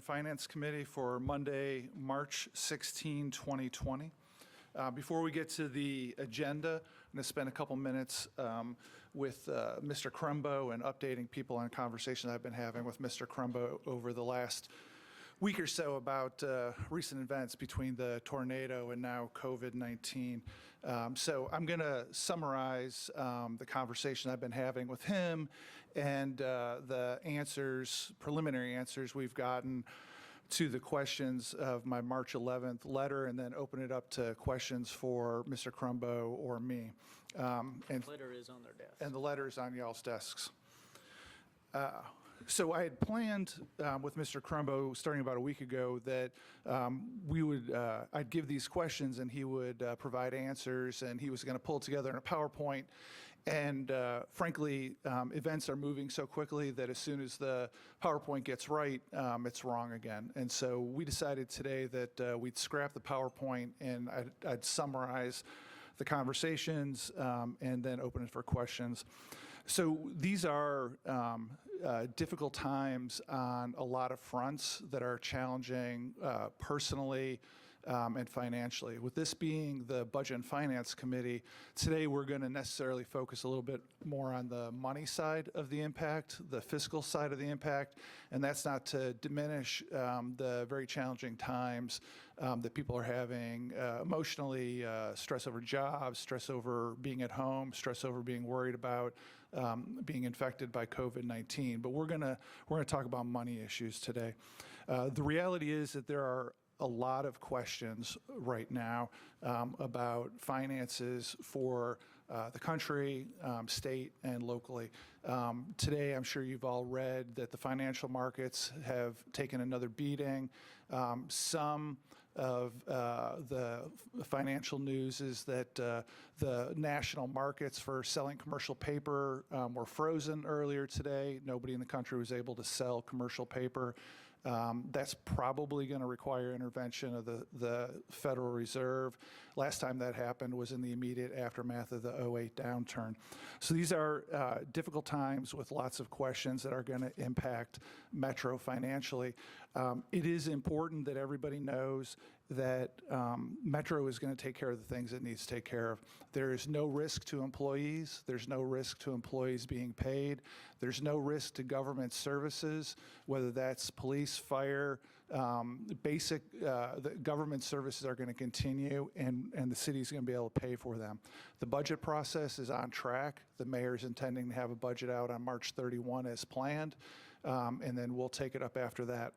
and Finance Committee for Monday, March 16, 2020. Before we get to the agenda, I'm going to spend a couple minutes with Mr. Crumbo and updating people on a conversation I've been having with Mr. Crumbo over the last week or so about recent events between the tornado and now COVID-19. So I'm going to summarize the conversation I've been having with him and the answers, preliminary answers we've gotten to the questions of my March 11th letter, and then open it up to questions for Mr. Crumbo or me. And the letter is on their desk. And the letter is on y'all's desks. So I had planned with Mr. Crumbo starting about a week ago that I'd give these questions and he would provide answers, and he was going to pull it together in a PowerPoint. And frankly, events are moving so quickly that as soon as the PowerPoint gets right, it's wrong again. And so we decided today that we'd scrap the PowerPoint and I'd summarize the conversations and then open it for questions. So these are difficult times on a lot of fronts that are challenging personally and financially. With this being the Budget and Finance Committee, today we're going to necessarily focus a little bit more on the money side of the impact, the fiscal side of the impact, and that's not to diminish the very challenging times that people are having emotionally, stress over jobs, stress over being at home, stress over being worried about being infected by COVID-19. But we're gonna talk about money issues today. The reality is that there are a lot of questions right now about finances for the country, state, and locally. Today, I'm sure you've all read that the financial markets have taken another beating. Some of the financial news is that the national markets for selling commercial paper were frozen earlier today. Nobody in the country was able to sell commercial paper. That's probably going to require intervention of the Federal Reserve. Last time that happened was in the immediate aftermath of the '08 downturn. So these are difficult times with lots of questions that are going to impact Metro financially. It is important that everybody knows that Metro is going to take care of the things it needs to take care of. There is no risk to employees. There's no risk to employees being paid. There's no risk to government services, whether that's police, fire, basic the government services are going to continue, and the city is going to be able to pay for them. The budget process is on track. The mayor is intending to have a budget out on March 31 as planned, and then we'll take it up after that.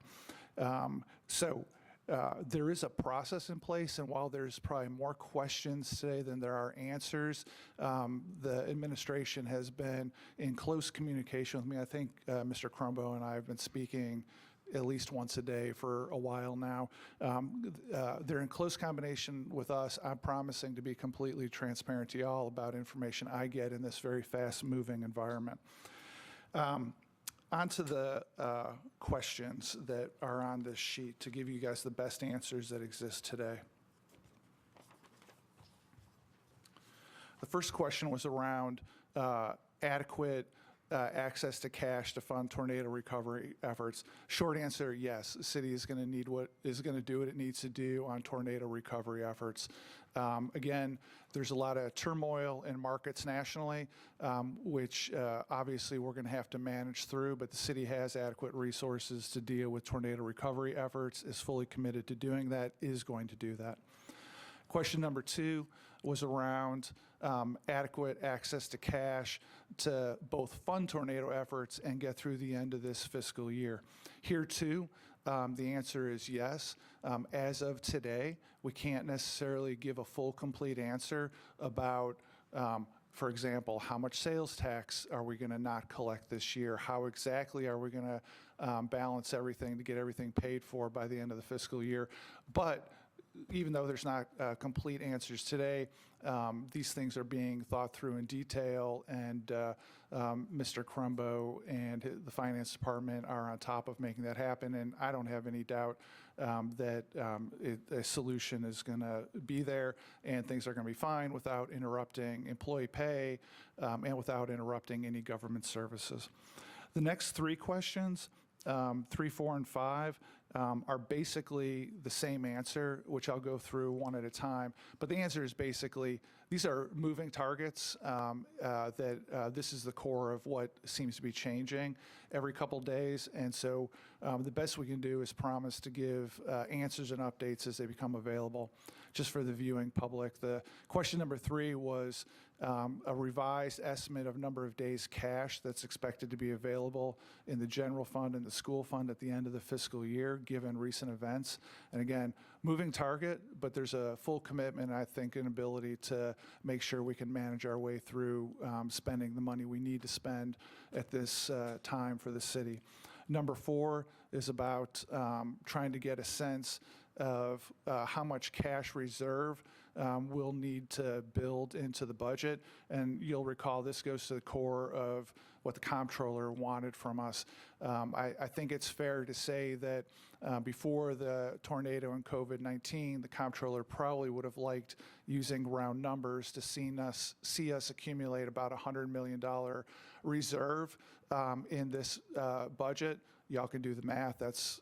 There is a process in place, and while there's probably more questions today than there are answers, the administration has been in close communication with me. I think Mr. Crumbo and I have been speaking at least once a day for a while now. They're in close combination with us. I'm promising to be completely transparent to y'all about information I get in this very fast-moving environment. On to the questions that are on this sheet to give you guys the best answers that exist today. The first question was around adequate access to cash to fund tornado recovery efforts. Short answer, yes. The city is going to do what it needs to do on tornado recovery efforts. Again, there's a lot of turmoil in markets nationally, which obviously we're going to have to manage through, but the city has adequate resources to deal with tornado recovery efforts, is fully committed to doing that, is going to do that. Question number 2 was around adequate access to cash to both fund tornado efforts and get through the end of this fiscal year. Here too, the answer is yes. As of today, we can't necessarily give a full, complete answer about, for example, how much sales tax are we going to not collect this year? How exactly are we going to balance everything to get everything paid for by the end of the fiscal year? But even though there's not complete answers today, these things are being thought through in detail, and Mr. Crumbo and the Finance Department are on top of making that happen, and I don't have any doubt that a solution is going to be there and things are going to be fine without interrupting employee pay and without interrupting any government services. The next 3 questions, 3, 4, and 5, are basically the same answer, which I'll go through one at a time. But the answer is basically, these are moving targets, that this is the core of what seems to be changing every couple days. And so the best we can do is promise to give answers and updates as they become available, just for the viewing public. The question number 3 was a revised estimate of number of days cash that's expected to be available in the general fund and the school fund at the end of the fiscal year, given recent events. And again, moving target, but there's a full commitment, I think, and ability to make sure we can manage our way through spending the money we need to spend at this time for the city. Number 4 is about trying to get a sense of how much cash reserve we'll need to build into the budget. And you'll recall this goes to the core of what the comptroller wanted from us. I think it's fair to say that before the tornado and COVID-19, the comptroller probably would have liked, using round numbers, to see us accumulate about $100 million reserve in this budget. Y'all can do the math. That's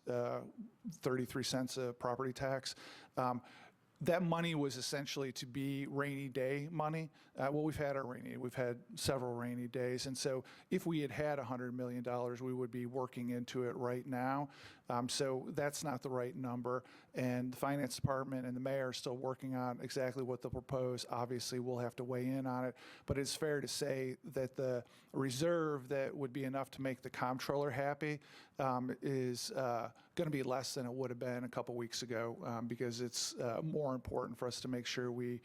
33 cents of property tax. That money was essentially to be rainy day money. Well, we've had several rainy days. And so if we had $100 million, we would be working into it right now. So that's not the right number. And the finance department and the mayor are still working on exactly what they'll propose. Obviously, we'll have to weigh in on it. But it's fair to say that the reserve that would be enough to make the comptroller happy is going to be less than it would have been a couple weeks ago, because it's more important for us to make sure we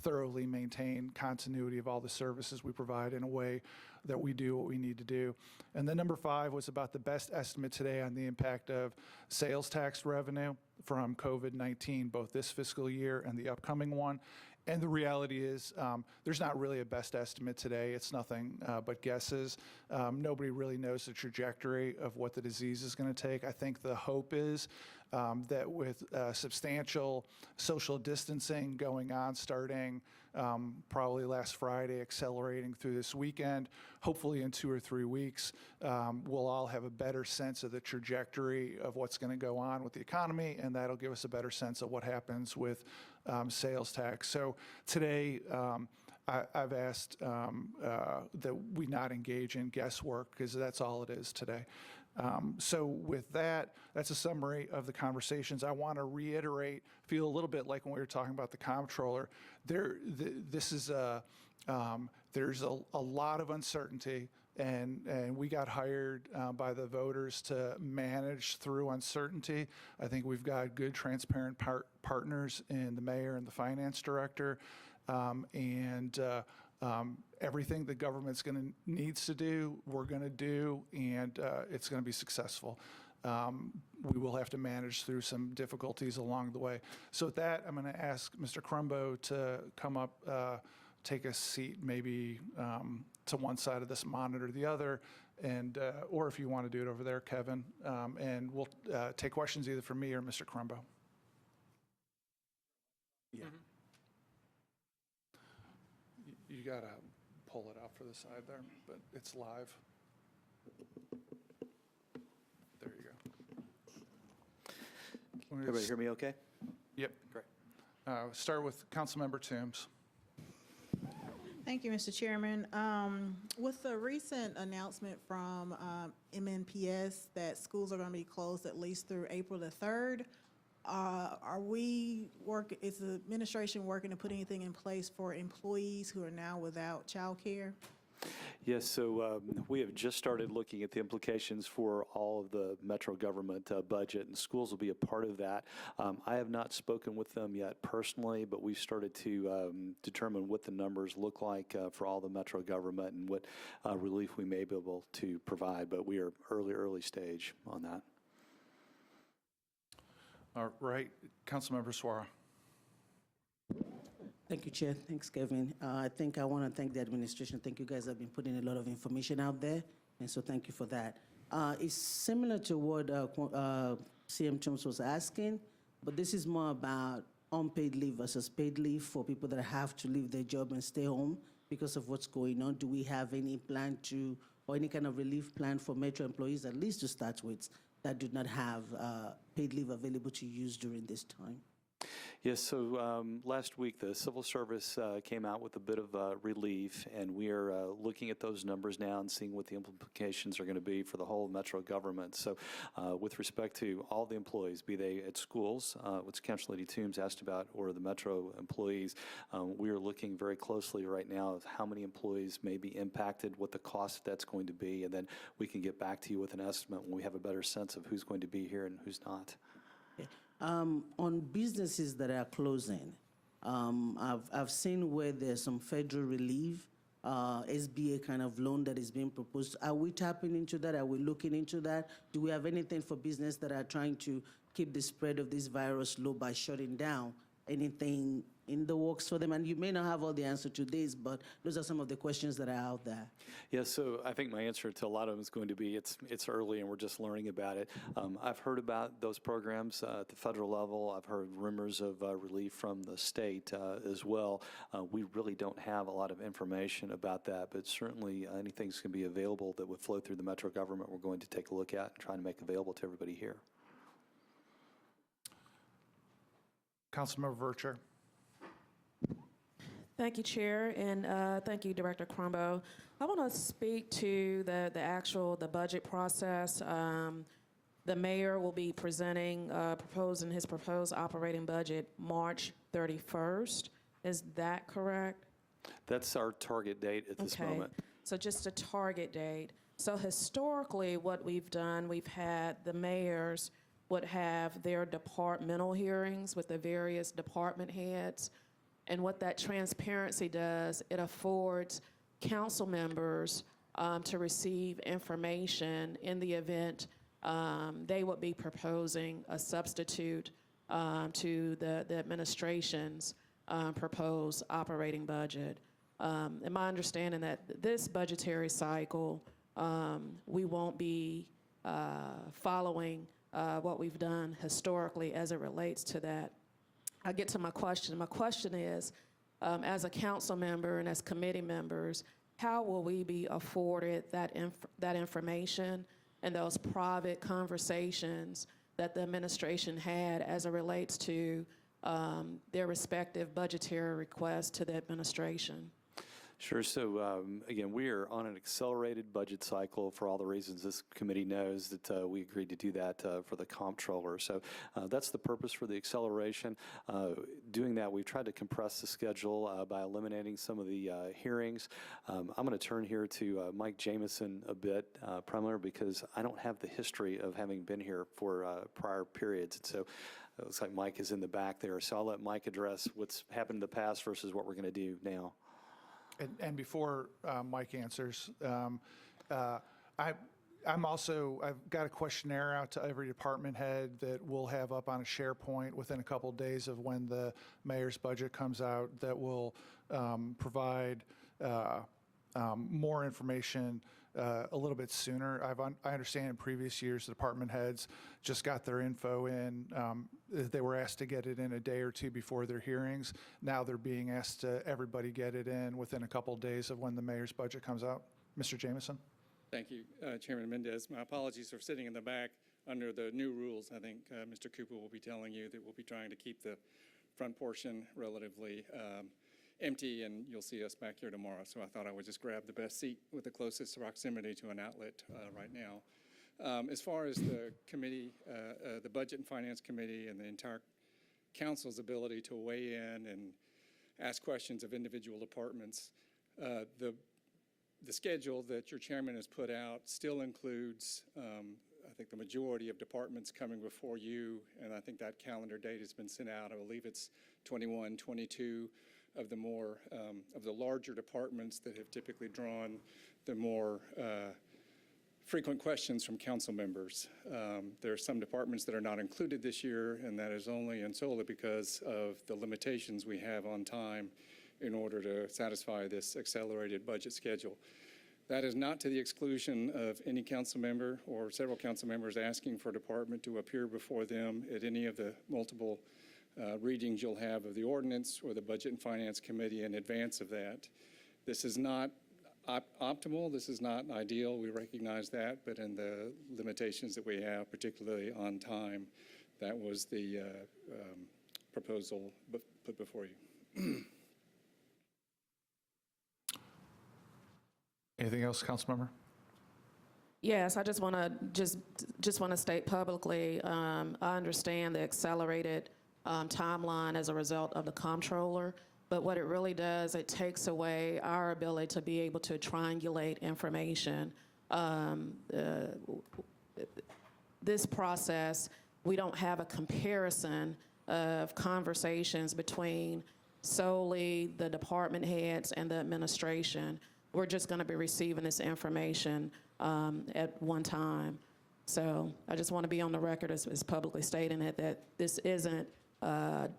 thoroughly maintain continuity of all the services we provide in a way that we do what we need to do. And then number 5 was about the best estimate today on the impact of sales tax revenue from COVID-19, both this fiscal year and the upcoming one. And the reality is there's not really a best estimate today. It's nothing but guesses. Nobody really knows the trajectory of what the disease is going to take. I think the hope is that with substantial social distancing going on starting probably last Friday, accelerating through this weekend, hopefully in 2 or 3 weeks, we'll all have a better sense of the trajectory of what's going to go on with the economy, and that'll give us a better sense of what happens with sales tax. So today, I've asked that we not engage in guesswork, because that's all it is today. So with that, that's a summary of the conversations. I want to reiterate, feel a little bit like when we were talking about the comptroller, there's a lot of uncertainty, and we got hired by the voters to manage through uncertainty. I think we've got good, transparent partners in the mayor and the finance director, everything the government's needs to do, we're going to do, and it's going to be successful. We will have to manage through some difficulties along the way. So with that, I'm going to ask Mr. Crumbo to come up, take a seat maybe to one side of this monitor or the other, and or if you want to do it over there, Kevin, and we'll take questions either from me or Mr. Crumbo. Yeah. Mm-hmm. You got to pull it out for the side there, but it's live. There you go. Everybody hear me okay? Yep. Great. Start with Councilmember Toombs. Thank you, Mr. Chairman. With the recent announcement from MNPS that schools are going to be closed at least through April the 3rd, is the administration working to put anything in place for employees who are now without child care? Yes, so we have just started looking at the implications for all of the metro government budget, and schools will be a part of that. I have not spoken with them yet personally, but we've started to determine what the numbers look like for all the metro government and what relief we may be able to provide, but we are early stage on that. All right, Councilmember Suara. Thank you, Chair. Thanks, Kevin. I think I want to thank the administration. Thank you guys have been putting a lot of information out there, and so thank you for that. It's similar to what CM Toombs was asking, but this is more about unpaid leave versus paid leave for people that have to leave their job and stay home because of what's going on. Do we have any plan or any kind of relief plan for metro employees, at least to start with, that do not have paid leave available to use during this time? Yes, so last week the civil service came out with a bit of relief, and we are looking at those numbers now and seeing what the implications are going to be for the whole metro government. So with respect to all the employees, be they at schools, which Councilor Lady Toombs asked about, or the metro employees, we are looking very closely right now of how many employees may be impacted, what the cost that's going to be, and then we can get back to you with an estimate when we have a better sense of who's going to be here and who's not. On businesses that are closing, I've seen where there's some federal relief, SBA kind of loan that is being proposed. Are we tapping into that? Are we looking into that? Do we have anything for business that are trying to keep the spread of this virus low by shutting down? Anything in the works for them? And you may not have all the answer to this, but those are some of the questions that are out there. Yeah, so I think my answer to a lot of them is going to be it's early and we're just learning about it. I've heard about those programs at the federal level. I've heard rumors of relief from the state as well. We really don't have a lot of information about that, but certainly anything's going to be available that would flow through the metro government we're going to take a look at and try to make available to everybody here. Councilmember Vercher. Thank you, Chair, and thank you, Director Crumbo. I want to speak to the budget process. The mayor will be presenting, proposing his proposed operating budget March 31st. Is that correct? That's our target date at this moment. So just a target date. So historically, what we've done, we've had the mayors would have their departmental hearings with the various department heads. And what that transparency does, it affords council members to receive information in the event they would be proposing a substitute to the administration's proposed operating budget. And my understanding that this budgetary cycle, we won't be following what we've done historically as it relates to that. I get to my question. My question is, as a council member and as committee members, how will we be afforded that information and those private conversations that the administration had as it relates to their respective budgetary requests to the administration? Sure. So, again, we are on an accelerated budget cycle for all the reasons this committee knows that we agreed to do that for the comptroller. So that's the purpose for the acceleration. Doing that, we've tried to compress the schedule by eliminating some of the hearings. I'm going to turn here to Mike Jamison a bit, primarily because I don't have the history of having been here for prior periods. And so it looks like Mike is in the back there. So I'll let Mike address what's happened in the past versus what we're going to do now. And before Mike answers, I've got a questionnaire out to every department head that we'll have up on a SharePoint within a couple of days of when the mayor's budget comes out that will provide more information a little bit sooner. I understand in previous years, the department heads just got their info in. They were asked to get it in a day or two before their hearings. Now they're being asked to everybody get it in within a couple of days of when the mayor's budget comes out. Mr. Jamison. Thank you, Chairman Mendez. My apologies for sitting in the back. Under the new rules, I think Mr. Cooper will be telling you that we'll be trying to keep the front portion relatively empty, and you'll see us back here tomorrow. So I thought I would just grab the best seat with the closest proximity to an outlet right now. As far as the committee, the Budget and Finance Committee and the entire council's ability to weigh in and ask questions of individual departments, the schedule that your chairman has put out still includes, I think, the majority of departments coming before you, and I think that calendar date has been sent out. I believe it's 21, 22 of the more, of the larger departments that have typically drawn the more frequent questions from council members. There are some departments that are not included this year, and that is only and solely because of the limitations we have on time in order to satisfy this accelerated budget schedule. That is not to the exclusion of any council member or several council members asking for a department to appear before them at any of the multiple readings you'll have of the ordinance or the Budget and Finance Committee in advance of that. This is not optimal. This is not ideal. We recognize that, but in the limitations that we have, particularly on time, that was the proposal put before you. Anything else, Councilmember? Yes, I just want to just want to state publicly, I understand the accelerated timeline as a result of the comptroller, but what it really does, it takes away our ability to be able to triangulate information. This process, we don't have a comparison of conversations between solely the department heads and the administration. We're just going to be receiving this information at one time. So I just want to be on the record as publicly stating it, that this isn't a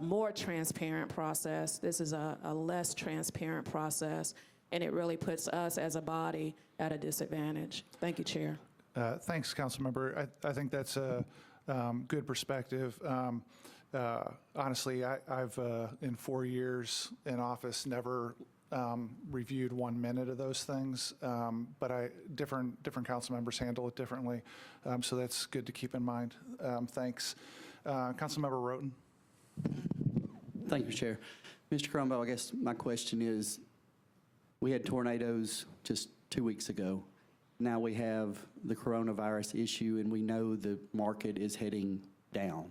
more transparent process. This is a less transparent process, and it really puts us as a body at a disadvantage. Thank you, Chair. Thanks, Councilmember. I think that's a good perspective. Honestly, I've in 4 years in office never reviewed 1 minute of those things, but different council members handle it differently, so that's good to keep in mind. Thanks. Councilmember Roten. Thank you, Chair. Mr. Crumbo, I guess my question is, we had tornadoes just 2 weeks ago. Now we have the coronavirus issue, and we know the market is heading down,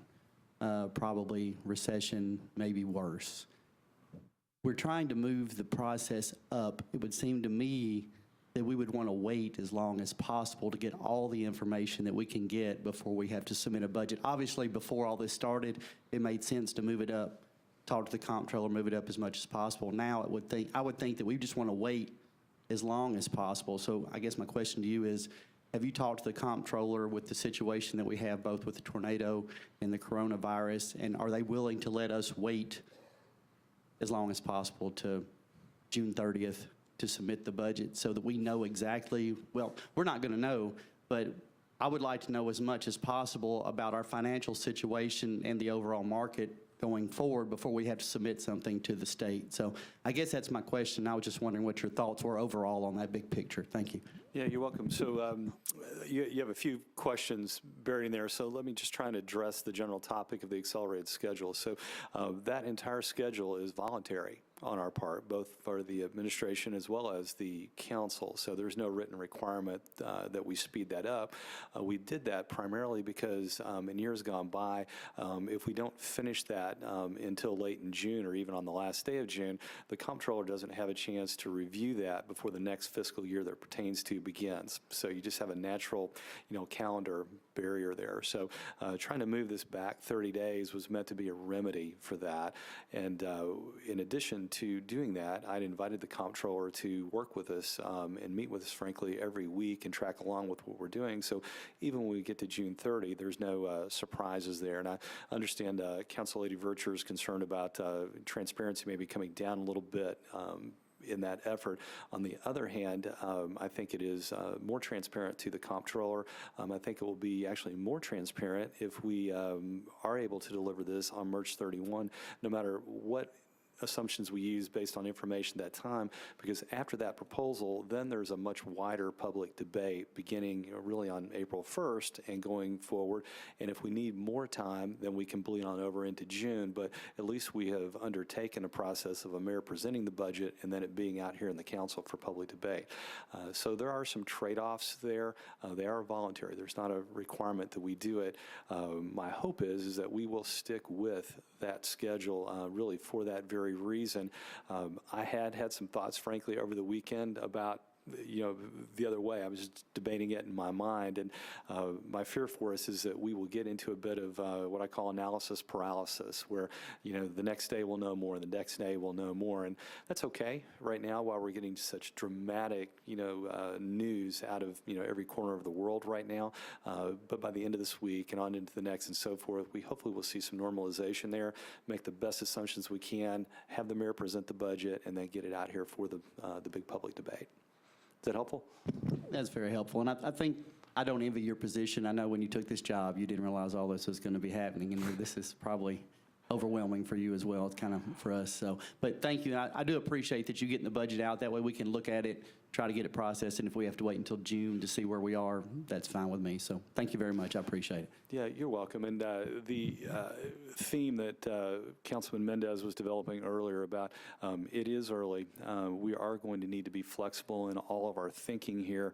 probably recession, maybe worse. We're trying to move the process up. It would seem to me that we would want to wait as long as possible to get all the information that we can get before we have to submit a budget. Obviously, before all this started, it made sense to move it up, talk to the comptroller, move it up as much as possible. Now, I would think that we just want to wait as long as possible. So I guess my question to you is, have you talked to the comptroller with the situation that we have both with the tornado and the coronavirus, and are they willing to let us wait as long as possible to June 30th to submit the budget so that we know exactly, well, we're not going to know, but I would like to know as much as possible about our financial situation and the overall market going forward before we have to submit something to the state. So I guess that's my question. I was just wondering what your thoughts were overall on that big picture. Thank you. Yeah, you're welcome. So you have a few questions buried in there, so let me just try and address the general topic of the accelerated schedule. So that entire schedule is voluntary on our part, both for the administration as well as the council. So there's no written requirement that we speed that up. We did that primarily because in years gone by, if we don't finish that until late in June or even on the last day of June, the comptroller doesn't have a chance to review that before the next fiscal year that pertains to begins. So you just have a natural, calendar barrier there. So trying to move this back 30 days was meant to be a remedy for that. And in addition to doing that, I'd invited the comptroller to work with us and meet with us, frankly, every week and track along with what we're doing. So even when we get to June 30, there's no surprises there. And I understand Council Lady Vercher's concerned about transparency maybe coming down a little bit in that effort. On the other hand, I think it is more transparent to the comptroller. I think it will be actually more transparent if we are able to deliver this on March 31, no matter what assumptions we use based on information at that time, because after that proposal, then there's a much wider public debate beginning really on April 1st and going forward. And if we need more time, then we can bleed on over into June, but at least we have undertaken a process of a mayor presenting the budget and then it being out here in the council for public debate. So there are some trade-offs there. They are voluntary. There's not a requirement that we do it. My hope is that we will stick with that schedule really for that very reason. I had some thoughts, frankly, over the weekend about the other way. I was just debating it in my mind, and my fear for us is that we will get into a bit of what I call analysis paralysis, where the next day we'll know more, and the next day we'll know more, and that's okay right now while we're getting such dramatic news out of every corner of the world right now. But by the end of this week and on into the next and so forth, we hopefully will see some normalization there, make the best assumptions we can, have the mayor present the budget, and then get it out here for the big public debate. Is that helpful? That's very helpful. And I think I don't envy your position. I know when you took this job, you didn't realize all this was going to be happening, and this is probably overwhelming for you as well. It's kind of for us. So, but thank you. I do appreciate that you getting the budget out. That way we can look at it, try to get it processed, and if we have to wait until June to see where we are, that's fine with me. So thank you very much. I appreciate it. Yeah, you're welcome. And the theme that Councilman Mendez was developing earlier about it is early. We are going to need to be flexible in all of our thinking here.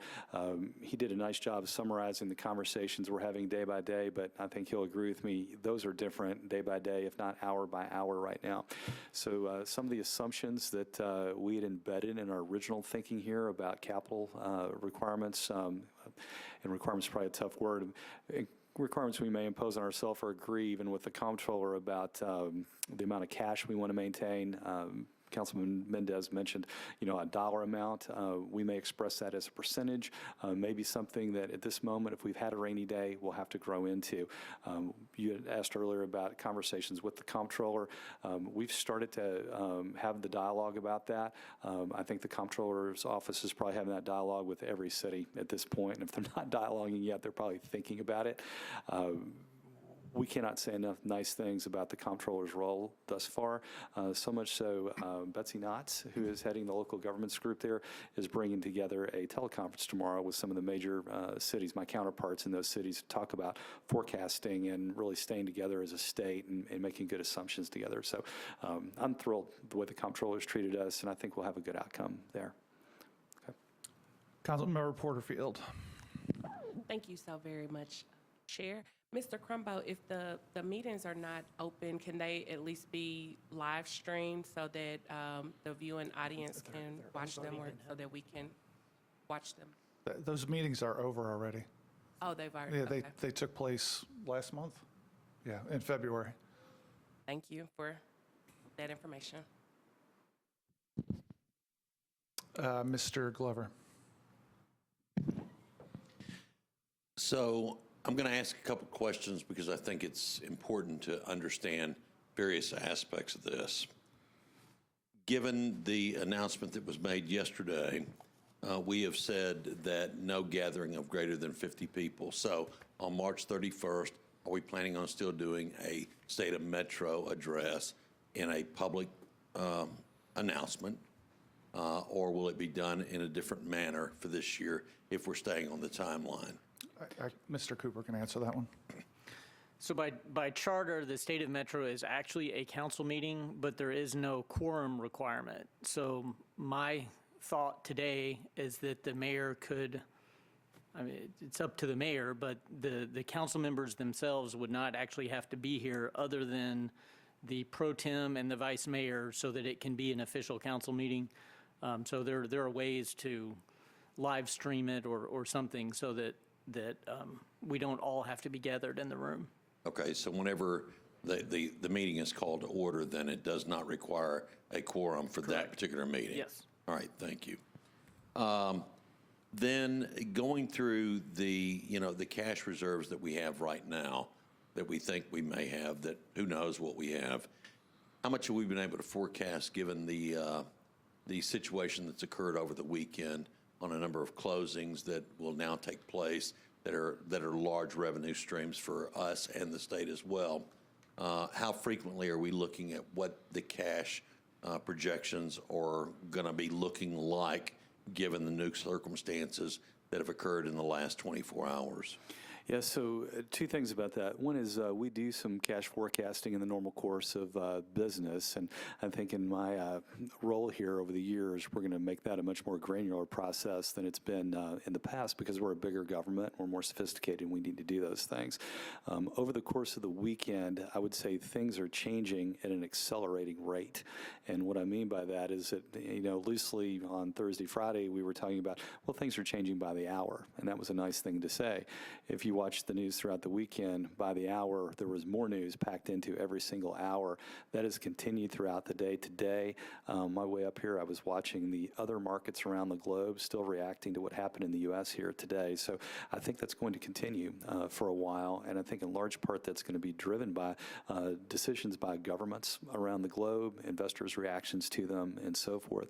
He did a nice job of summarizing the conversations we're having day by day, but I think he'll agree with me. Those are different day by day, if not hour by hour right now. So some of the assumptions that we had embedded in our original thinking here about capital requirements, and requirements is probably a tough word, requirements we may impose on ourselves or agree even with the comptroller about the amount of cash we want to maintain. Councilman Mendez mentioned, a dollar amount. We may express that as a percentage, maybe something that at this moment, if we've had a rainy day, we'll have to grow into. You had asked earlier about conversations with the comptroller. We've started to have the dialogue about that. I think the comptroller's office is probably having that dialogue with every city at this point, and if they're not dialoguing yet, they're probably thinking about it. We cannot say enough nice things about the comptroller's role thus far, so much so Betsy Knotts, who is heading the local governments group there, is bringing together a teleconference tomorrow with some of the major cities, my counterparts in those cities, to talk about forecasting and really staying together as a state and making good assumptions together. So I'm thrilled the way the comptroller's treated us, and I think we'll have a good outcome there. Okay. Councilmember Porterfield. Thank you so very much, Chair. Mr. Crumbo, if the meetings are not open, can they at least be live streamed so that the viewing audience can watch them, or so that we can watch them? Those meetings are over already. Oh, they've already, Yeah, okay. they took place last month. Yeah, in February. Thank you for that information. Mr. Glover. So I'm going to ask a couple questions because I think it's important to understand various aspects of this. Given the announcement that was made yesterday, we have said that no gathering of greater than 50 people. So on March 31st, are we planning on still doing a State of Metro address in a public announcement, or will it be done in a different manner for this year if we're staying on the timeline? Mr. Cooper can answer that one. So by charter, the State of Metro is actually a council meeting, but there is no quorum requirement. So my thought today is that the mayor could, I mean, it's up to the mayor, but the council members themselves would not actually have to be here other than the pro tem and the vice mayor, so that it can be an official council meeting. So there are ways to live stream it or something so that we don't all have to be gathered in the room. Okay, so whenever the meeting is called to order, then it does not require a quorum for that particular meeting? Yes. All right, thank you. Then going through the cash reserves that we have right now, that we think we may have, that who knows what we have, how much have we been able to forecast given the situation that's occurred over the weekend on a number of closings that will now take place that are large revenue streams for us and the state as well? How frequently are we looking at what the cash projections are going to be looking like given the new circumstances that have occurred in the last 24 hours? Yeah, so two things about that. One is we do some cash forecasting in the normal course of business, and I think in my role here over the years, we're going to make that a much more granular process than it's been in the past because we're a bigger government, we're more sophisticated, and we need to do those things. Over the course of the weekend, I would say things are changing at an accelerating rate, and what I mean by that is that, loosely on Thursday, Friday, we were talking about, well, things are changing by the hour, and that was a nice thing to say. If you watched the news throughout the weekend, by the hour, there was more news packed into every single hour. That has continued throughout the day. Today, my way up here, I was watching the other markets around the globe still reacting to what happened in the U.S. here today. So I think that's going to continue for a while, and I think in large part that's going to be driven by decisions by governments around the globe, investors' reactions to them, and so forth.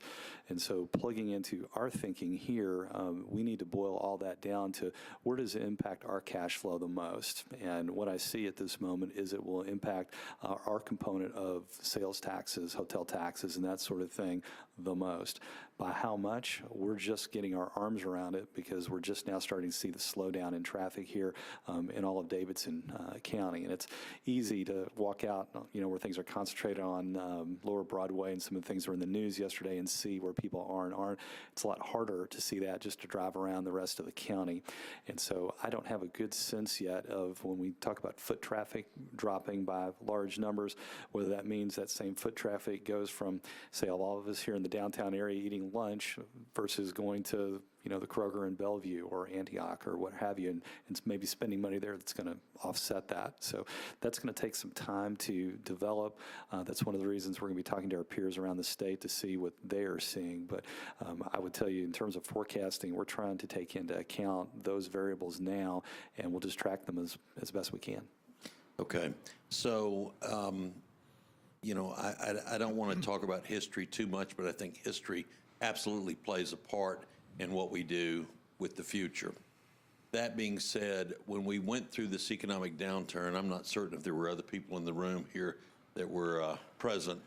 And so plugging into our thinking here, we need to boil all that down to where does it impact our cash flow the most. And what I see at this moment is it will impact our component of sales taxes, hotel taxes, and that sort of thing the most. By how much? We're just getting our arms around it because we're just now starting to see the slowdown in traffic here in all of Davidson County. And it's easy to walk out, where things are concentrated on Lower Broadway and some of the things that were in the news yesterday and see where people are and aren't. It's a lot harder to see that just to drive around the rest of the county. And so I don't have a good sense yet of when we talk about foot traffic dropping by large numbers, whether that means that same foot traffic goes from, say, all of us here in the downtown area eating lunch versus going to the Kroger in Bellevue or Antioch or what have you, and maybe spending money there that's going to offset that. So that's going to take some time to develop. That's one of the reasons we're going to be talking to our peers around the state to see what they are seeing. But I would tell you, in terms of forecasting, we're trying to take into account those variables now, and we'll just track them as best we can. Okay. So, I don't want to talk about history too much, but I think history absolutely plays a part in what we do with the future. That being said, when we went through this economic downturn, I'm not certain if there were other people in the room here that were present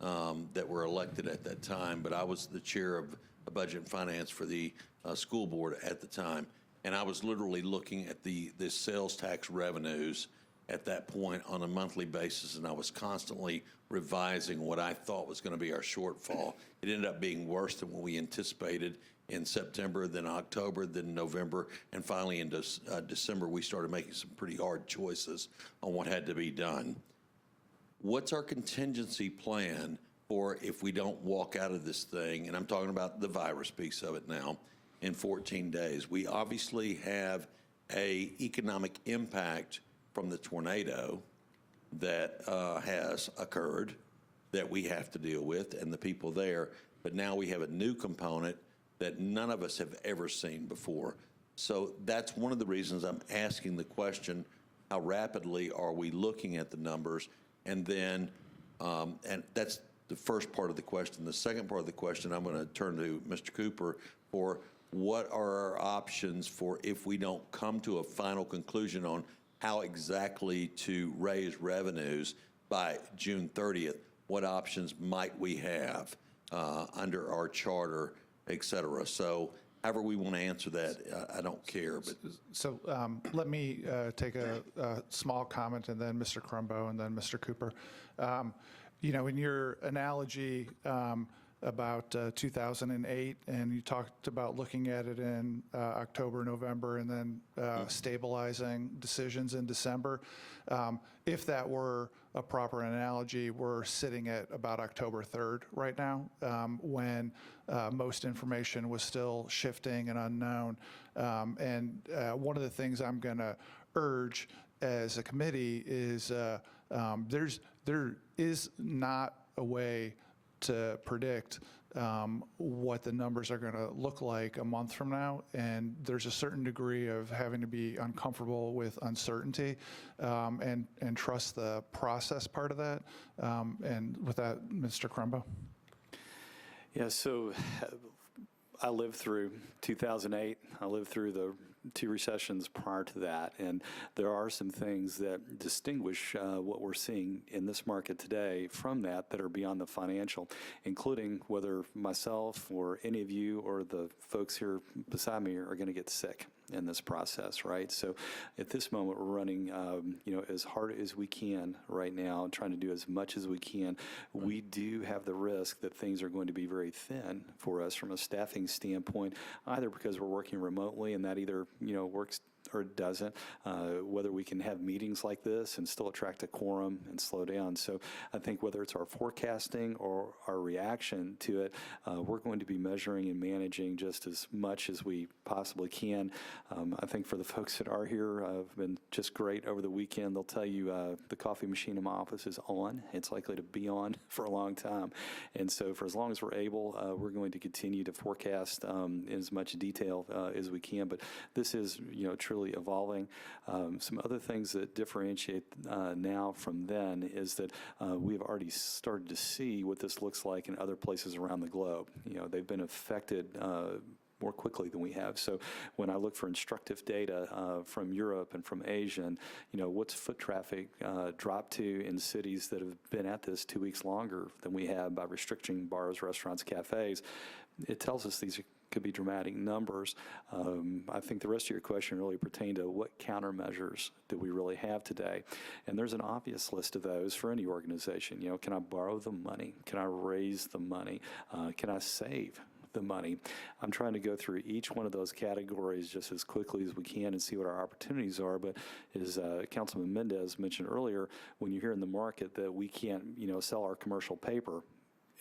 that were elected at that time, but I was the chair of budget and finance for the school board at the time, and I was literally looking at the sales tax revenues at that point on a monthly basis, and I was constantly revising what I thought was going to be our shortfall. It ended up being worse than what we anticipated in September, then October, then November, and finally in December, we started making some pretty hard choices on what had to be done. What's our contingency plan for if we don't walk out of this thing, and I'm talking about the virus piece of it now, in 14 days? We obviously have a economic impact from the tornado that has occurred that we have to deal with and the people there, but now we have a new component that none of us have ever seen before. So that's one of the reasons I'm asking the question, how rapidly are we looking at the numbers? And then, and that's the first part of the question. The second part of the question, I'm going to turn to Mr. Cooper for what are our options for if we don't come to a final conclusion on how exactly to raise revenues by June 30th. What options might we have under our charter, et cetera? So however we want to answer that, I don't care. But So let me take a small comment, and then Mr. Crumbo, and then Mr. Cooper. In your analogy about 2008, and you talked about looking at it in October, November, and then stabilizing decisions in December. If that were a proper analogy, we're sitting at about October 3rd right now, when most information was still shifting and unknown. And one of the things I'm going to urge as a committee is there is not a way to predict what the numbers are going to look like a month from now, and there's a certain degree of having to be uncomfortable with uncertainty and trust the process part of that. And with that, Mr. Crumbo. Yeah, so I lived through 2008. I lived through the two recessions prior to that, and there are some things that distinguish what we're seeing in this market today from that are beyond the financial, including whether myself or any of you or the folks here beside me are going to get sick in this process, right? So at this moment, we're running, as hard as we can right now, trying to do as much as we can. We do have the risk that things are going to be very thin for us from a staffing standpoint, either because we're working remotely and that either, works or it doesn't, whether we can have meetings like this and still attract a quorum and slow down. So I think whether it's our forecasting or our reaction to it, we're going to be measuring and managing just as much as we possibly can. I think for the folks that are here, have been just great over the weekend. They'll tell you the coffee machine in my office is on. It's likely to be on for a long time. And so for as long as we're able, we're going to continue to forecast in as much detail as we can. But this is, truly evolving. Some other things that differentiate now from then is that we've already started to see what this looks like in other places around the globe. They've been affected more quickly than we have. So when I look for instructive data from Europe and from Asia, and, what's foot traffic dropped to in cities that have been at this 2 weeks longer than we have by restricting bars, restaurants, cafes, it tells us these could be dramatic numbers. I think the rest of your question really pertained to what countermeasures do we really have today? And there's an obvious list of those for any organization. Can I borrow the money? Can I raise the money? Can I save the money? I'm trying to go through each one of those categories just as quickly as we can and see what our opportunities are. But as Councilman Mendez mentioned earlier, when you hear in the market that we can't, sell our commercial paper,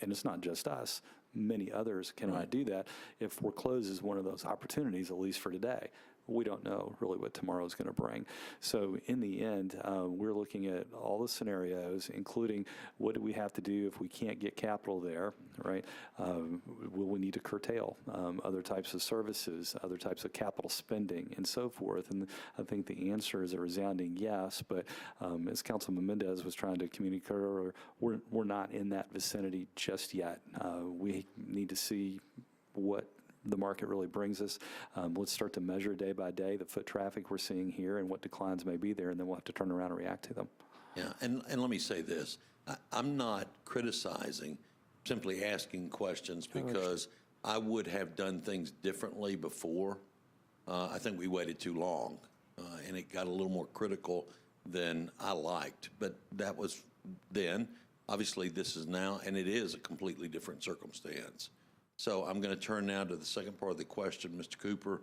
and it's not just us, many others cannot do that. If foreclose is one of those opportunities, at least for today, we don't know really what tomorrow is going to bring. So in the end, we're looking at all the scenarios, including what do we have to do if we can't get capital there, right? Will we need to curtail other types of services, other types of capital spending, and so forth? And I think the answer is a resounding yes, but as Councilman Mendez was trying to communicate earlier, we're not in that vicinity just yet. We need to see what the market really brings us. Let's start to measure day by day the foot traffic we're seeing here and what declines may be there, and then we'll have to turn around and react to them. Yeah, and let me say this. I'm not criticizing, simply asking questions because I would have done things differently before. I think we waited too long, and it got a little more critical than I liked, but that was then. Obviously, this is now, and it is a completely different circumstance. So I'm going to turn now to the second part of the question, Mr. Cooper.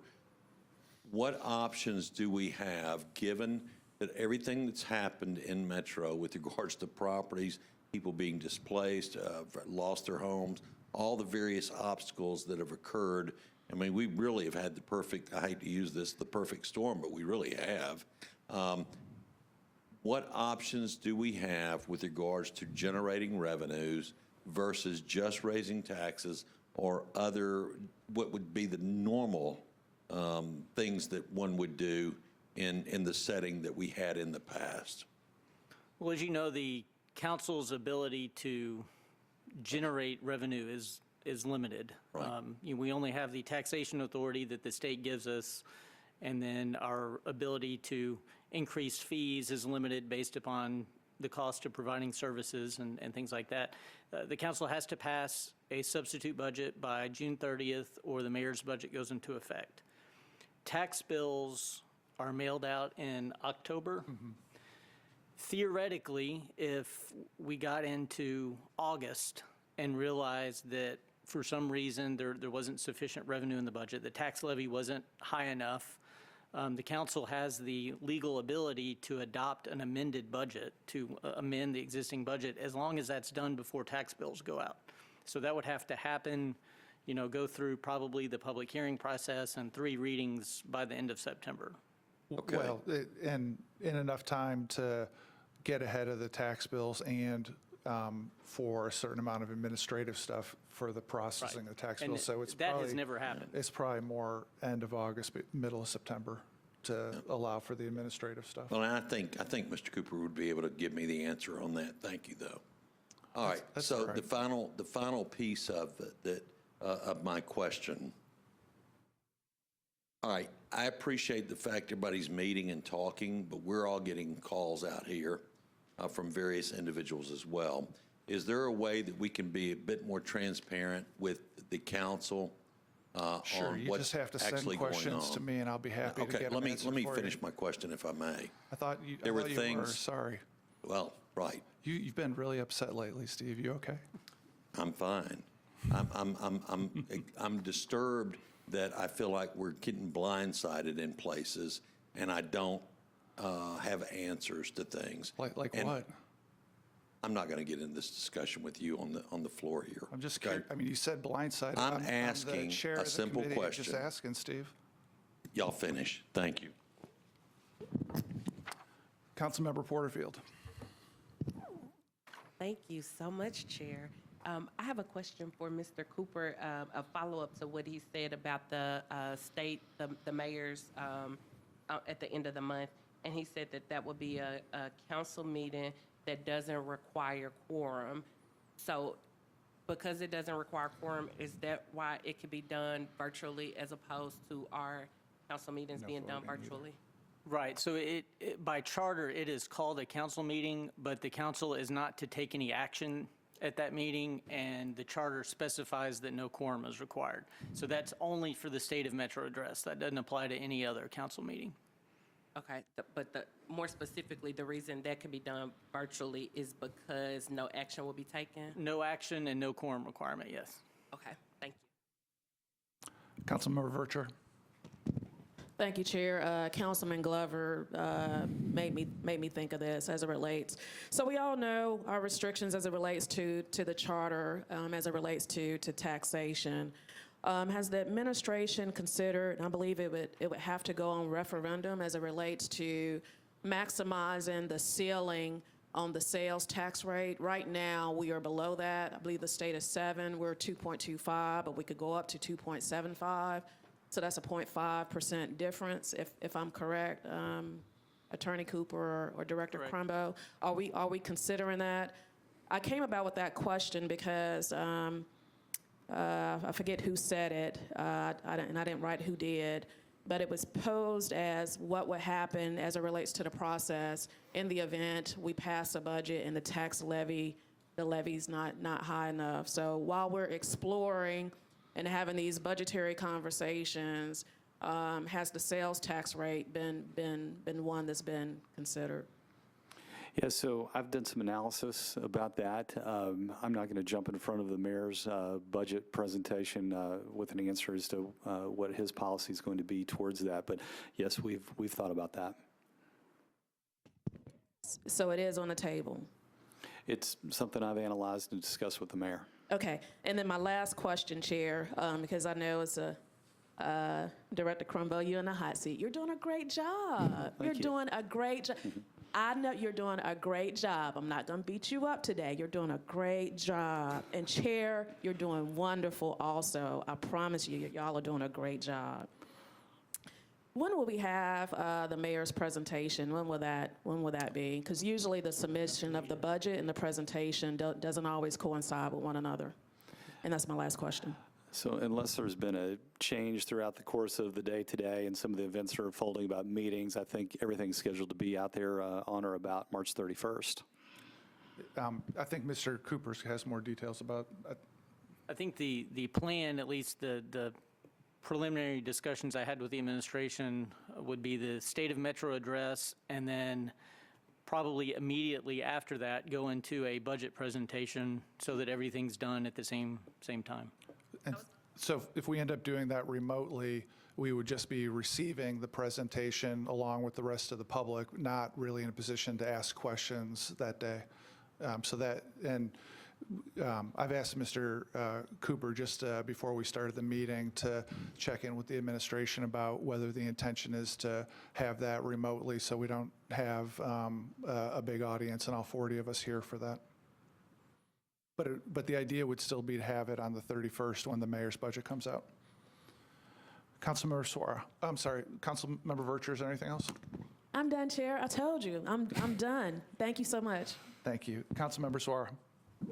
What options do we have, given that everything that's happened in Metro with regards to properties, people being displaced, lost their homes, all the various obstacles that have occurred? I mean, we really have had the perfect, I hate to use this, the perfect storm, but we really have. What options do we have with regards to generating revenues versus just raising taxes or other, what would be the normal things that one would do in the setting that we had in the past? Well, as you know, the council's ability to generate revenue is limited. Right. We only have the taxation authority that the state gives us, and then our ability to increase fees is limited based upon the cost of providing services and things like that. The council has to pass a substitute budget by June 30th, or the mayor's budget goes into effect. Tax bills are mailed out in October. Mm-hmm. Theoretically, if we got into August and realized that for some reason there wasn't sufficient revenue in the budget, the tax levy wasn't high enough, the council has the legal ability to adopt an amended budget, to amend the existing budget, as long as that's done before tax bills go out. So that would have to happen, go through probably the public hearing process and 3 readings by the end of September. Okay. Well, and in enough time to get ahead of the tax bills and for a certain amount of administrative stuff for the processing of the tax And bills. So it's that probably, has never happened. It's probably more end of August, middle of September to allow for the administrative stuff. Well, I think Mr. Cooper would be able to give me the answer on that. Thank you, though. All right. That's So all right. the final piece of of my question. All right. I appreciate the fact everybody's meeting and talking, but we're all getting calls out here from various individuals as well. Is there a way that we can be a bit more transparent with the council Sure, on you what's just have to send actually going questions to on? me, and I'll be happy to Okay, get let them me answered let me for finish you. my question, if I may. I thought you. There I were thought you were. things- Sorry, Well, right. you've been really upset lately, Steve. You okay? I'm fine. I'm disturbed that I feel like we're getting blindsided in places, and I don't have answers to things. Like And what? I'm not going to get into this discussion with you on the floor here. I'm just okay? curious. I mean, you said blindsided. I'm the asking chair a of the simple committee. I'm just question. asking, Steve. Y'all finish. Thank you. Councilmember Porterfield. Thank you so much, Chair. I have a question for Mr. Cooper, a follow-up to what he said about the state, the mayors at the end of the month. And he said that would be a council meeting that doesn't require quorum. So because it doesn't require quorum, is that why it could be done virtually as opposed to our council meetings being done virtually? Right, so by charter, it is called a council meeting, but the council is not to take any action at that meeting, and the charter specifies that no quorum is required. So that's only for the State of Metro address. That doesn't apply to any other council meeting. Okay, but more specifically, the reason that can be done virtually is because no action will be taken? No action and no quorum requirement, yes. Okay, thank you. Councilmember Vercher. Thank you, Chair. Councilman Glover made me think of this as it relates. So we all know our restrictions as it relates to the charter, as it relates to taxation. Has the administration considered, I believe it would have to go on referendum as it relates to maximizing the ceiling on the sales tax rate? Right now, we are below that. I believe the state is 7, we're 2.25, but we could go up to 2.75. So that's a 0.5% difference, if I'm correct, Attorney Cooper or Director Crumbo. Are we considering that? I came about with that question because I forget who said it, and I didn't write who did, but it was posed as what would happen as it relates to the process in the event we pass a budget and the levy's not high enough. So while we're exploring and having these budgetary conversations, has the sales tax rate been one that's been considered? Yeah, so I've done some analysis about that. I'm not going to jump in front of the mayor's budget presentation with an answer as to what his policy is going to be towards that. But yes, we've thought about that. So it is on the table. It's something I've analyzed and discussed with the mayor. Okay, and then my last question, Chair, because I know it's Director Crumbo, you're in the hot seat. You're doing a great job. You're doing a great job. I know you're doing a great job. I'm not going to beat you up today. You're doing a great job. And Chair, you're doing wonderful also. I promise you, y'all are doing a great job. When will we have the mayor's presentation? When will that be? Because usually the submission of the budget and the presentation doesn't always coincide with one another. And that's my last question. So unless there's been a change throughout the course of the day today and some of the events are unfolding about meetings, I think everything's scheduled to be out there on or about March 31st. I think Mr. Cooper has more details about. I think the plan, at least the preliminary discussions I had with the administration, would be the State of Metro address, and then probably immediately after that go into a budget presentation so that everything's done at the same time. And so if we end up doing that remotely, we would just be receiving the presentation along with the rest of the public, not really in a position to ask questions that day. I've asked Mr. Cooper just before we started the meeting to check in with the administration about whether the intention is to have that remotely so we don't have a big audience and all 40 of us here for that. But the idea would still be to have it on the 31st when the mayor's budget comes out. Councilmember Suara. I'm sorry, Councilmember Vercher, is there anything else? I'm done, Chair. I told you. I'm done. Thank you so much. Thank you. Councilmember Suara.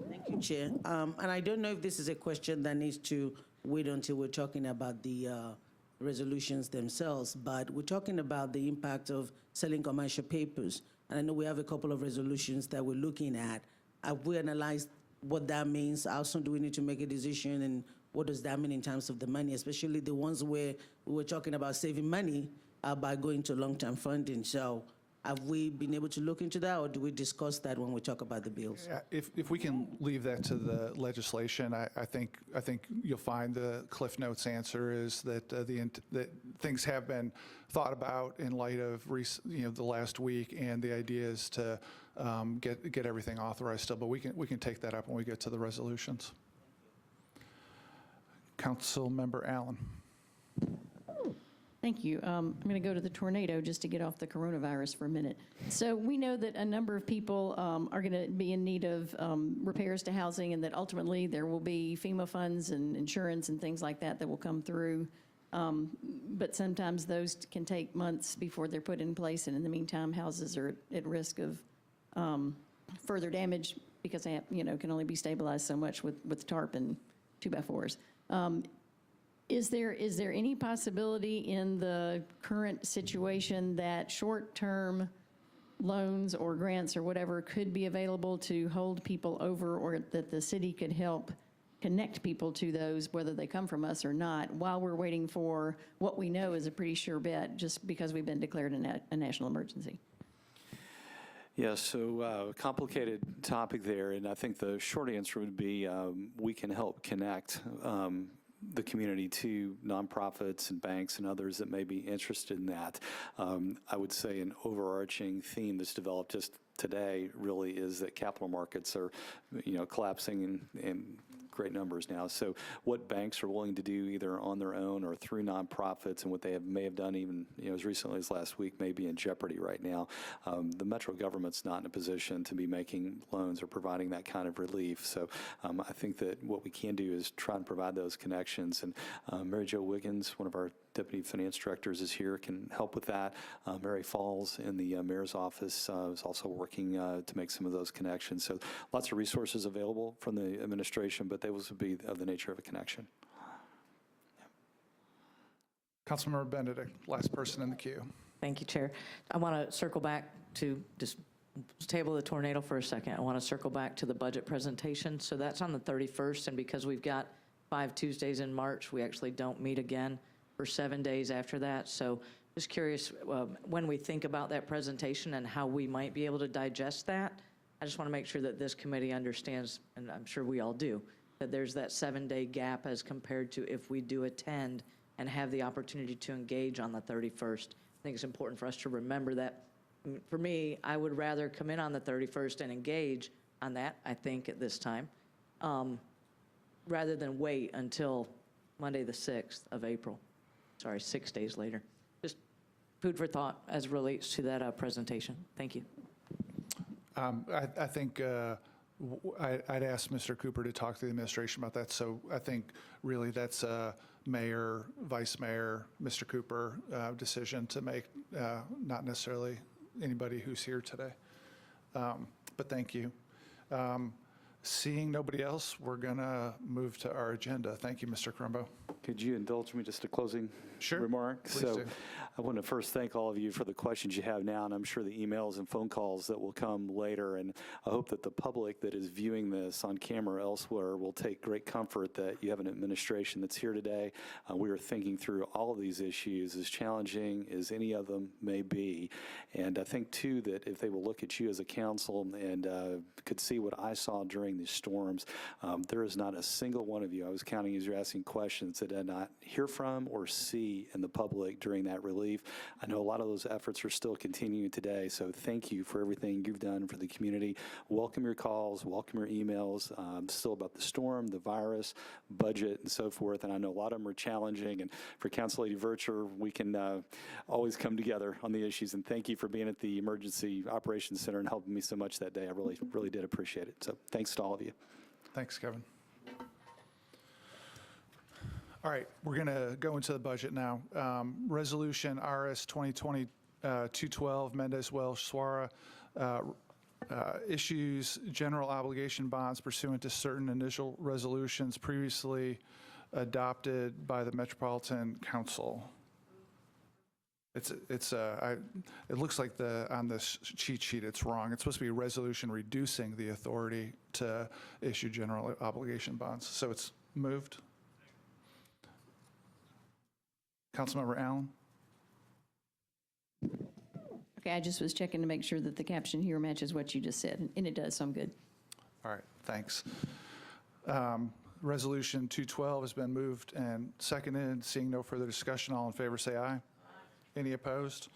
Thank you, Chair. And I don't know if this is a question that needs to wait until we're talking about the resolutions themselves, but we're talking about the impact of selling commercial papers. And I know we have a couple of resolutions that we're looking at. Have we analyzed what that means? How soon do we need to make a decision, and what does that mean in terms of the money, especially the ones where we were talking about saving money by going to long-term funding? So have we been able to look into that, or do we discuss that when we talk about the bills? Yeah, if we can leave that to the legislation, I think you'll find the Cliff Notes answer is that that things have been thought about in light of the last week, and the idea is to get everything authorized still. But we can take that up when we get to the resolutions. Councilmember Allen. Thank you. I'm going to go to the tornado just to get off the coronavirus for a minute. So we know that a number of people are going to be in need of repairs to housing, and that ultimately there will be FEMA funds and insurance and things like that will come through. But sometimes those can take months before they're put in place, and in the meantime, houses are at risk of further damage because they, can only be stabilized so much with tarp and 2x4s. Is there any possibility in the current situation that short-term loans or grants or whatever could be available to hold people over, or that the city could help connect people to those, whether they come from us or not, while we're waiting for what we know is a pretty sure bet, just because we've been declared a national emergency? Yeah, so complicated topic there, and I think the short answer would be we can help connect the community to nonprofits and banks and others that may be interested in that. I would say an overarching theme that's developed just today really is that capital markets are, collapsing in great numbers now. So what banks are willing to do either on their own or through nonprofits, and what they may have done even as recently as last week, may be in jeopardy right now. The metro government's not in a position to be making loans or providing that kind of relief. So I think that what we can do is try and provide those connections. And Mary Jo Wiggins, one of our Deputy Finance Directors, is here, can help with that. Mary Falls in the Mayor's office is also working to make some of those connections. So lots of resources available from the administration, but those would be of the nature of a connection. Councilmember Benedict, last person in the queue. Thank you, Chair. I want to circle back to just table the tornado for a second. I want to circle back to the budget presentation. So that's on the 31st, and because we've got 5 Tuesdays in March, we actually don't meet again for 7 days after that. So just curious, when we think about that presentation and how we might be able to digest that, I just want to make sure that this committee understands, and I'm sure we all do, that there's that 7-day gap as compared to if we do attend and have the opportunity to engage on the 31st. I think it's important for us to remember that. For me, I would rather come in on the 31st and engage on that, I think, at this time, rather than wait until Monday the 6th of April. Sorry, 6 days later. Just food for thought as relates to that presentation. Thank you. I think I'd ask Mr. Cooper to talk to the administration about that. So I think really that's a mayor, vice mayor, Mr. Cooper decision to make, not necessarily anybody who's here today. But thank you. Seeing nobody else, we're going to move to our agenda. Thank you, Mr. Crumbo. Could you indulge me just a closing remark? Please So do. I want to first thank all of you for the questions you have now, and I'm sure the emails and phone calls that will come later. And I hope that the public that is viewing this on camera elsewhere will take great comfort that you have an administration that's here today. We are thinking through all of these issues, as challenging as any of them may be. And I think, too, that if they will look at you as a council and could see what I saw during these storms, there is not a single one of you, I was counting as you're asking questions, that did not hear from or see in the public during that relief. I know a lot of those efforts are still continuing today, so thank you for everything you've done for the community. Welcome your calls, welcome your emails, still about the storm, the virus, budget, and so forth, and I know a lot of them are challenging, and for Council Lady Vercher, we can always come together on the issues, and thank you for being at the Emergency Operations Center and helping me so much that day. I really, really did appreciate it, so thanks to all of you. Thanks, Kevin. All right, we're going to go into the budget now. Resolution RS 2020-212, Mendez-Welsh, Suara, issues general obligation bonds pursuant to certain initial resolutions previously adopted by the Metropolitan Council. It looks like on this cheat sheet it's wrong. It's supposed to be a resolution reducing the authority to issue general obligation bonds. So it's moved. Councilmember Allen? Okay, I just was checking to make sure that the caption here matches what you just said, and it does, so I'm good. All right, thanks. Resolution 212 has been moved and seconded. Seeing no further discussion, all in favor say aye. Any opposed?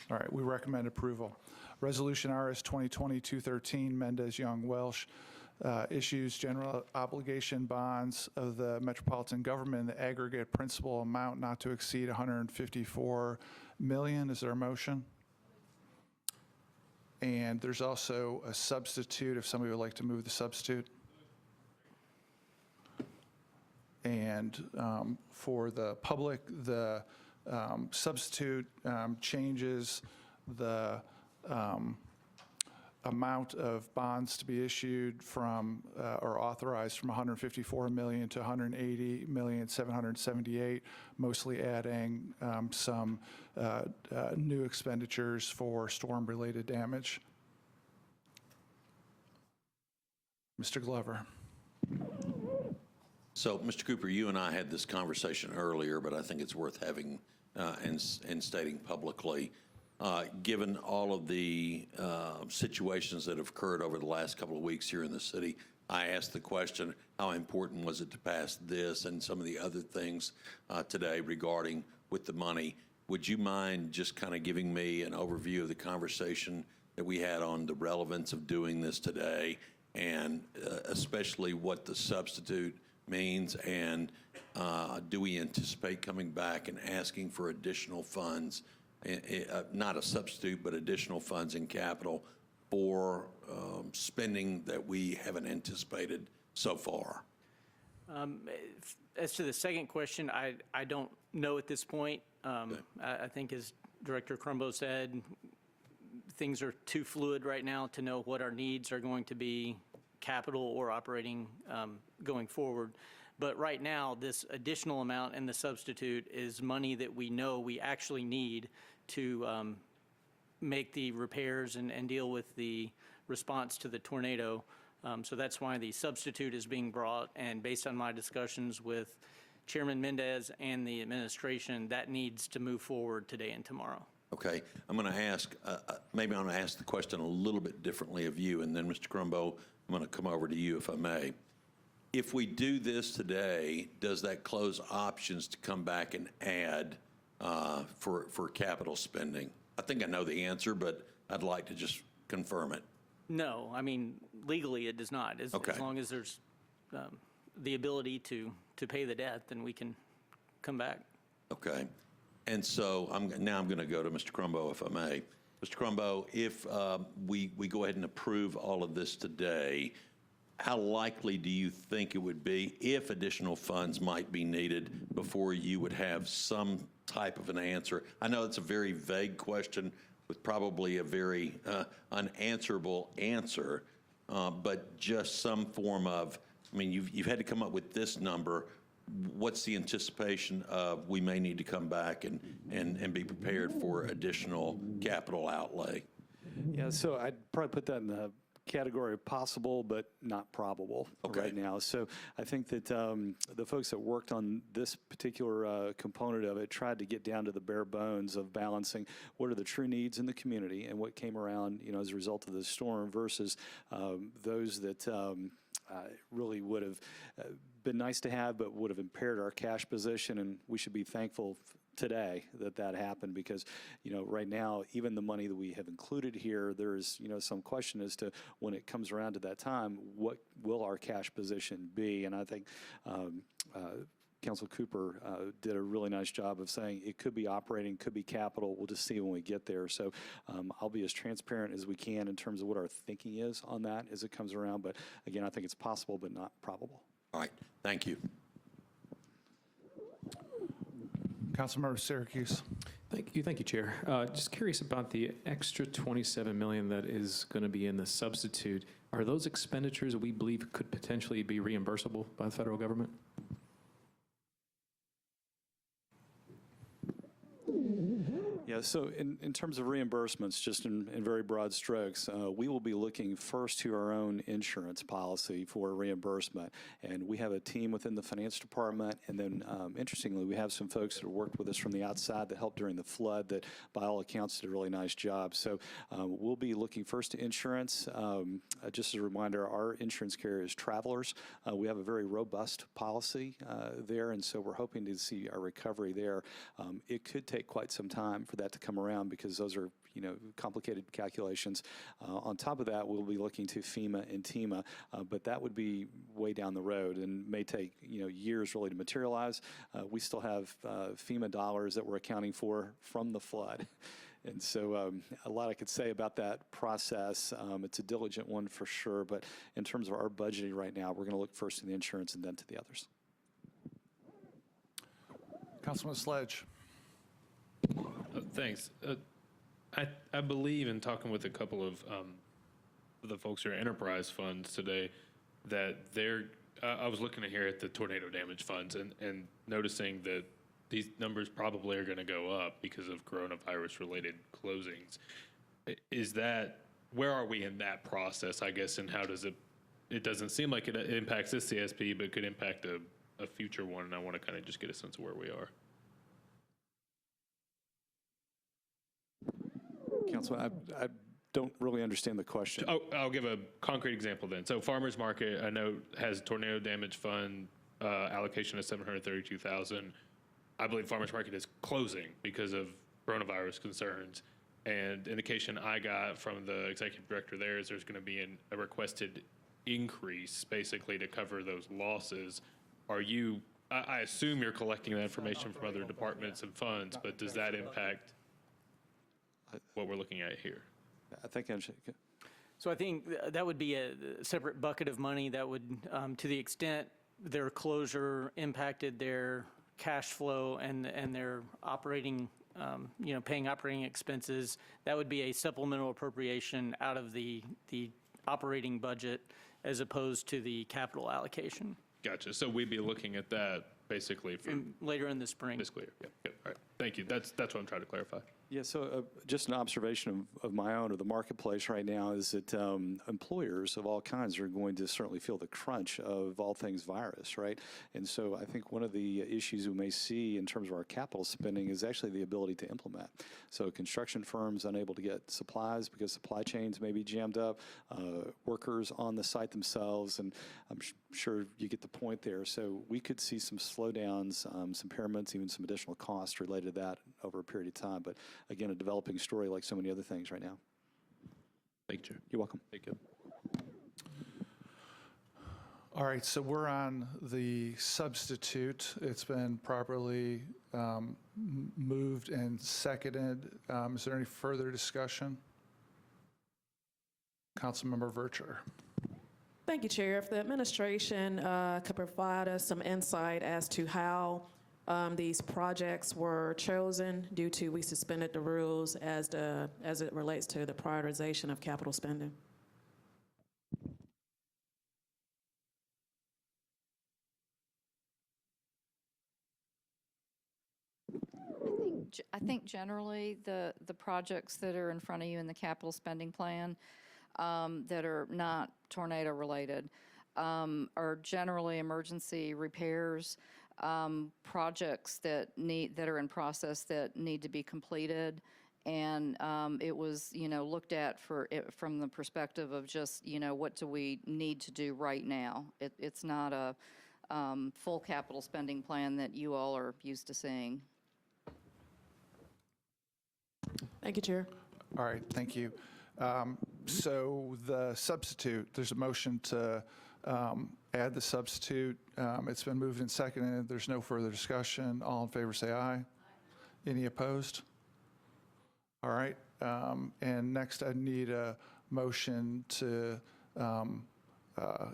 All right, we recommend approval. Resolution RS 2020-213, Mendez-Young-Welsh, issues general obligation bonds of the metropolitan government in the aggregate principal amount not to exceed $154 million. Is there a motion? And there's also a substitute, if somebody would like to move the substitute. And for the public, the substitute changes the amount of bonds to be issued from, or authorized from 154 million to 180,778,000, mostly adding some new expenditures for storm-related damage. Mr. Glover. So, Mr. Cooper, you and I had this conversation earlier, but I think it's worth having and stating publicly. Given all of the situations that have occurred over the last couple of weeks here in the city, I asked the question, how important was it to pass this and some of the other things today regarding with the money? Would you mind just kind of giving me an overview of the conversation that we had on the relevance of doing this today, and especially what the substitute means, and do we anticipate coming back and asking for additional funds, not a substitute, but additional funds in capital for spending that we haven't anticipated so far? As to the second question, I don't know at this point. I think as Director Crumbo said, things are too fluid right now to know what our needs are going to be, capital or operating, going forward. But right now, this additional amount in the substitute is money that we know we actually need to make the repairs and deal with the response to the tornado. So that's why the substitute is being brought, and based on my discussions with Chairman Mendez and the administration, that needs to move forward today and tomorrow. Okay, I'm going to ask, maybe I'm going to ask the question a little bit differently of you, and then Mr. Crumbo, I'm going to come over to you if I may. If we do this today, does that close options to come back and add for capital spending? I think I know the answer, but I'd like to just confirm it. No, I mean, legally it does not. As long as there's the ability to pay the debt, then we can come back. Okay. And so now I'm going to go to Mr. Crumbo, if I may. Mr. Crumbo, if we go ahead and approve all of this today, how likely do you think it would be if additional funds might be needed before you would have some type of an answer? I know it's a very vague question with probably a very unanswerable answer, but just some form of, I mean, you've had to come up with this number. What's the anticipation of we may need to come back and be prepared for additional capital outlay? Yeah, so I'd probably put that in the category of possible but not probable right now. So I think that the folks that worked on this particular component of it tried to get down to the bare bones of balancing what are the true needs in the community and what came around, you know, as a result of the storm versus those that really would have been nice to have but would have impaired our cash position, and we should be thankful today that happened, because, you know, right now, even the money that we have included here, there's, you know, some question as to when it comes around to that time, what will our cash position be? And I think Council Cooper did a really nice job of saying it could be operating, could be capital. We'll just see when we get there. So I'll be as transparent as we can in terms of what our thinking is on that as it comes around. But again, I think it's possible but not probable. All right. Thank you. Councilmember Syracuse. Thank you, Chair. Just curious about the extra $27 million that is going to be in the substitute. Are those expenditures that we believe could potentially be reimbursable by the federal government? Yeah, so in terms of reimbursements, just in very broad strokes, we will be looking first to our own insurance policy for reimbursement. And we have a team within the finance department. And then, interestingly, we have some folks that have worked with us from the outside that helped during the flood that, by all accounts, did a really nice job. So we'll be looking first to insurance. Just as a reminder, our insurance carrier is Travelers. We have a very robust policy there, and so we're hoping to see our recovery there. It could take quite some time for that to come around because those are, you know, complicated calculations. On top of that, we'll be looking to FEMA and TEMA, but that would be way down the road and may take, you know, years really to materialize. We still have FEMA dollars that we're accounting for from the flood. And so a lot I could say about that process. It's a diligent one for sure, but in terms of our budgeting right now, we're going to look first to the insurance and then to the others. Councilman Sledge. Thanks. I believe in talking with a couple of the folks who are enterprise funds today, that I was looking here at the tornado damage funds and noticing that these numbers probably are going to go up because of coronavirus-related closings. Where are we in that process, I guess, and how does it doesn't seem like it impacts this CSP, but could impact a future one, and I want to kind of just get a sense of where we are. Councilman, I don't really understand the question. Oh, I'll give a concrete example then. So Farmers Market, I know, has tornado damage fund allocation of $732,000. I believe Farmers Market is closing because of coronavirus concerns. And indication I got from the executive director there is there's going to be a requested increase basically to cover those losses. I assume you're collecting that information from other departments and funds, but does that impact what we're looking at here? I think I'm. So I think that would be a separate bucket of money that would, to the extent their closure impacted their cash flow and their operating, paying operating expenses, that would be a supplemental appropriation out of the operating budget as opposed to the capital allocation. Gotcha. So we'd be looking at that basically for later in the spring. fiscal year. Yep. All right. Thank you. That's what I'm trying to clarify. Yeah, so just an observation of my own of the marketplace right now is that employers of all kinds are going to certainly feel the crunch of all things virus, right? And so I think one of the issues we may see in terms of our capital spending is actually the ability to implement. So construction firms unable to get supplies because supply chains may be jammed up, workers on the site themselves, and I'm sure you get the point there. So we could see some slowdowns, some impairments, even some additional costs related to that over a period of time. But again, a developing story like so many other things right now. Thank you. You're welcome. Thank you. All right, so we're on the substitute. It's been properly moved and seconded. Is there any further discussion? Councilmember Vercher. Thank you, Chair. If the administration could provide us some insight as to how these projects were chosen due to we suspended the rules as it relates to the prioritization of capital spending. I think generally the projects that are in front of you in the capital spending plan that are not tornado related are generally emergency repairs, projects that are in process that need to be completed. And it was, looked at from the perspective of just, what do we need to do right now? It's not a full capital spending plan that you all are used to seeing. Thank you, Chair. All right, thank you. So the substitute, there's a motion to add the substitute. It's been moved and seconded. There's no further discussion. All in favor say aye. Any opposed? All right. And next I need a motion to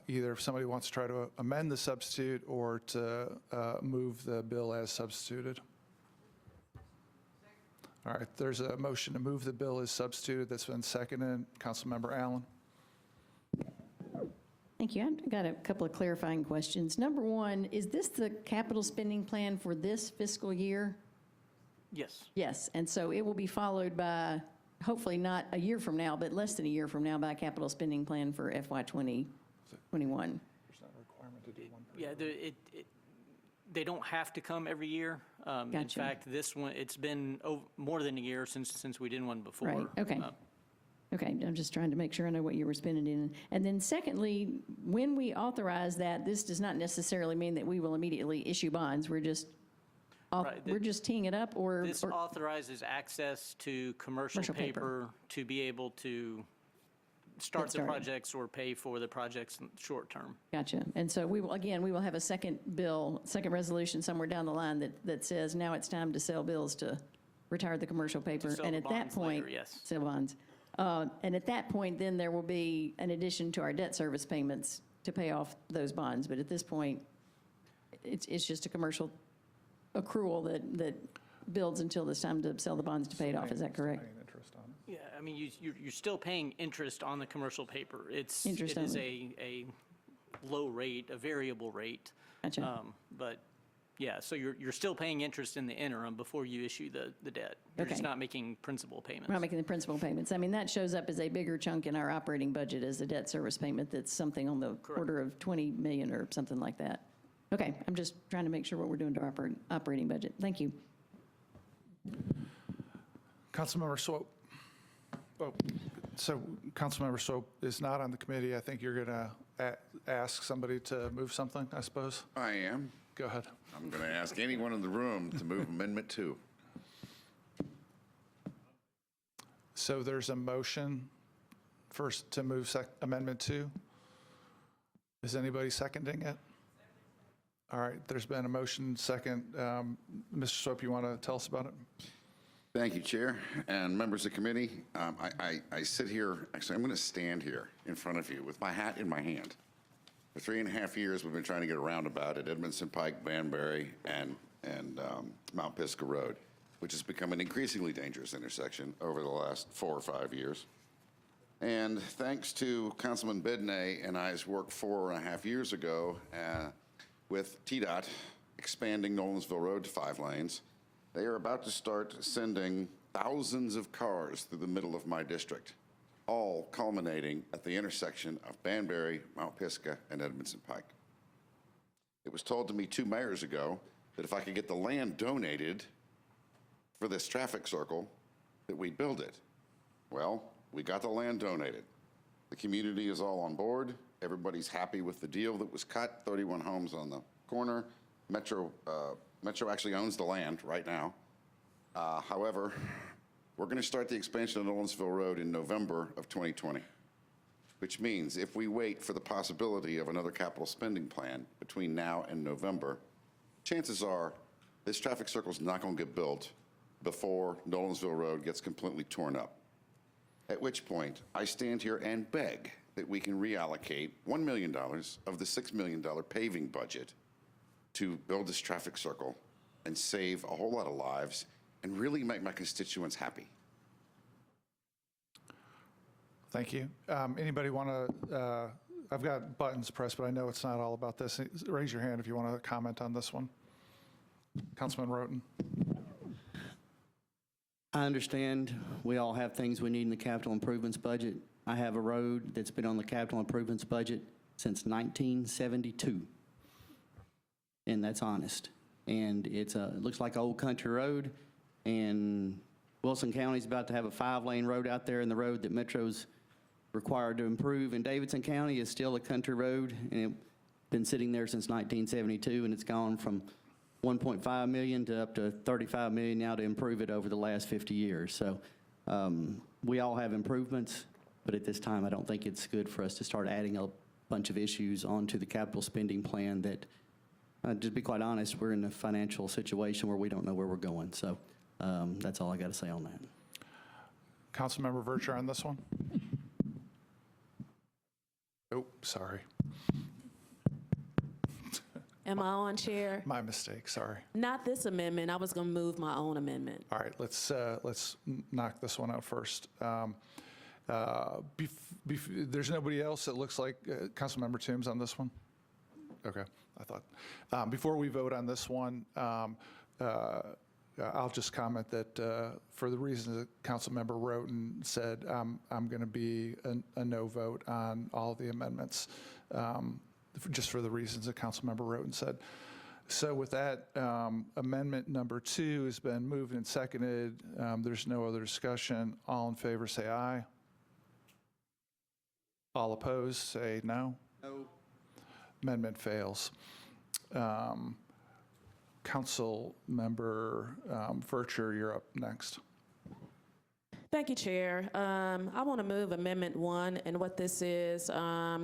either if somebody wants to try to amend the substitute or to move the bill as substituted. All right, there's a motion to move the bill as substituted that's been seconded. Councilmember Allen. Thank you. I've got a couple of clarifying questions. Number one, is this the capital spending plan for this fiscal year? Yes. Yes, and so it will be followed by, hopefully not a year from now, but less than a year from now, by a capital spending plan for FY 2021. There's not a requirement to do one per year. Yeah, they don't have to come every year. In Gotcha. fact, this one, it's been more than a year since we did one before. Right, okay. Okay, I'm just trying to make sure I know what you were spending in. And then secondly, when we authorize that, this does not necessarily mean that we will immediately issue bonds. We're just we're just teeing it up, or This authorizes access to commercial paper to be able to start the projects or pay for the projects short term. Gotcha. And so we will have a second resolution somewhere down the line that says now it's time to sell bills to retire the commercial paper. sell And the at that bonds point, later, yes. sell bonds. And at that point, then there will be an addition to our debt service payments to pay off those bonds. But at this point, it's just a commercial accrual that builds until it's time to sell the bonds to pay it off. Is that correct? Yeah, I mean, you're still paying interest on the commercial paper. It Interest is only. a low rate, a variable rate. Gotcha. But, yeah, so you're still paying interest in the interim before you issue the debt. You're just Okay. not making principal payments. We're not making the principal payments. I mean, that shows up as a bigger chunk in our operating budget as a debt service payment that's something on the order of 20 million or something like that. Okay, I'm just trying to make sure what we're doing to our operating budget. Thank you. Councilmember Swope. Oh, so Councilmember Swope is not on the committee. I think you're going to ask somebody to move something, I suppose. I am. Go ahead. I'm going to ask anyone in the room to move Amendment 2. So there's a motion first to move Amendment 2. Is anybody seconding it? All right, there's been a motion second. Mr. Swope, you want to tell us about it? Thank you, Chair, and members of the committee. I sit here, actually, I'm going to stand here in front of you with my hat in my hand. For 3.5 years, we've been trying to get a roundabout at Edmondson Pike, Banbury, and Mount Pisgah Road, which has become an increasingly dangerous intersection over the last 4 or 5 years. And thanks to Councilman Bedney and I's work 4.5 years ago with TDOT expanding Nolensville Road to 5 lanes, they are about to start sending thousands of cars through the middle of my district, all culminating at the intersection of Banbury, Mount Pisgah, and Edmondson Pike. It was told to me 2 mayors ago that if I could get the land donated for this traffic circle, that we'd build it. Well, we got the land donated. The community is all on board. Everybody's happy with the deal that was cut, 31 homes on the corner. Metro actually owns the land right now. However, we're going to start the expansion of Nolensville Road in November of 2020, which means if we wait for the possibility of another capital spending plan between now and November, chances are this traffic circle is not going to get built before Nolensville Road gets completely torn up. At which point, I stand here and beg that we can reallocate $1 million of the $6 million paving budget to build this traffic circle and save a whole lot of lives and really make my constituents happy. Thank you. Anybody want to, I've got buttons pressed, but I know it's not all about this. Raise your hand if you want to comment on this one. Councilman Roten. I understand we all have things we need in the capital improvements budget. I have a road that's been on the capital improvements budget since 1972. And that's honest. And it looks like an old country road, and Wilson County's about to have a 5-lane road out there, and the road that Metro's required to improve in Davidson County is still a country road, and it's been sitting there since 1972, and it's gone from 1.5 million to up to 35 million now to improve it over the last 50 years. So we all have improvements, but at this time, I don't think it's good for us to start adding a bunch of issues onto the capital spending plan that, just to be quite honest, we're in a financial situation where we don't know where we're going. So that's all I got to say on that. Councilmember Vercher on this one? Oh, sorry. Am I on, Chair? My mistake, sorry. Not this amendment. I was going to move my own amendment. All right, let's knock this one out first. There's nobody else, it looks like. Councilmember Toombs on this one? Okay, I thought. Before we vote on this one, I'll just comment that for the reasons that Councilmember Roten said, I'm going to be a no vote on all the amendments, just for the reasons that Councilmember Roten said. So with that, amendment number 2 has been moved and seconded. There's no other discussion. All in favor, say aye. All opposed, say no. No. Amendment fails. Councilmember Vercher, you're up next. Thank you, Chair. I want to move Amendment 1, and what this is,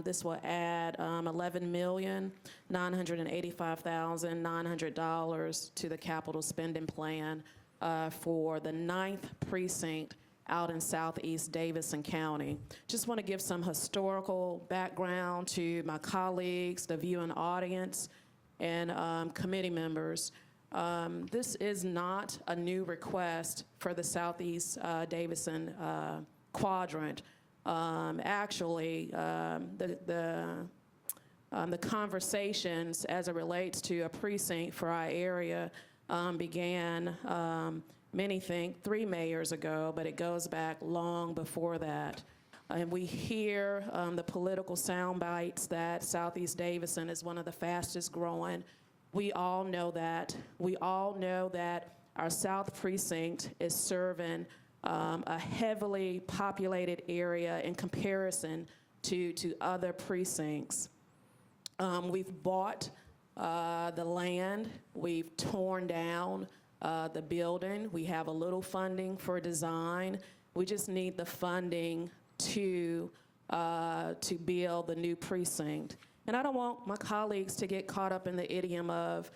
this will add $11,985,900 to the capital spending plan for the 9th precinct out in southeast Davidson County. Just want to give some historical background to my colleagues, the viewing audience, and committee members. This is not a new request for the Southeast Davidson quadrant. Actually, the conversations as it relates to a precinct for our area began, many think, 3 mayors ago, but it goes back long before that. And we hear the political sound bites that Southeast Davidson is one of the fastest growing. We all know that. We all know that our South Precinct is serving a heavily populated area in comparison to other precincts. We've bought the land. We've torn down the building. We have a little funding for design. We just need the funding to build the new precinct. And I don't want my colleagues to get caught up in the idiom of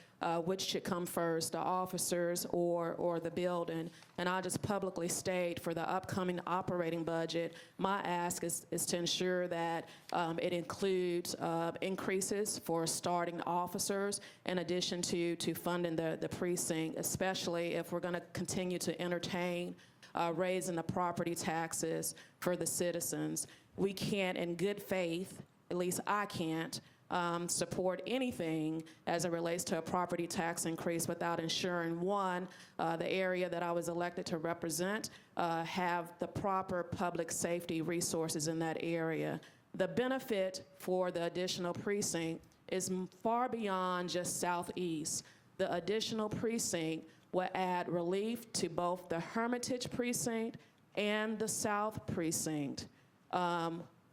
which should come first, the officers or the building. And I'll just publicly state for the upcoming operating budget, my ask is to ensure that it includes increases for starting officers in addition to funding the precinct, especially if we're going to continue to entertain raising the property taxes for the citizens. We can't, in good faith, at least I can't, support anything as it relates to a property tax increase without ensuring, one, the area that I was elected to represent have the proper public safety resources in that area. The benefit for the additional precinct is far beyond just Southeast. The additional precinct will add relief to both the Hermitage Precinct and the South Precinct.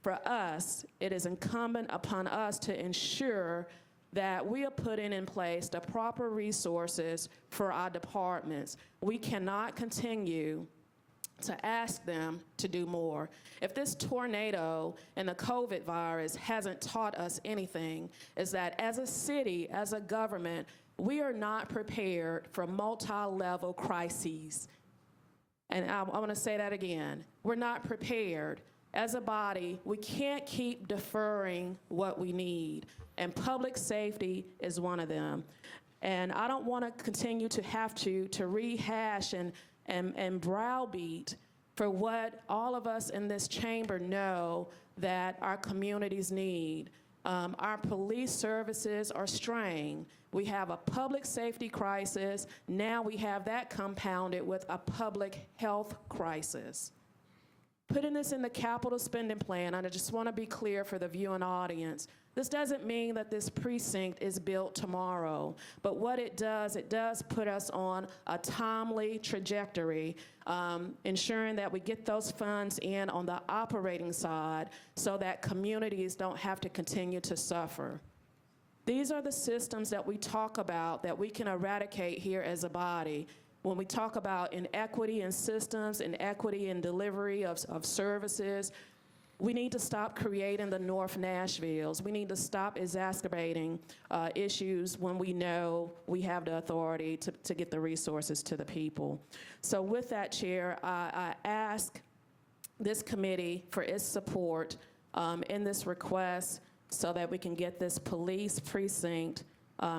For us, it is incumbent upon us to ensure that we are putting in place the proper resources for our departments. We cannot continue to ask them to do more. If this tornado and the COVID virus hasn't taught us anything, is that as a city, as a government, we are not prepared for multi-level crises. And I want to say that again. We're not prepared. As a body, we can't keep deferring what we need, and public safety is one of them. And I don't want to continue to have to rehash and browbeat for what all of us in this chamber know that our communities need. Our police services are strained. We have a public safety crisis. Now we have that compounded with a public health crisis. Putting this in the capital spending plan, and I just want to be clear for the viewing audience, this doesn't mean that this precinct is built tomorrow, but what it does put us on a timely trajectory, ensuring that we get those funds in on the operating side so that communities don't have to continue to suffer. These are the systems that we talk about that we can eradicate here as a body. When we talk about inequity in systems, inequity in delivery of services, we need to stop creating the North Nashvilles. We need to stop exacerbating issues when we know we have the authority to get the resources to the people. So with that, Chair, I ask this committee for its support in this request so that we can get this police precinct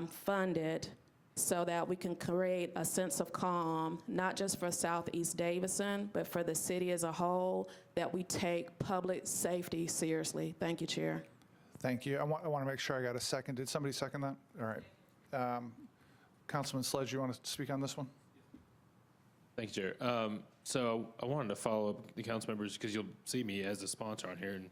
funded, so that we can create a sense of calm, not just for Southeast Davidson, but for the city as a whole, that we take public safety seriously. Thank you, Chair. Thank you. I want to make sure I got a second. Did somebody second that? All right. Councilman Sledge, you want to speak on this one? Thank you, Chair. So I wanted to follow up the council members because you'll see me as a sponsor on here, and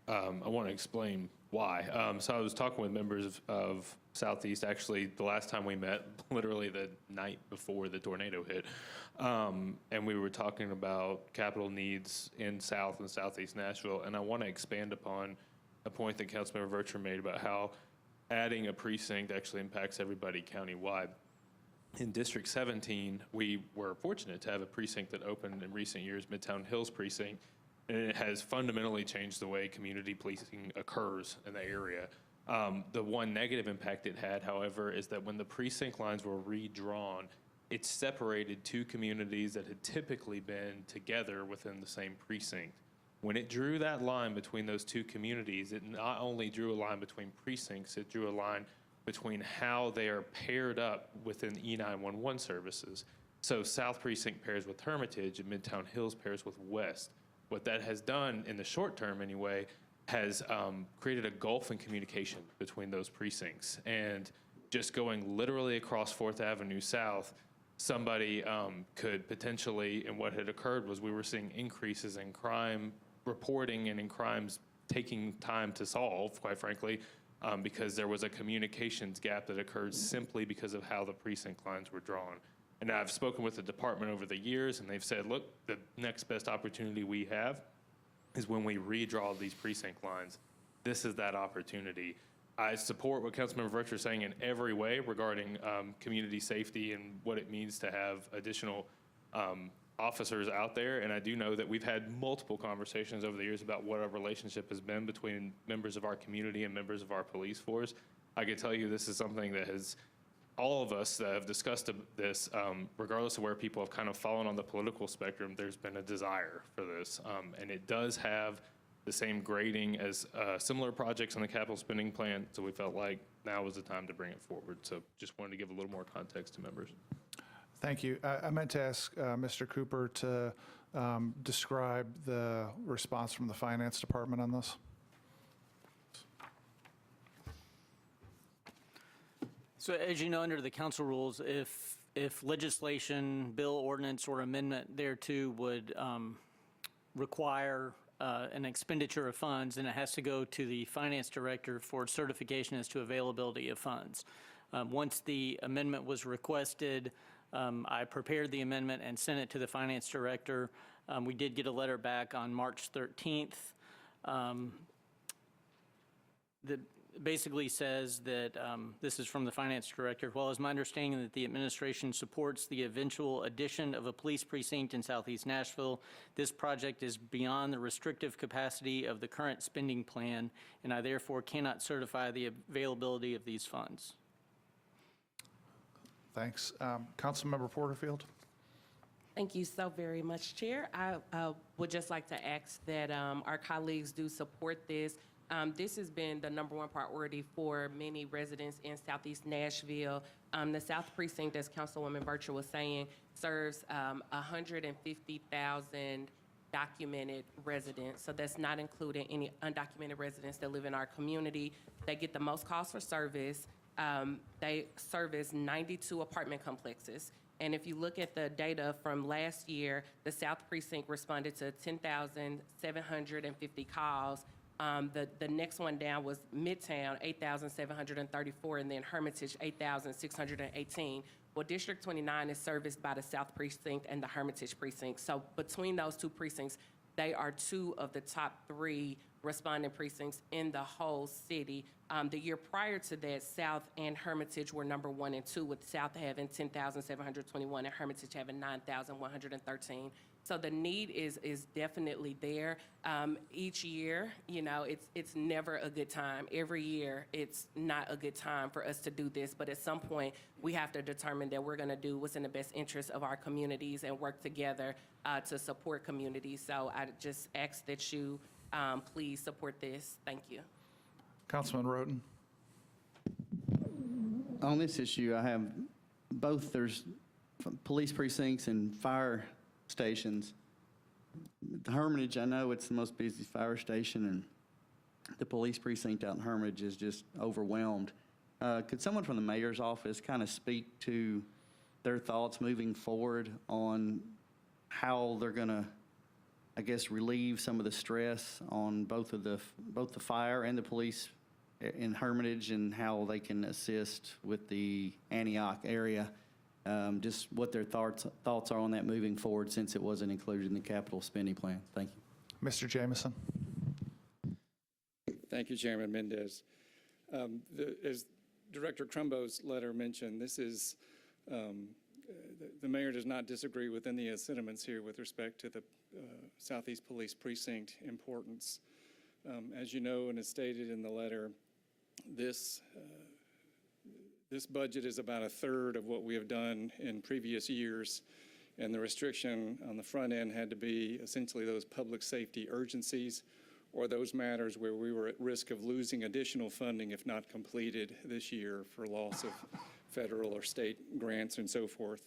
I want to explain why. So I was talking with members of Southeast, actually, the last time we met, literally the night before the tornado hit. And we were talking about capital needs in South and Southeast Nashville. And I want to expand upon a point that Councilmember Vercher made about how adding a precinct actually impacts everybody countywide. In District 17, we were fortunate to have a precinct that opened in recent years, Midtown Hills Precinct, and it has fundamentally changed the way community policing occurs in the area. The one negative impact it had, however, is that when the precinct lines were redrawn, it separated two communities that had typically been together within the same precinct. When it drew that line between those two communities, it not only drew a line between precincts, it drew a line between how they are paired up within E911 services. So South Precinct pairs with Hermitage and Midtown Hills pairs with West. What that has done, in the short term anyway, has created a gulf in communication between those precincts. And just going literally across 4th Avenue South, somebody could potentially, and what had occurred was we were seeing increases in crime reporting and in crimes taking time to solve, quite frankly, because there was a communications gap that occurred simply because of how the precinct lines were drawn. And I've spoken with the department over the years, and they've said, look, the next best opportunity we have is when we redraw these precinct lines. This is that opportunity. I support what Councilmember Vercher is saying in every way regarding community safety and what it means to have additional officers out there. And I do know that we've had multiple conversations over the years about what our relationship has been between members of our community and members of our police force. I can tell you this is something that has, all of us that have discussed this, regardless of where people have kind of fallen on the political spectrum, there's been a desire for this. And it does have the same grading as similar projects on the capital spending plan. So we felt like now was the time to bring it forward. So just wanted to give a little more context to members. Thank you. I meant to ask Mr. Cooper to describe the response from the Finance Department on this. So as you know, under the council rules, if legislation, bill, ordinance, or amendment thereto would require an expenditure of funds, then it has to go to the finance director for certification as to availability of funds. Once the amendment was requested, I prepared the amendment and sent it to the finance director. We did get a letter back on March 13th that basically says that, this is from the finance director, well, it's my understanding that the administration supports the eventual addition of a police precinct in Southeast Nashville. This project is beyond the restrictive capacity of the current spending plan, and I therefore cannot certify the availability of these funds. Thanks. Councilmember Porterfield? Thank you so very much, Chair. I would just like to ask that our colleagues do support this. This has been the #1 priority for many residents in Southeast Nashville. The South Precinct, as Councilwoman Vercher was saying, serves 150,000 documented residents. So that's not including any undocumented residents that live in our community. They get the most calls for service. They service 92 apartment complexes. And if you look at the data from last year, the South Precinct responded to 10,750 calls. The next one down was Midtown, 8,734, and then Hermitage, 8,618. Well, District 29 is serviced by the South Precinct and the Hermitage Precinct. So between those two precincts, they are two of the top 3 responding precincts in the whole city. The year prior to that, South and Hermitage were #1 and 2, with South having 10,721 and Hermitage having 9,113. So the need is definitely there. Each year, you know, it's never a good time. Every year, it's not a good time for us to do this. But at some point, we have to determine that we're going to do what's in the best interest of our communities and work together to support communities. So I just ask that you please support this. Thank you. Councilman Roten? On this issue, I have both, there's police precincts and fire stations. The Hermitage, I know it's the most busy fire station, and the police precinct out in Hermitage is just overwhelmed. Could someone from the mayor's office kind of speak to their thoughts moving forward on how they're going to, I guess, relieve some of the stress on both the fire and the police in Hermitage, and how they can assist with the Antioch area? Just what their thoughts are on that moving forward, since it wasn't included in the capital spending plan. Thank you. Mr. Jameson? Thank you, Chairman Mendez. As Director Crumbo's letter mentioned, this is, the mayor does not disagree with any of the sentiments here with respect to the Southeast Police Precinct importance. As you know, and as stated in the letter, this budget is about 1/3 of what we have done in previous years, and the restriction on the front end had to be essentially those public safety urgencies or those matters where we were at risk of losing additional funding if not completed this year for loss of federal or state grants and so forth.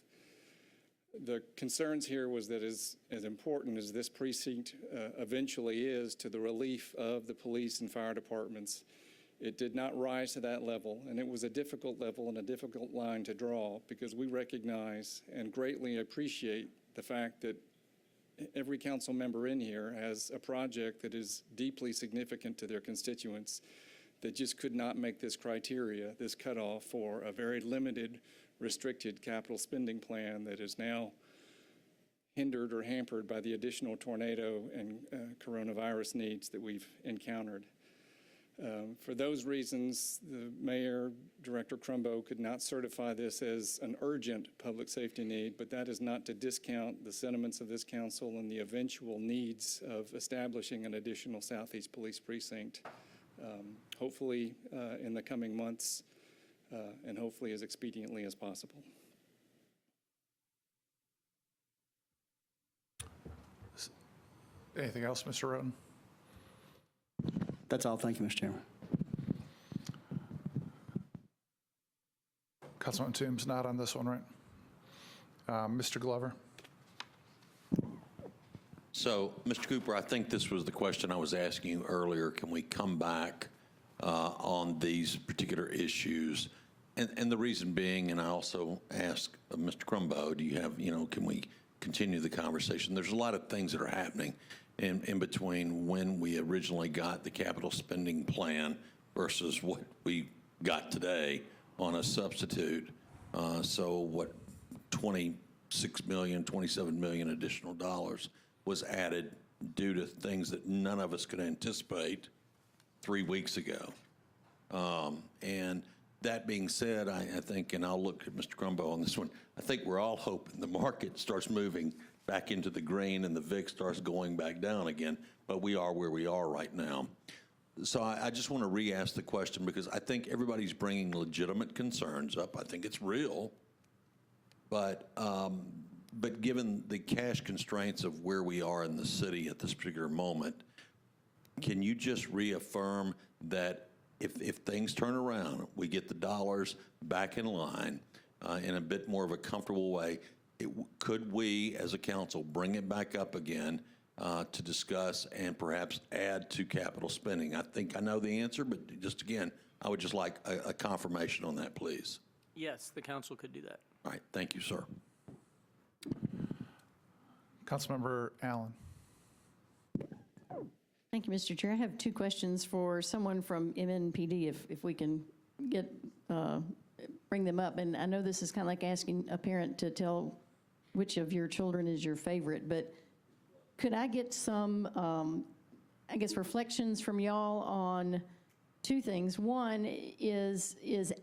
The concerns here was that as important as this precinct eventually is to the relief of the police and fire departments, it did not rise to that level, and it was a difficult level and a difficult line to draw because we recognize and greatly appreciate the fact that every council member in here has a project that is deeply significant to their constituents that just could not make this criteria, this cutoff for a very limited, restricted capital spending plan that is now hindered or hampered by the additional tornado and coronavirus needs that we've encountered. For those reasons, the mayor, Director Crumbo, could not certify this as an urgent public safety need, but that is not to discount the sentiments of this council and the eventual needs of establishing an additional Southeast Police Precinct, hopefully in the coming months and hopefully as expediently as possible. Anything else, Mr. Roten? That's all. Thank you, Mr. Chairman. Councilman Toombs, not on this one, right? Mr. Glover? So, Mr. Cooper, I think this was the question I was asking you earlier. Can we come back on these particular issues? And the reason being, and I also asked Mr. Crumbo, do you have, can we continue the conversation? There's a lot of things that are happening in between when we originally got the capital spending plan versus what we got today on a substitute. So what, 26 million, 27 million additional dollars was added due to things that none of us could anticipate 3 weeks ago. And that being said, I think, and I'll look at Mr. Crumbo on this one, I think we're all hoping the market starts moving back into the green and the VIX starts going back down again, but we are where we are right now. So I just want to re-ask the question because I think everybody's bringing legitimate concerns up. I think it's real, but given the cash constraints of where we are in the city at this particular moment, can you just reaffirm that if things turn around, we get the dollars back in line in a bit more of a comfortable way, could we, as a council, bring it back up again to discuss and perhaps add to capital spending? I think I know the answer, but just again, I would just like a confirmation on that, please. Yes, the council could do that. All right, thank you, sir. Councilmember Allen. Thank you, Mr. Chair. I have two questions for someone from MNPD, if we can get bring them up. And I know this is kind of like asking a parent to tell which of your children is your favorite, but could I get some, I guess, reflections from y'all on two things? One is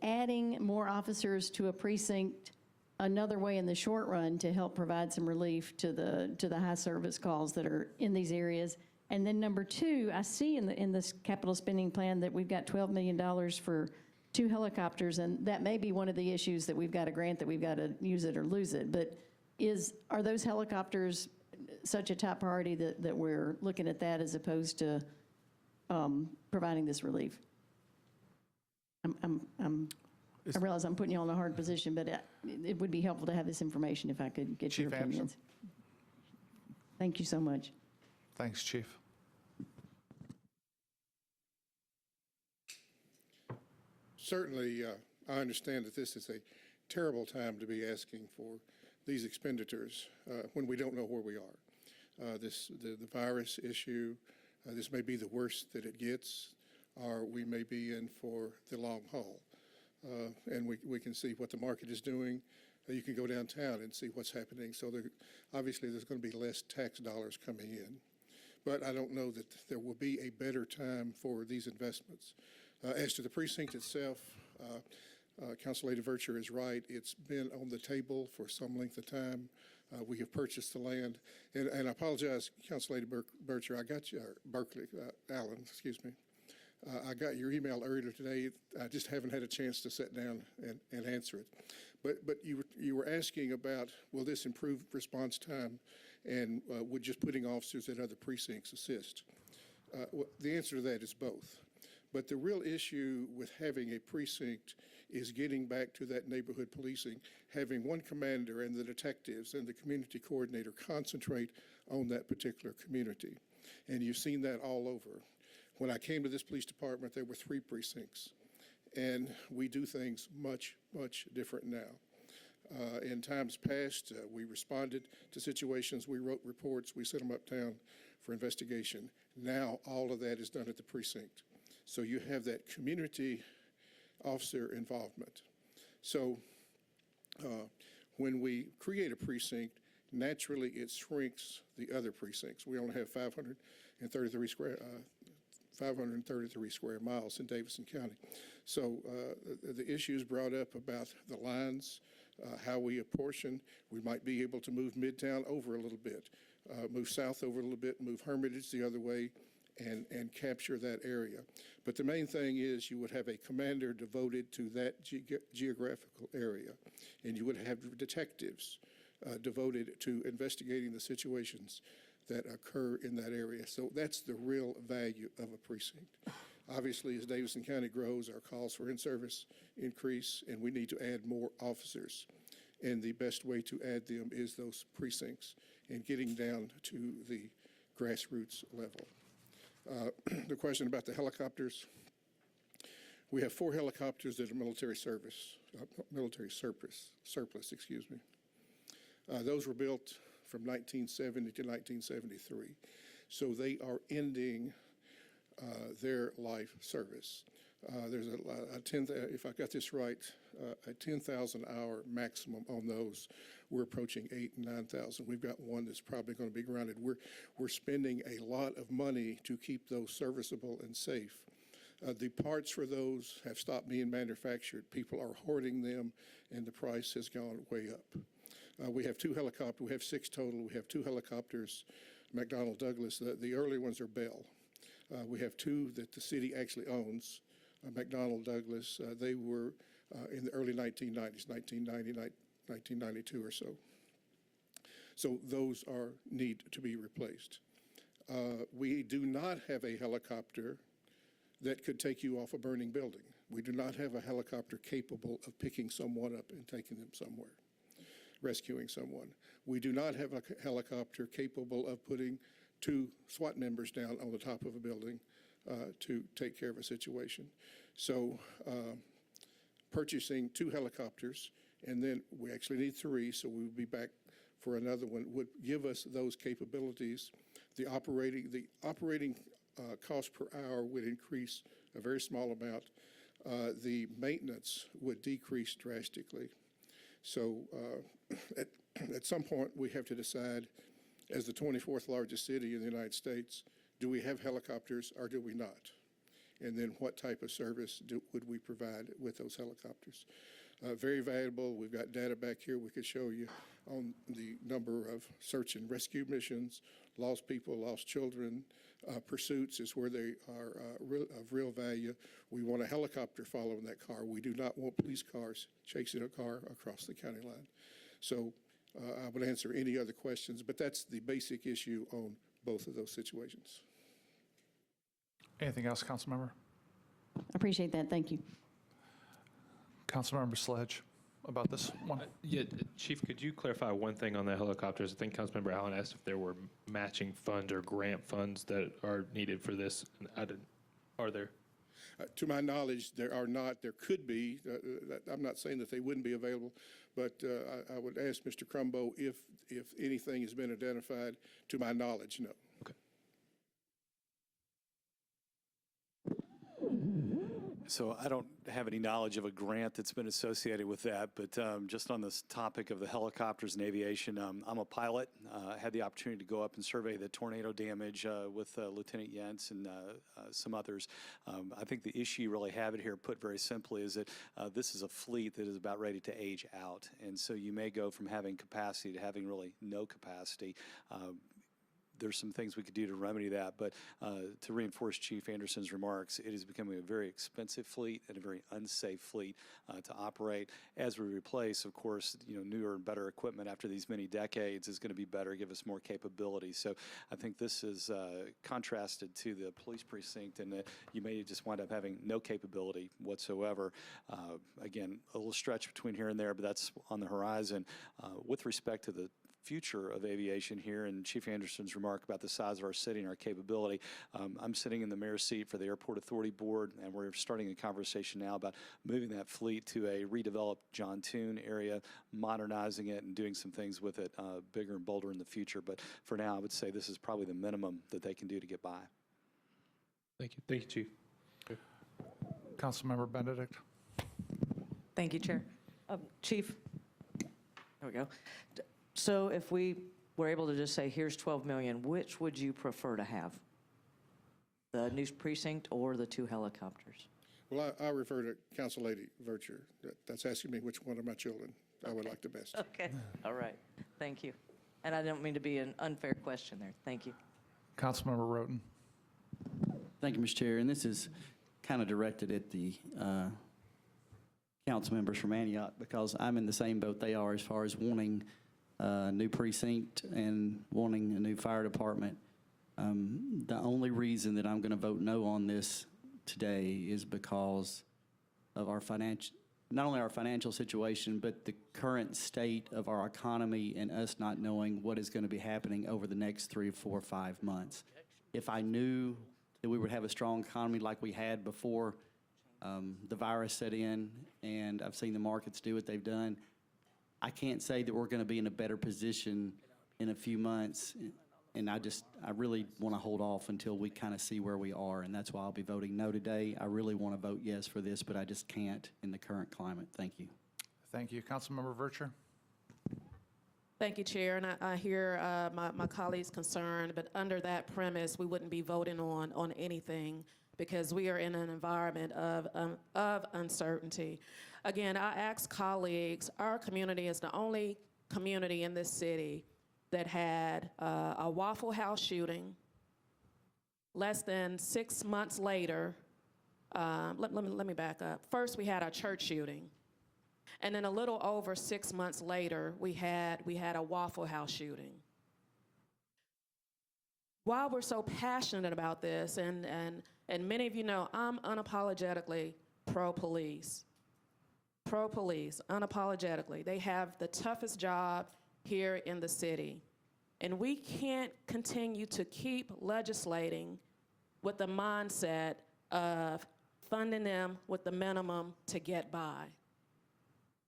adding more officers to a precinct another way in the short run to help provide some relief to the high service calls that are in these areas? And then number two, I see in this capital spending plan that we've got $12 million for 2 helicopters, and that may be one of the issues that we've got a grant that we've got to use it or lose it. But are those helicopters such a top priority that we're looking at that as opposed to providing this relief? I realize I'm putting you all in a hard position, but it would be helpful to have this information if I could get your opinions. Thank you so much. Thanks, Chief. Certainly, I understand that this is a terrible time to be asking for these expenditures when we don't know where we are. The virus issue, this may be the worst that it gets, or we may be in for the long haul. And we can see what the market is doing. You can go downtown and see what's happening. So obviously there's going to be less tax dollars coming in. But I don't know that there will be a better time for these investments. As to the precinct itself, Council Lady Vercher is right. It's been on the table for some length of time. We have purchased the land. And I apologize, Council Lady Vercher, I got you, Allen, excuse me. I got your email earlier today. I just haven't had a chance to sit down and answer it. But you were asking about, will this improve response time, and would just putting officers at other precincts assist? The answer to that is both. But the real issue with having a precinct is getting back to that neighborhood policing, having one commander and the detectives and the community coordinator concentrate on that particular community. And you've seen that all over. When I came to this police department, there were 3 precincts. And we do things much, much different now. In times past, we responded to situations, we wrote reports, we sent them uptown for investigation. Now, all of that is done at the precinct. So you have that community officer involvement. So when we create a precinct, naturally it shrinks the other precincts. We only have 533 square miles in Davidson County. So the issues brought up about the lines, how we apportion, we might be able to move Midtown over a little bit, move south over a little bit, move Hermitage the other way, and capture that area. But the main thing is you would have a commander devoted to that geographical area, and you would have detectives devoted to investigating the situations that occur in that area. So that's the real value of a precinct. Obviously, as Davidson County grows, our calls for in-service increase, and we need to add more officers. And the best way to add them is those precincts and getting down to the grassroots level. The question about the helicopters, we have 4 helicopters that are military surplus, excuse me. Those were built from 1970 to 1973. So they are ending their life service. There's if I got this right, a 10,000 hour maximum on those. We're approaching 8,000 and 9,000. We've got one that's probably going to be grounded. We're spending a lot of money to keep those serviceable and safe. The parts for those have stopped being manufactured. People are hoarding them, and the price has gone way up. We have 2 helicopters. We have 6 total. We have 2 helicopters, McDonnell Douglas. The early ones are Bell. We have 2 that the city actually owns, McDonnell Douglas. They were in the early 1990s, 1990, 1992 or so. So those need to be replaced. We do not have a helicopter that could take you off a burning building. We do not have a helicopter capable of picking someone up and taking them somewhere, rescuing someone. We do not have a helicopter capable of putting 2 SWAT members down on the top of a building to take care of a situation. So purchasing 2 helicopters, and then we actually need 3, so we would be back for another one, would give us those capabilities. The operating cost per hour would increase a very small amount. The maintenance would decrease drastically. So at some point, we have to decide, as the 24th largest city in the United States, do we have helicopters or do we not? And then what type of service would we provide with those helicopters? Very valuable. We've got data back here we could show you on the number of search and rescue missions, lost people, lost children. Pursuits is where they are of real value. We want a helicopter following that car. We do not want police cars chasing a car across the county line. So I would answer any other questions, but that's the basic issue on both of those situations. Anything else, Councilmember? I appreciate that. Thank you. Councilmember Sledge, about this one. Yeah, Chief, could you clarify one thing on the helicopters? I think Councilmember Allen asked if there were matching funds or grant funds that are needed for this. Are there? To my knowledge, there are not. There could be. I'm not saying that they wouldn't be available, but I would ask Mr. Crumbo if anything has been identified. To my knowledge, no. Okay. So I don't have any knowledge of a grant that's been associated with that, but just on this topic of the helicopters and aviation, I'm a pilot. I had the opportunity to go up and survey the tornado damage with Lieutenant Yentz and some others. I think the issue you really have it here, put very simply, is that this is a fleet that is about ready to age out. And so you may go from having capacity to having really no capacity. there's some things we could do to remedy that. But to reinforce Chief Anderson's remarks, it is becoming a very expensive fleet and a very unsafe fleet to operate. As we replace, of course, newer and better equipment after these many decades is going to be better, give us more capability. So I think this is contrasted to the police precinct, and that you may just wind up having no capability whatsoever. Again, a little stretch between here and there, but that's on the horizon. With respect to the future of aviation here and Chief Anderson's remark about the size of our city and our capability, I'm sitting in the mayor's seat for the Airport Authority Board, and we're starting a conversation now about moving that fleet to a redeveloped John Toon area, modernizing it and doing some things with it bigger and bolder in the future. But for now, I would say this is probably the minimum that they can do to get by. Thank you. Thank you, Chief. Councilmember Benedict. Thank you, Chair. Chief, there we go. So if we were able to just say, here's 12 million, which would you prefer to have? The new precinct or the 2 helicopters? Well, I refer to Council Lady Vercher. That's asking me which one of my children I would like the best. Okay, all right. Thank you. And I don't mean to be an unfair question there. Thank you. Councilmember Roten. Thank you, Mr. Chair. And this is kind of directed at the council members from Antioch, because I'm in the same boat they are as far as wanting a new precinct and wanting a new fire department. The only reason that I'm going to vote no on this today is because of our not only our financial situation, but the current state of our economy and us not knowing what is going to be happening over the next 3, 4, 5 months. If I knew that we would have a strong economy like we had before the virus set in, and I've seen the markets do what they've done, I can't say that we're going to be in a better position in a few months, and I really want to hold off until we kind of see where we are, and that's why I'll be voting no today. I really want to vote yes for this, but I just can't in the current climate. Thank you. Thank you. Councilmember Vercher. Thank you, Chair, and I hear my colleagues' concern, but under that premise, we wouldn't be voting on anything because we are in an environment of uncertainty. Again, I ask colleagues, our community is the only community in this city that had a Waffle House shooting. Less than 6 months later, let me back up. First, we had a church shooting. And then a little over 6 months later, we had a Waffle House shooting. While we're so passionate about this, and many of you know, I'm unapologetically pro-police. Pro-police, unapologetically. They have the toughest job here in the city. And we can't continue to keep legislating with the mindset of funding them with the minimum to get by.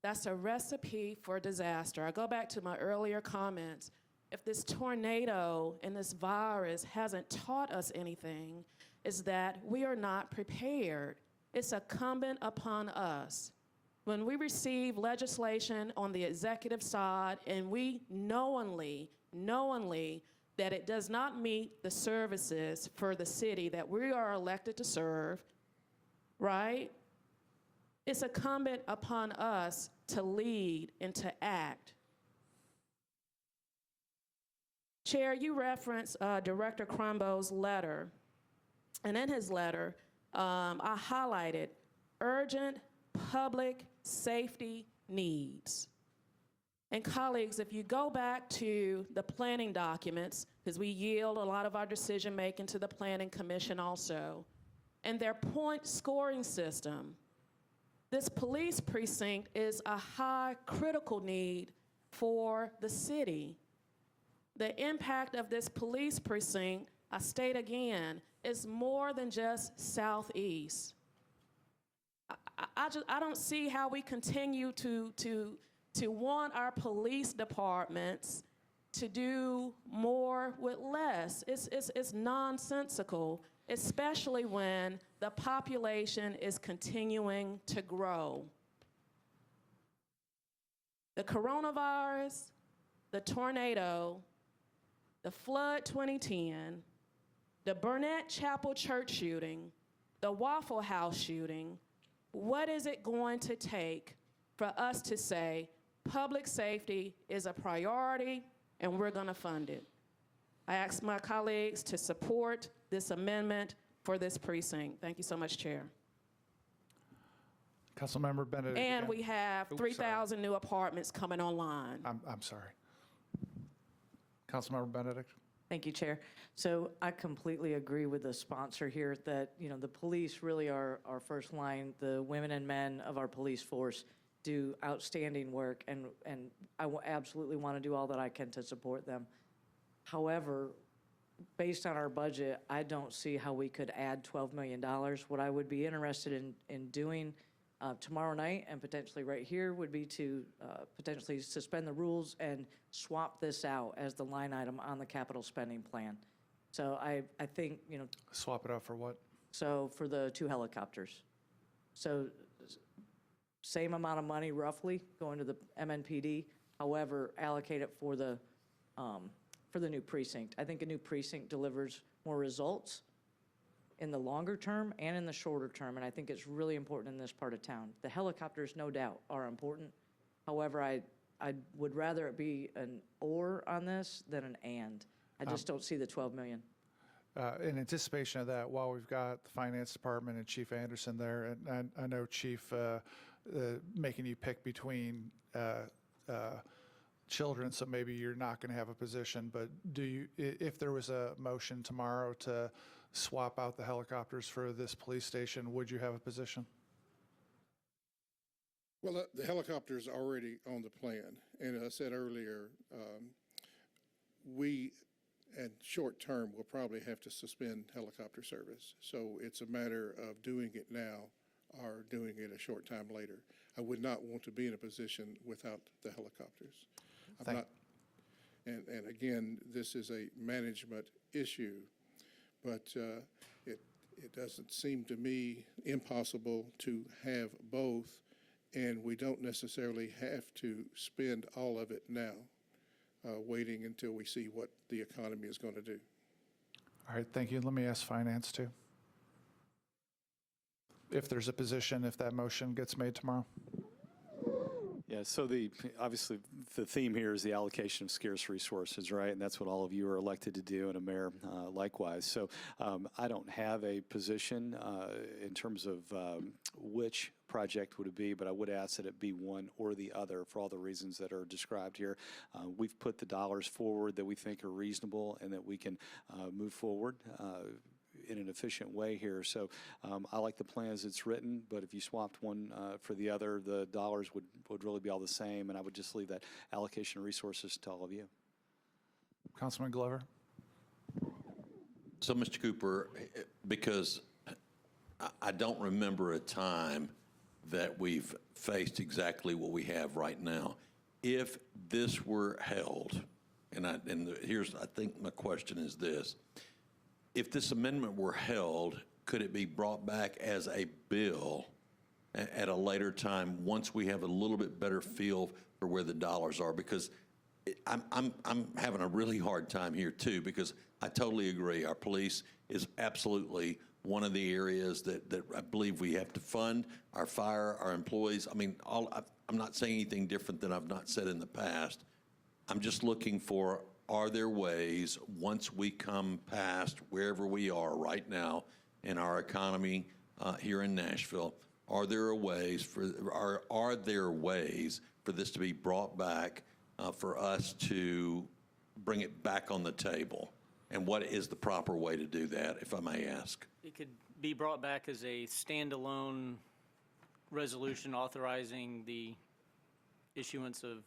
That's a recipe for disaster. I go back to my earlier comments. If this tornado and this virus hasn't taught us anything, is that we are not prepared. It's incumbent upon us. When we receive legislation on the executive side and we knowingly that it does not meet the services for the city that we are elected to serve, right? It's incumbent upon us to lead and to act. Chair, you referenced Director Crumbo's letter. And in his letter, I highlighted urgent public safety needs. And colleagues, if you go back to the planning documents, because we yield a lot of our decision making to the Planning Commission also, and their point scoring system, this police precinct is a high critical need for the city. The impact of this police precinct, I state again, is more than just Southeast. I don't see how we continue to want our police departments to do more with less. It's nonsensical, especially when the population is continuing to grow. The coronavirus, the tornado, the flood 2010, the Burnett Chapel church shooting, the Waffle House shooting, what is it going to take for us to say public safety is a priority and we're going to fund it? I ask my colleagues to support this amendment for this precinct. Thank you so much, Chair. Councilmember Benedict. And again. we have Oops, 3,000 new apartments coming online. I'm sorry. Councilmember Benedict. Thank you, Chair. So I completely agree with the sponsor here that, the police really are our first line. The women and men of our police force do outstanding work, and I absolutely want to do all that I can to support them. However, based on our budget, I don't see how we could add $12 million. What I would be interested in doing tomorrow night and potentially right here would be to potentially suspend the rules and swap this out as the line item on the capital spending plan. So I think, Swap it out for what? so for the 2 helicopters. So same amount of money roughly going to the MNPD, however, allocate it for the new precinct. I think a new precinct delivers more results in the longer term and in the shorter term, and I think it's really important in this part of town. The helicopters, no doubt, are important. However, I would rather it be an or on this than an and. I just don't see the 12 million. In anticipation of that, while we've got the Finance Department and Chief Anderson there, and I know Chief making you pick between children, so maybe you're not going to have a position, but do you, if there was a motion tomorrow to swap out the helicopters for this police station, would you have a position? Well, the helicopter's already on the plan. And as I said earlier, we, at short term, will probably have to suspend helicopter service. So it's a matter of doing it now or doing it a short time later. I would not want to be in a position without the helicopters. I'm not, and again, this is a management issue, but it doesn't seem to me impossible to have both, and we don't necessarily have to spend all of it now, waiting until we see what the economy is going to do. All right, thank you. Let me ask Finance too. If there's a position, if that motion gets made tomorrow. Yeah, so obviously the theme here is the allocation of scarce resources, right? And that's what all of you are elected to do, and a mayor likewise. So I don't have a position in terms of which project would it be, but I would ask that it be one or the other for all the reasons that are described here. We've put the dollars forward that we think are reasonable and that we can move forward in an efficient way here. So I like the plan as it's written, but if you swapped one for the other, the dollars would really be all the same, and I would just leave that allocation of resources to all of you. Councilman Glover. So, Mr. Cooper, because I don't remember a time that we've faced exactly what we have right now. If this were held, here's, I think my question is this: if this amendment were held, could it be brought back as a bill at a later time once we have a little bit better feel for where the dollars are? Because I'm having a really hard time here too, because I totally agree. Our police is absolutely one of the areas that I believe we have to fund. Our fire, our employees. I mean, I'm not saying anything different than I've not said in the past. I'm just looking for, are there ways, once we come past wherever we are right now in our economy here in Nashville, are there ways for this to be brought back for us to bring it back on the table? And what is the proper way to do that, if I may ask? It could be brought back as a standalone resolution authorizing the issuance of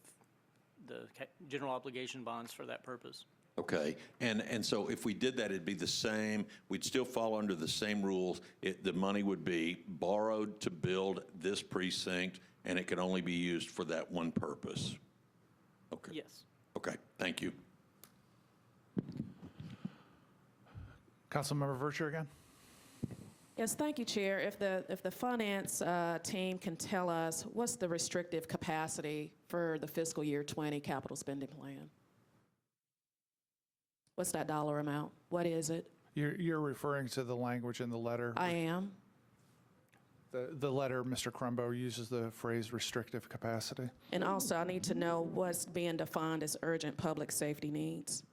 the general obligation bonds for that purpose. Okay, and so if we did that, it'd be the same, we'd still fall under the same rules. The money would be borrowed to build this precinct, and it could only be used for that one purpose. Okay. Yes. Okay, thank you. Councilmember Virtue again. Yes, thank you, Chair. If the finance team can tell us what's the restrictive capacity for the fiscal year 20 capital spending plan? What's that dollar amount? What is it? You're referring to the language in the letter. I am. The letter, Mr. Crumbo uses the phrase restrictive capacity. And also, I need to know what's being defined as urgent public safety needs.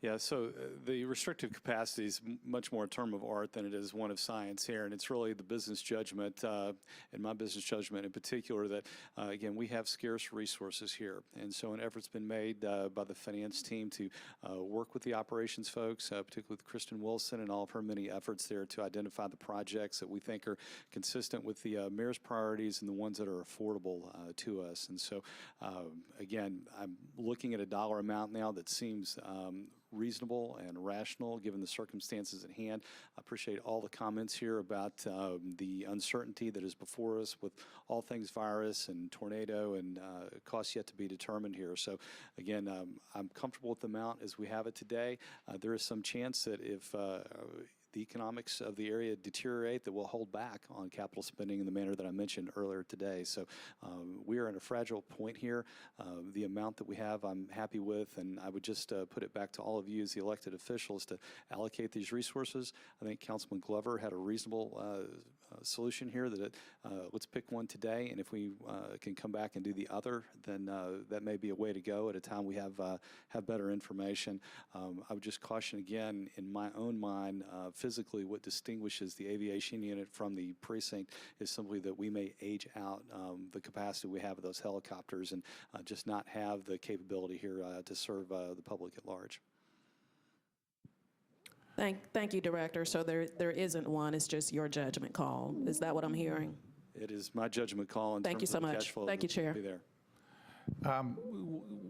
Yeah, so the restrictive capacity is much more a term of art than it is one of science here, and it's really the business judgment, and my business judgment in particular, that, again, we have scarce resources here. And so an effort's been made by the finance team to work with the operations folks, particularly with Kristen Wilson and all of her many efforts there to identify the projects that we think are consistent with the mayor's priorities and the ones that are affordable to us. And so, again, I'm looking at a dollar amount now that seems reasonable and rational given the circumstances at hand. I appreciate all the comments here about the uncertainty that is before us with all things virus and tornado and costs yet to be determined here. So again, I'm comfortable with the amount as we have it today. There is some chance that if the economics of the area deteriorate, that we'll hold back on capital spending in the manner that I mentioned earlier today. So we are in a fragile point here. The amount that we have, I'm happy with, and I would just put it back to all of you as the elected officials to allocate these resources. I think Councilman Glover had a reasonable solution here that let's pick one today, and if we can come back and do the other, then that may be a way to go at a time we have better information. I would just caution again, in my own mind, physically what distinguishes the aviation unit from the precinct is simply that we may age out the capacity we have of those helicopters and just not have the capability here to serve the public at large. Thank you, Director. So there isn't one, it's just your judgment call. Is that what I'm hearing? It is my judgment call in Thank you terms so of the much. cash flow. Thank you, that will Chair. be there.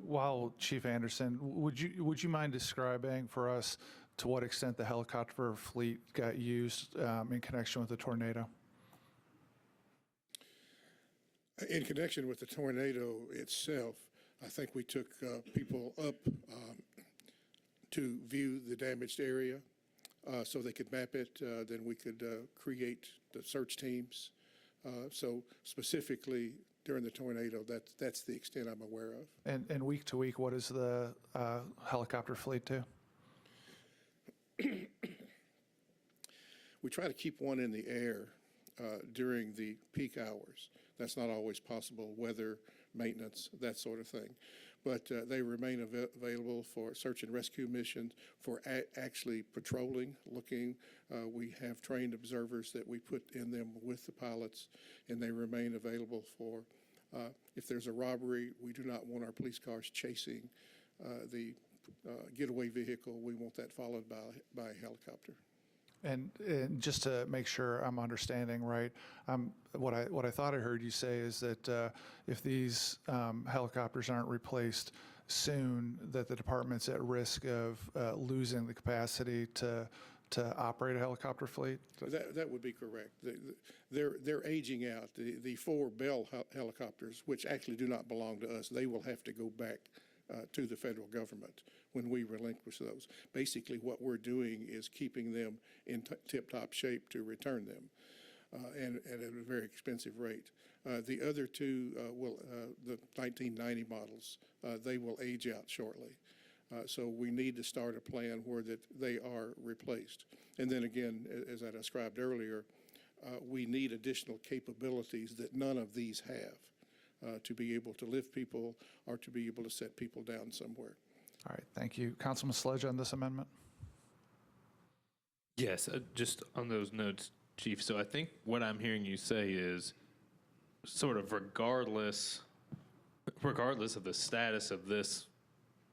While Chief Anderson, would you mind describing for us to what extent the helicopter fleet got used in connection with the tornado? In connection with the tornado itself, I think we took people up to view the damaged area so they could map it. Then we could create the search teams. So specifically during the tornado, that's the extent I'm aware of. And week to week, what does the helicopter fleet do? We try to keep one in the air during the peak hours. That's not always possible, weather, maintenance, that sort of thing. But they remain available for search and rescue missions, for actually patrolling, looking. We have trained observers that we put in them with the pilots, and they remain available for, if there's a robbery, we do not want our police cars chasing the getaway vehicle. We want that followed by a helicopter. And just to make sure I'm understanding right, what I thought I heard you say is that if these helicopters aren't replaced soon, that the department's at risk of losing the capacity to operate a helicopter fleet? That would be correct. They're aging out. The 4 Bell helicopters, which actually do not belong to us, they will have to go back to the federal government when we relinquish those. Basically, what we're doing is keeping them in tip-top shape to return them, and at a very expensive rate. The other 2 the 1990 models, they will age out shortly. So we need to start a plan where that they are replaced. And then again, as I described earlier, we need additional capabilities that none of these have to be able to lift people or to be able to set people down somewhere. All right, thank you. Councilman Sledge on this amendment? Yes, just on those notes, Chief. So I think what I'm hearing you say is sort of regardless of the status of this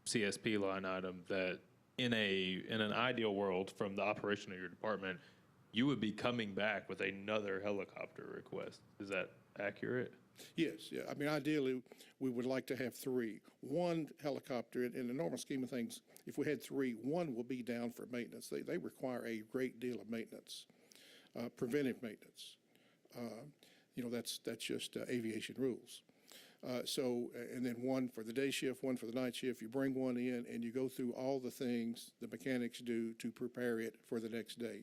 CSP line item, that in an ideal world from the operation of your department, you would be coming back with another helicopter request. Is that accurate? Yes, yeah. I mean, ideally, we would like to have 3. 1 helicopter, in the normal scheme of things, if we had 3, 1 will be down for maintenance. They require a great deal of maintenance, preventive maintenance. That's just aviation rules. And then 1 for the day shift, 1 for the night shift. You bring 1 in and you go through all the things the mechanics do to prepare it for the next day.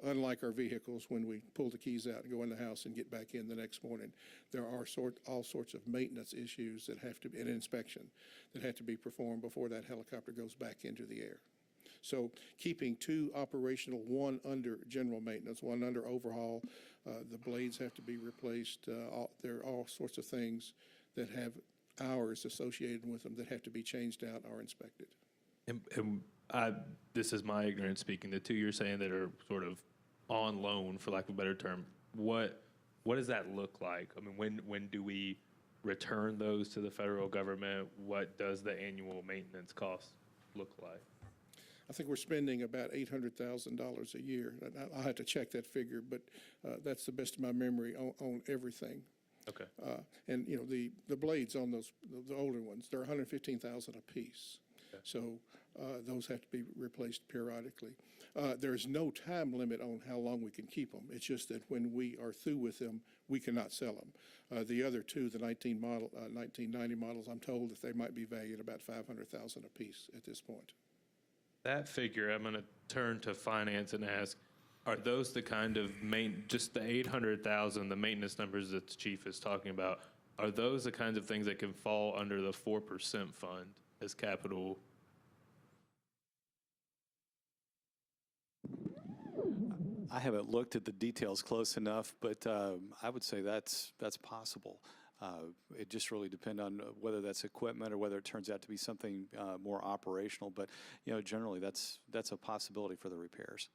Unlike our vehicles, when we pull the keys out and go in the house and get back in the next morning, there are all sorts of maintenance issues that have to be, an inspection that have to be performed before that helicopter goes back into the air. So keeping 2 operational, 1 under general maintenance, 1 under overhaul, the blades have to be replaced. There are all sorts of things that have hours associated with them that have to be changed out or inspected. And this is my ignorance speaking, the two you're saying that are sort of on loan, for lack of a better term, what does that look like? I mean, when do we return those to the federal government? What does the annual maintenance cost look like? I think we're spending about $800,000 a year. I'll have to check that figure, but that's the best of my memory on everything. Okay. And you know, the blades on those, the older ones, they're $115,000 a piece. Okay. So those have to be replaced periodically. There's no time limit on how long we can keep them. It's just that when we are through with them, we cannot sell them. The other two, the 1990 models, I'm told that they might be valued about $500,000 a piece at this point. That figure, I'm going to turn to finance and ask, are those the kind of just the 800,000, the maintenance numbers that the chief is talking about, are those the kinds of things that can fall under the 4% fund as capital? I haven't looked at the details close enough, but I would say that's possible. It just really depends on whether that's equipment or whether it turns out to be something more operational. But you know, generally, that's a possibility for the repairs.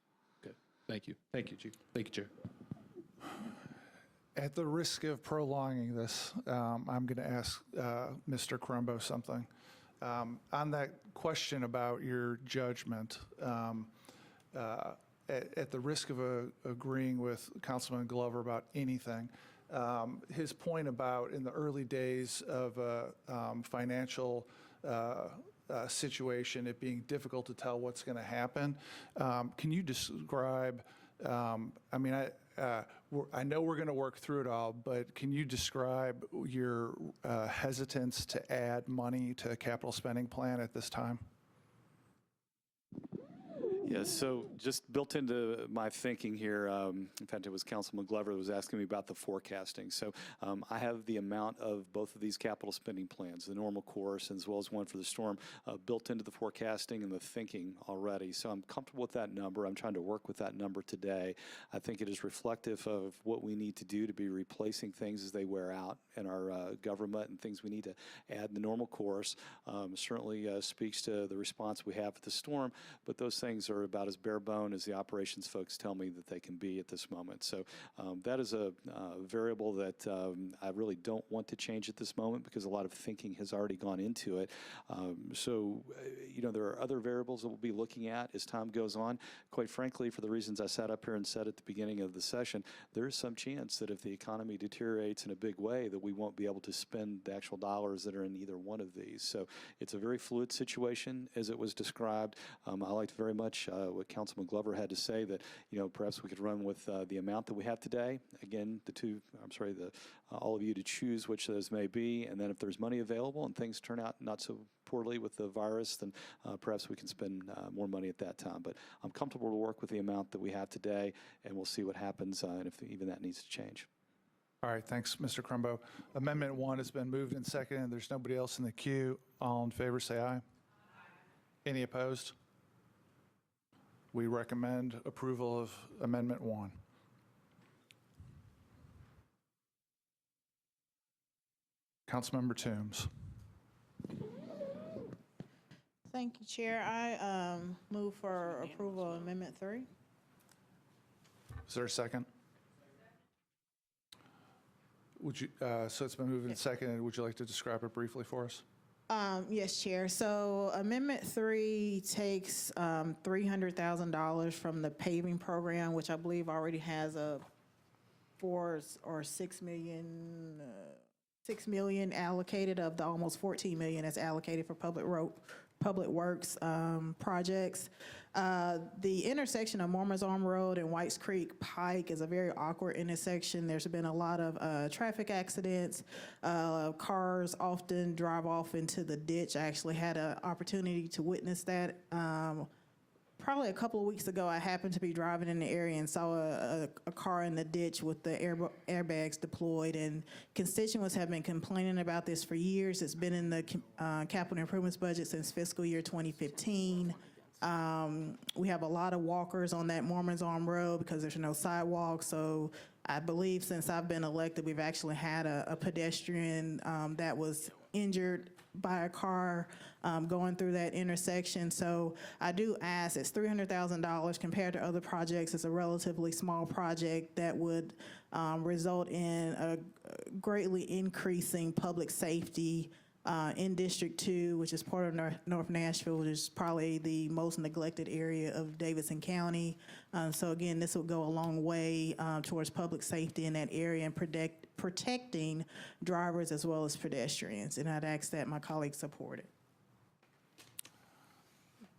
Okay, thank you, Chief. Thank you, Chair. At the risk of prolonging this, I'm going to ask Mr. Crumbo something. On that question about your judgment, at the risk of agreeing with Councilman Glover about anything, his point about in the early days of a financial situation, it being difficult to tell what's going to happen. Can you describe, I mean, I know we're going to work through it all, but can you describe your hesitance to add money to a capital spending plan at this time? Yeah, so just built into my thinking here, in fact, it was Councilman Glover that was asking me about the forecasting. So I have the amount of both of these capital spending plans, the normal course as well as one for the storm, built into the forecasting and the thinking already. So I'm comfortable with that number. I'm trying to work with that number today. I think it is reflective of what we need to do to be replacing things as they wear out in our government and things we need to add in the normal course. Certainly speaks to the response we have at the storm, but those things are about as bare bone as the operations folks tell me that they can be at this moment. So that is a variable that I really don't want to change at this moment because a lot of thinking has already gone into it. You know, there are other variables that we'll be looking at as time goes on. Quite frankly, for the reasons I sat up here and said at the beginning of the session, there is some chance that if the economy deteriorates in a big way that we won't be able to spend the actual dollars that are in either one of these. So it's a very fluid situation as it was described. I liked very much what Councilman Glover had to say, that you know perhaps we could run with the amount that we have today. Again, all of you to choose which those may be, and then if there's money available and things turn out not so poorly with the virus, then perhaps we can spend more money at that time. But I'm comfortable to work with the amount that we have today, and we'll see what happens and if even that needs to change. All right, thanks, Mr. Crumbo. Amendment 1 has been moved and seconded. There's nobody else in the queue. All in favor, say aye. Any opposed? We recommend approval of Amendment 1. Councilmember Toombs. Thank you, Chair. I move for approval of Amendment 3. Is there a second? Would you? So it's been moved and seconded. Would you like to describe it briefly for us? Yes, Chair. So Amendment 3 takes $300,000 from the paving program, which I believe already has a 4 or 6 million, 6 million allocated of the almost 14 million that's allocated for public works projects. The intersection of Mormons Arm Road and Whites Creek Pike is a very awkward intersection. There's been a lot of traffic accidents. Cars often drive off into the ditch. I actually had an opportunity to witness that. Probably a couple of weeks ago, I happened to be driving in the area and saw a car in the ditch with the airbags deployed, and constituents have been complaining about this for years. It's been in the capital improvements budget since fiscal year 2015. We have a lot of walkers on that Mormons Arm Road because there's no sidewalk. So I believe since I've been elected, we've actually had a pedestrian that was injured by a car going through that intersection. So I do ask, it's $300,000 compared to other projects. It's a relatively small project that would result in a greatly increasing public safety in District 2, which is part of North Nashville, which is probably the most neglected area of Davidson County. So again, this will go a long way towards public safety in that area and protecting drivers as well as pedestrians. And I'd ask that my colleagues support it.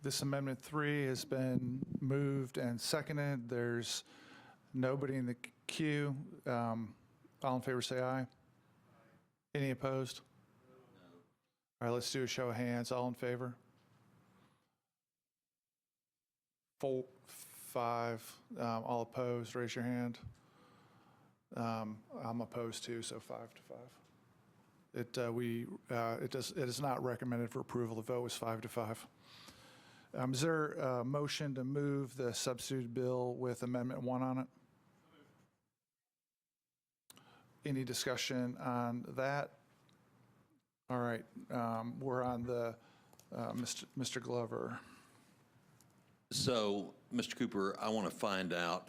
This Amendment 3 has been moved and seconded. There's nobody in the queue. All in favor, say aye. Any opposed? All right, let's do a show of hands. All in favor? 4, 5. All opposed, raise your hand. I'm opposed too, so 5 to 5. It is not recommended for approval. The vote was 5 to 5. Is there a motion to move the substitute bill with Amendment 1 on it? Any discussion on that? All right, we're on the Mr. Glover. So, Mr. Cooper, I want to find out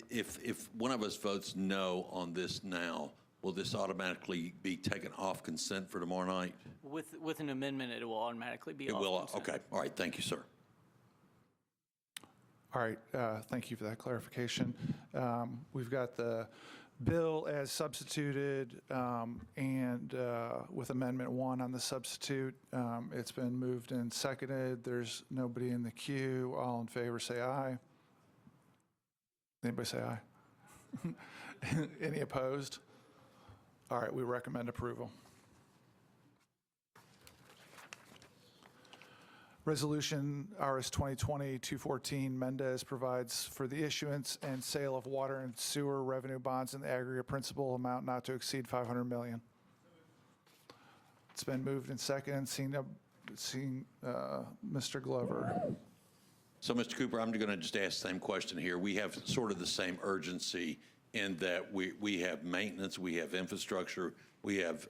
if one of us votes no on this now, will this automatically be taken off consent for tomorrow night? With an amendment, it will automatically be It off will, consent. okay. All right, thank you, sir. All right, thank you for that clarification. We've got the bill as substituted and with Amendment 1 on the substitute. It's been moved and seconded. There's nobody in the queue. All in favor, say aye. Anybody say aye? Any opposed? All right, we recommend approval. Resolution RS 2020-214 Mendez provides for the issuance and sale of water and sewer revenue bonds in the aggregate principal amount not to exceed $500 million. It's been moved and seconded. Seeing Mr. Glover. So, Mr. Cooper, I'm going to just ask the same question here. We have sort of the same urgency in that we have maintenance, we have infrastructure, we have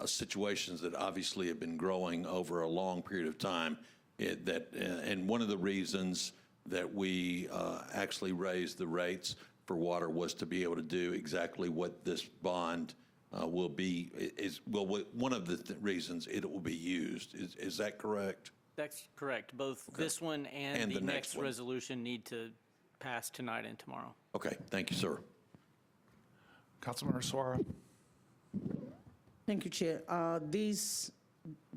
situations that obviously have been growing over a long period of time. And one of the reasons that we actually raised the rates for water was to be able to do exactly what this bond will be. One of the reasons it will be used. Is that correct? That's correct. Both this one and the next one. resolution need to pass tonight and tomorrow. Okay, thank you, sir. Councilmember Suara. Thank you, Chair. This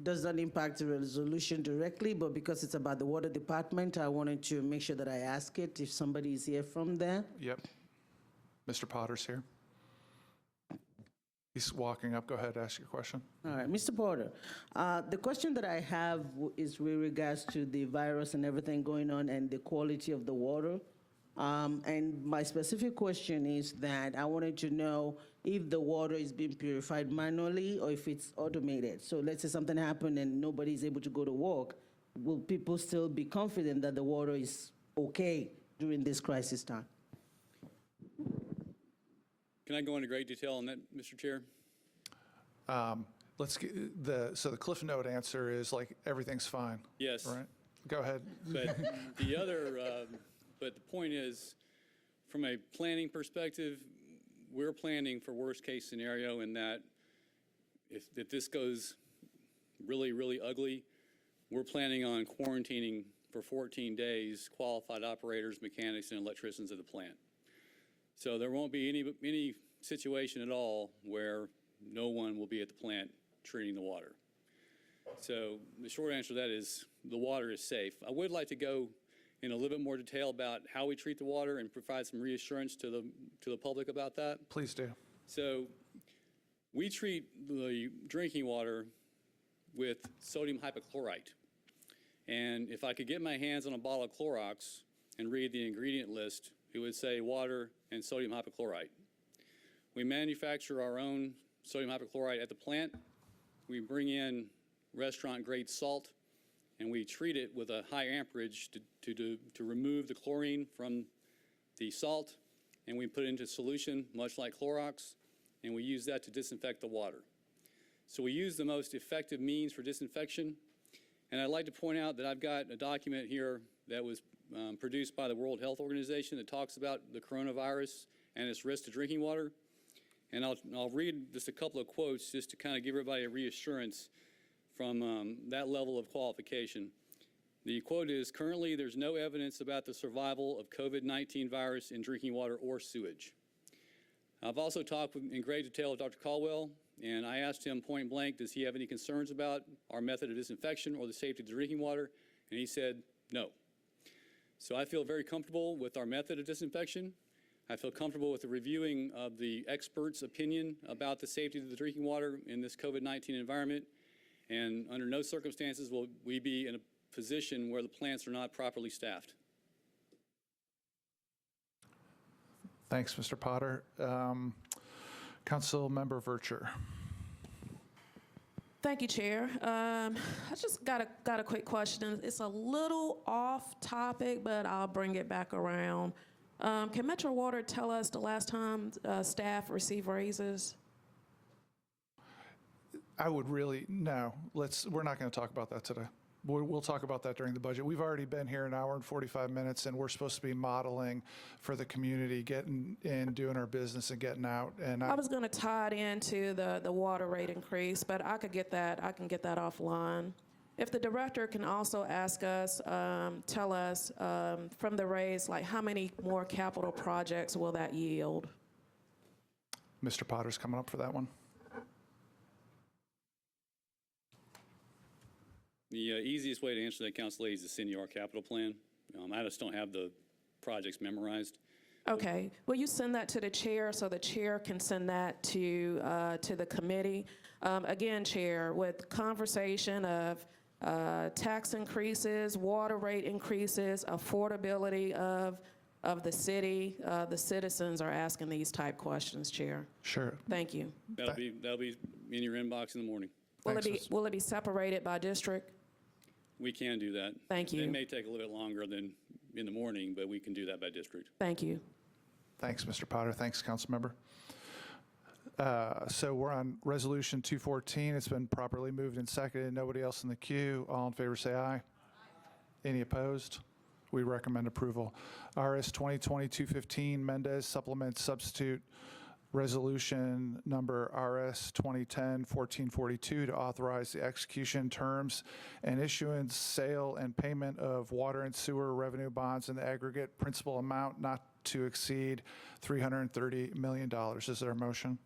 does not impact the resolution directly, but because it's about the water department, I wanted to make sure that I ask it if somebody is here from there. Yep. Mr. Potter's here. He's walking up. Go ahead, ask your question. All right, Mr. Porter, the question that I have is with regards to the virus and everything going on and the quality of the water. And my specific question is that I wanted to know if the water is being purified manually or if it's automated. So let's say something happened and nobody is able to go to work, will people still be confident that the water is okay during this crisis time? Can I go into great detail on that, Mr. Chair? Let's get the Cliff Note answer is like everything's fine. Yes. Right? Go ahead. But the other, but the point is, from a planning perspective, we're planning for worst case scenario in that if this goes really, really ugly, we're planning on quarantining for 14 days qualified operators, mechanics, and electricians of the plant. So there won't be any situation at all where no one will be at the plant treating the water. So the short answer to that is the water is safe. I would like to go in a little bit more detail about how we treat the water and provide some reassurance to the public about that. Please do. So we treat the drinking water with sodium hypochlorite. And if I could get my hands on a bottle of Clorox and read the ingredient list, it would say water and sodium hypochlorite. We manufacture our own sodium hypochlorite at the plant. We bring in restaurant-grade salt, and we treat it with a high amperage to remove the chlorine from the salt, and we put it into solution, much like Clorox, and we use that to disinfect the water. So we use the most effective means for disinfection. And I'd like to point out that I've got a document here that was produced by the World Health Organization that talks about the coronavirus and its risk to drinking water. And I'll read just a couple of quotes just to kind of give everybody a reassurance from that level of qualification. The quote is, "Currently, there's no evidence about the survival of COVID-19 virus in drinking water or sewage." I've also talked in great detail with Dr. Caldwell, and I asked him point blank, does he have any concerns about our method of disinfection or the safety of the drinking water? And he said no. So I feel very comfortable with our method of disinfection. I feel comfortable with the reviewing of the experts' opinion about the safety of the drinking water in this COVID-19 environment. And under no circumstances will we be in a position where the plants are not properly staffed. Thanks, Mr. Potter. Council Member Vercher. Thank you, Chair. I just got a quick question. It's a little off topic, but I'll bring it back around. Can Metro Water tell us the last time staff received raises? I would really, no, we're not going to talk about that today. We'll talk about that during the budget. We've already been here an hour and 45 minutes, and we're supposed to be modeling for the community, getting in, doing our business, and getting out. And I was going to tie it into the water rate increase, but I could get that. I can get that offline. If the director can also ask us, tell us from the raise, like how many more capital projects will that yield? Mr. Potter's coming up for that one. The easiest way to answer that, Council Lady, is to send you our capital plan. I just don't have the projects memorized. Okay. Will you send that to the chair so the chair can send that to the committee? Again, Chair, with conversation of tax increases, water rate increases, affordability of the city, the citizens are asking these type questions, Chair. Sure. Thank you. That'll be in your inbox in the morning. Will it be separated by district? We can do that. Thank you. It may take a little bit longer than in the morning, but we can do that by district. Thank you. Thanks, Mr. Potter. Thanks, Councilmember. So we're on Resolution 214. It's been properly moved and seconded. Nobody else in the queue. All in favor say aye. Any opposed? We recommend approval. RS 2020-215, Mendez Supplement Substitute Resolution number RS 2010-1442 to authorize the execution terms and issuance, sale, and payment of water and sewer revenue bonds in the aggregate principal amount not to exceed $330 million. Is there a motion?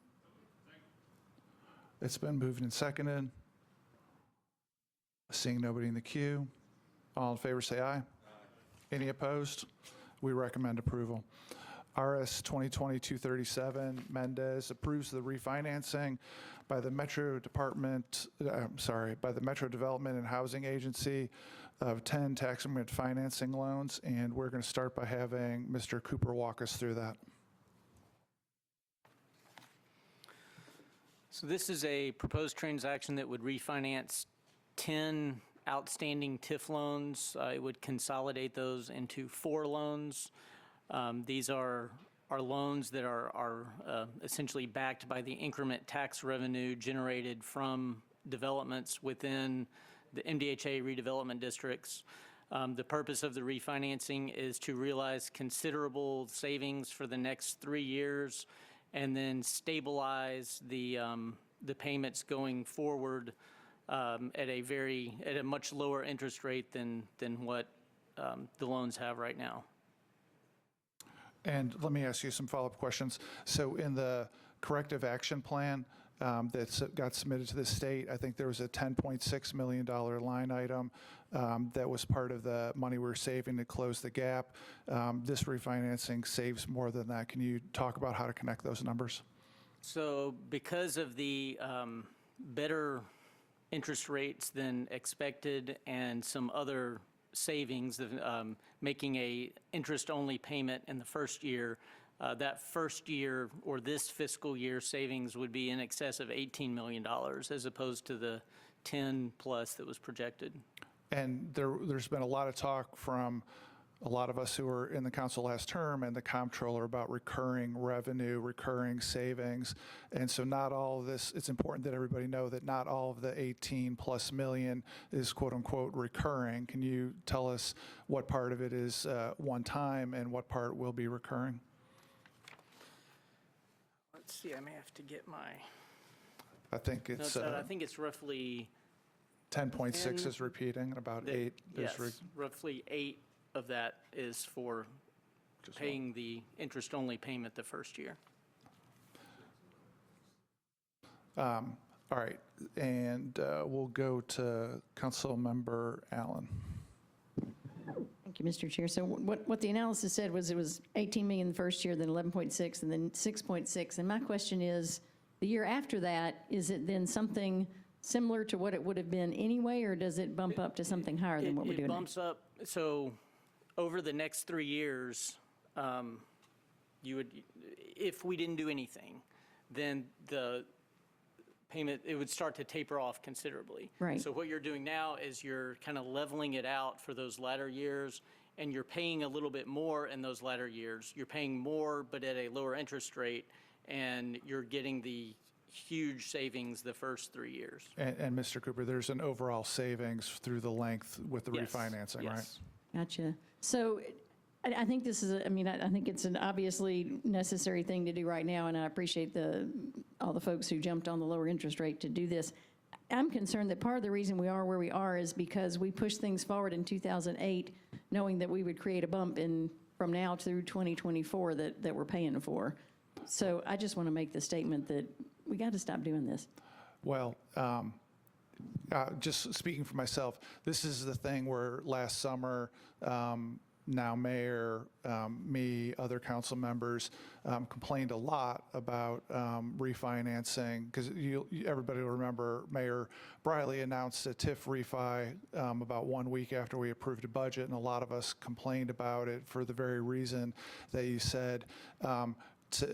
It's been moved and seconded. Seeing nobody in the queue. All in favor say aye. Any opposed? We recommend approval. RS 2020-237, Mendez approves the refinancing by the Metro Development and Housing Agency of 10 tax increment financing loans, and we're going to start by having Mr. Cooper walk us through that. So this is a proposed transaction that would refinance 10 outstanding TIF loans. It would consolidate those into 4 loans. These are loans that are essentially backed by the increment tax revenue generated from developments within the MDHA redevelopment districts. The purpose of the refinancing is to realize considerable savings for the next 3 years and then stabilize the payments going forward at a much lower interest rate than what the loans have right now. And let me ask you some follow-up questions. So in the corrective action plan that got submitted to the state, I think there was a $10.6 million line item that was part of the money we're saving to close the gap. This refinancing saves more than that. Can you talk about how to connect those numbers? So because of the better interest rates than expected and some other savings of making a interest-only payment in the first year, that first year or this fiscal year savings would be in excess of $18 million as opposed to the 10 plus that was projected. And there's been a lot of talk from a lot of us who were in the council last term and the comptroller about recurring revenue, recurring savings. And so not all of this, it's important that everybody know that not all of the 18+ million is quote unquote recurring. Can you tell us what part of it is one time and what part will be recurring? Let's see, I may have to get my, I think it's I think it's roughly 10.6 is repeating, and about 8 yes, is roughly 8 of that is for paying the interest-only payment the first year. all right, and we'll go to Council Member Allen. Thank you, Mr. Chair. So what the analysis said was it was 18 million the first year, then 11.6, and then 6.6. And my question is, the year after that, is it then something similar to what it would have been anyway, or does it bump up to something higher than what we're doing It now? bumps up, so over the next 3 years, you would, if we didn't do anything, then the payment, it would start to taper off considerably. Right. So what you're doing now is you're kind of leveling it out for those latter years, and you're paying a little bit more in those latter years. You're paying more, but at a lower interest rate, and you're getting the huge savings the first 3 years. And Mr. Cooper, there's an overall savings through the length with the Yes, refinancing, right? yes. Gotcha. So I think this is, I think it's an obviously necessary thing to do right now, and I appreciate all the folks who jumped on the lower interest rate to do this. I'm concerned that part of the reason we are where we are is because we pushed things forward in 2008, knowing that we would create a bump from now through 2024 that we're paying for. So I just want to make the statement that we got to stop doing this. Well, just speaking for myself, this is the thing where last summer, now Mayor, me, other council members complained a lot about refinancing, because everybody will remember Mayor Briley announced a TIF refi about 1 week after we approved a budget, and a lot of us complained about it for the very reason that you said.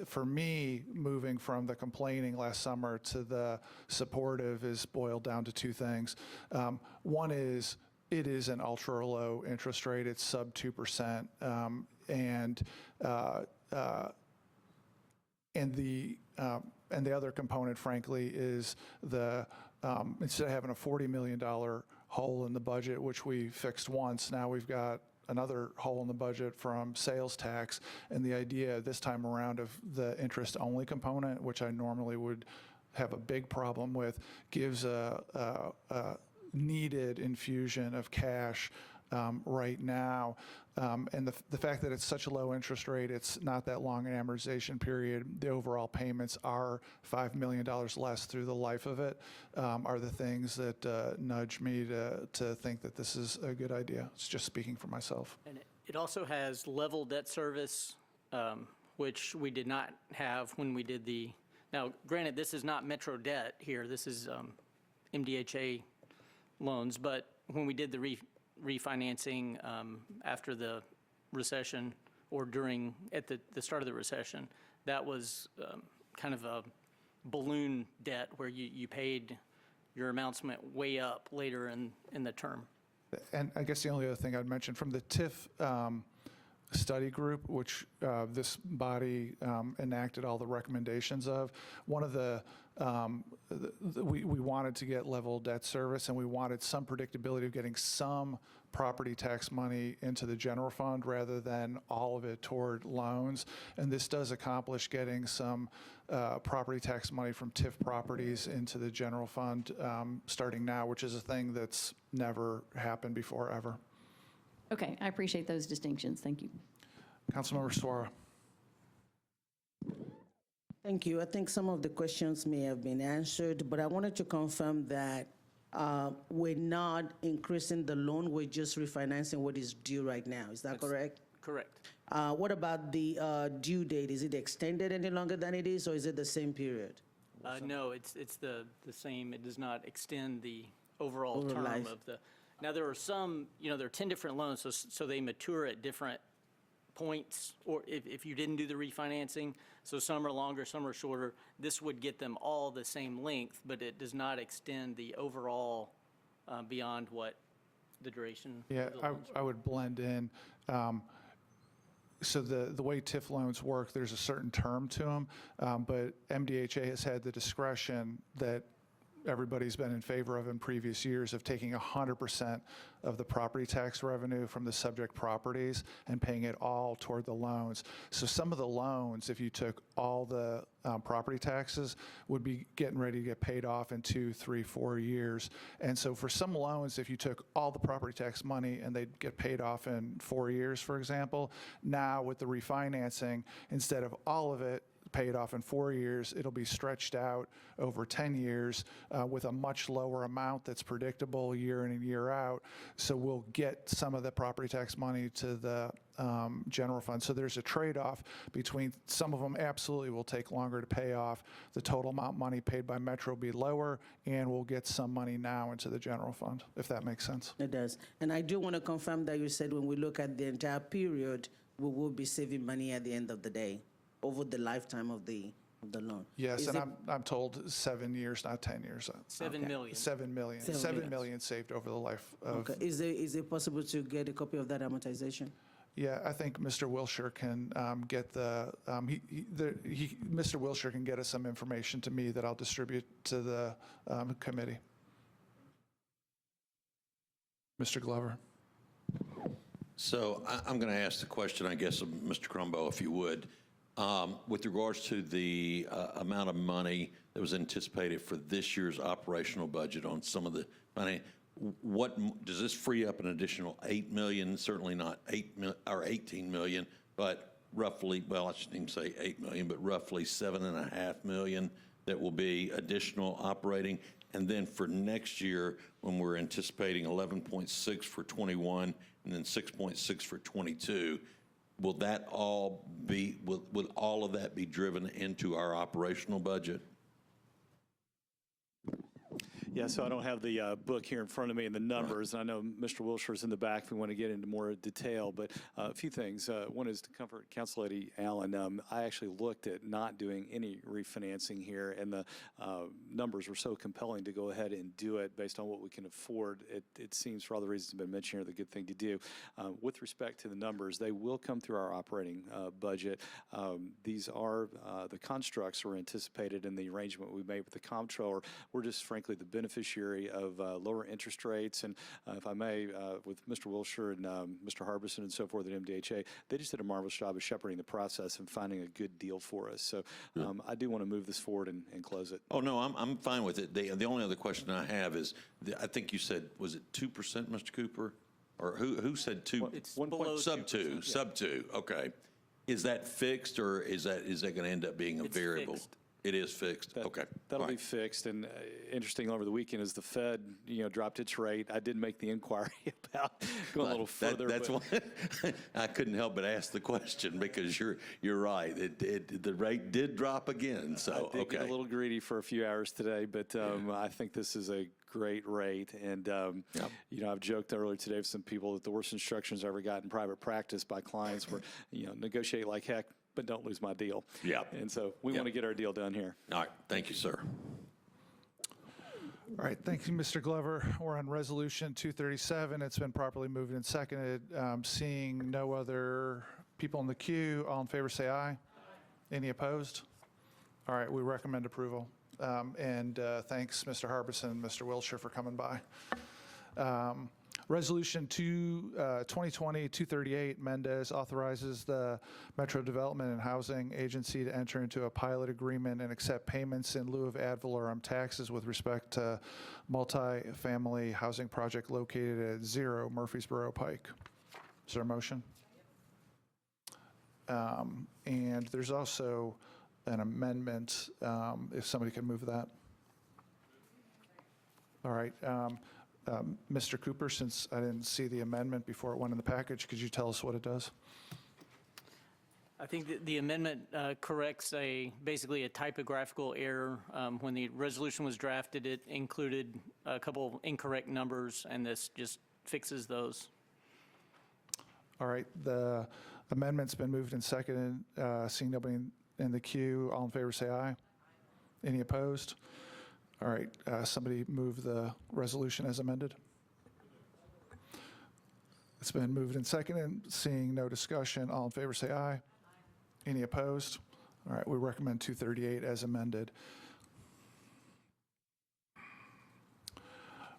For me, moving from the complaining last summer to the supportive is boiled down to two things. One is, it is an ultra low interest rate. It's sub 2%, and the other component, frankly, is the instead of having a $40 million hole in the budget, which we fixed once, now we've got another hole in the budget from sales tax, and the idea this time around of the interest-only component, which I normally would have a big problem with, gives a needed infusion of cash right now. And the fact that it's such a low interest rate, it's not that long an amortization period, the overall payments are $5 million less through the life of it, are the things that nudge me to think that this is a good idea. It's just speaking for myself. And it also has level debt service, which we did not have when we did now granted, this is not Metro debt here, this is MDHA loans, but when we did the refinancing after the recession, or at the start of the recession, that was kind of a balloon debt where you paid, your amounts went way up later in the term. And I guess the only other thing I'd mention from the TIF study group, which this body enacted all the recommendations of, one of we wanted to get level debt service, and we wanted some predictability of getting some property tax money into the general fund rather than all of it toward loans. And this does accomplish getting some property tax money from TIF properties into the general fund starting now, which is a thing that's never happened before, ever. Okay, I appreciate those distinctions. Thank you. Councilmember Suara. Thank you. I think some of the questions may have been answered, but I wanted to confirm that we're not increasing the loan, we're just refinancing what is due right now. Is that correct? Correct. What about the due date? Is it extended any longer than it is, or is it the same period? No, it's the same. It does not extend the overall term life. of the. Now, there are some, there are 10 different loans, so they mature at different points, or if you didn't do the refinancing, so some are longer, some are shorter. This would get them all the same length, but it does not extend the overall beyond what the duration. Yeah, of the loans. I would blend in. So the way TIF loans work, there's a certain term to them, but MDHA has had the discretion that everybody's been in favor of in previous years of taking 100% of the property tax revenue from the subject properties and paying it all toward the loans. So some of the loans, if you took all the property taxes, would be getting ready to get paid off in 2, 3, 4 years. And so for some loans, if you took all the property tax money and they'd get paid off in 4 years, for example, now with the refinancing, instead of all of it paid off in 4 years, it'll be stretched out over 10 years with a much lower amount that's predictable year in and year out. So we'll get some of the property tax money to the general fund. So there's a trade-off between some of them absolutely will take longer to pay off. The total amount money paid by Metro will be lower, and we'll get some money now into the general fund, if that makes sense. It does. And I do want to confirm that you said when we look at the entire period, we will be saving money at the end of the day, over the lifetime of the loan. Yes, Is and it- I'm told 7 years, not 10 years. 7 million. 7 million. 7 million saved over the life of. Okay. Is it possible to get a copy of that amortization? Yeah, I think Mr. Wilshire can get Mr. Wilshire can get us some information to me that I'll distribute to the committee. Mr. Glover. So I'm going to ask the question, I guess, of Mr. Crumbo, if you would. With regards to the amount of money that was anticipated for this year's operational budget on some of the money, does this free up an additional 8 million? Certainly not 18 million, but roughly, well, I shouldn't even say 8 million, but roughly 7.5 million that will be additional operating. And then for next year, when we're anticipating 11.6 for 21 and then 6.6 for 22, will that all be, will all of that be driven into our operational budget? Yeah, so I don't have the book here in front of me and the numbers. And I know Mr. Wilshire's in the back if we want to get into more detail. But a few things. One is to comfort Council Lady Allen. I actually looked at not doing any refinancing here, and the numbers were so compelling to go ahead and do it based on what we can afford. It seems, for all the reasons have been mentioned here, the good thing to do. With respect to the numbers, they will come through our operating budget. These are the constructs were anticipated in the arrangement we made with the comptroller. We're just, frankly, the beneficiary of lower interest rates. And if I may, with Mr. Wilshire and Mr. Harbison and so forth at MDHA, they just did a marvelous job of shepherding the process and finding a good deal for us. So I do want to move this forward and close it. Oh, no, I'm fine with it. The only other question I have is, I think you said, was it 2%, Mr. Cooper? Or who said 2? It's below Sub 2, 2%, yeah. sub 2, okay. Is that fixed, or is that going to end up being a It's variable? fixed. It is fixed, okay. That'll All be right. fixed. And interesting, over the weekend, as the Fed, dropped its rate, I did make the inquiry about going a little further. That's but- why I couldn't help but ask the question, because you're right. The rate did drop again, so, I did get a okay. little greedy for a few hours today, but I think this is a great rate. And, I've joked earlier today with some people that the worst instructions I ever got in private practice by clients were, negotiate like heck, but don't lose my deal. Yeah. And so we want to get our deal done here. All right, thank you, sir. All right, thank you, Mr. Glover. We're on Resolution 237. It's been properly moved and seconded. Seeing no other people in the queue, all in favor say aye. Any opposed? All right, we recommend approval. And thanks, Mr. Harbison and Mr. Wilshire, for coming by. Resolution 2020-238, Mendez authorizes the Metro Development and Housing Agency to enter into a pilot agreement and accept payments in lieu of ad valorem taxes with respect to multi-family housing project located at 0 Murfreesboro Pike. Is there a motion? And there's also an amendment, if somebody can move that. All right. Mr. Cooper, since I didn't see the amendment before it went in the package, could you tell us what it does? I think that the amendment corrects basically a typographical error. When the resolution was drafted, it included a couple incorrect numbers, and this just fixes those. All right, the amendment's been moved and seconded. Seeing nobody in the queue, all in favor say aye. Any opposed? All right, somebody move the resolution as amended. It's been moved and seconded. Seeing no discussion, all in favor say aye. Any opposed? All right, we recommend 238 as amended.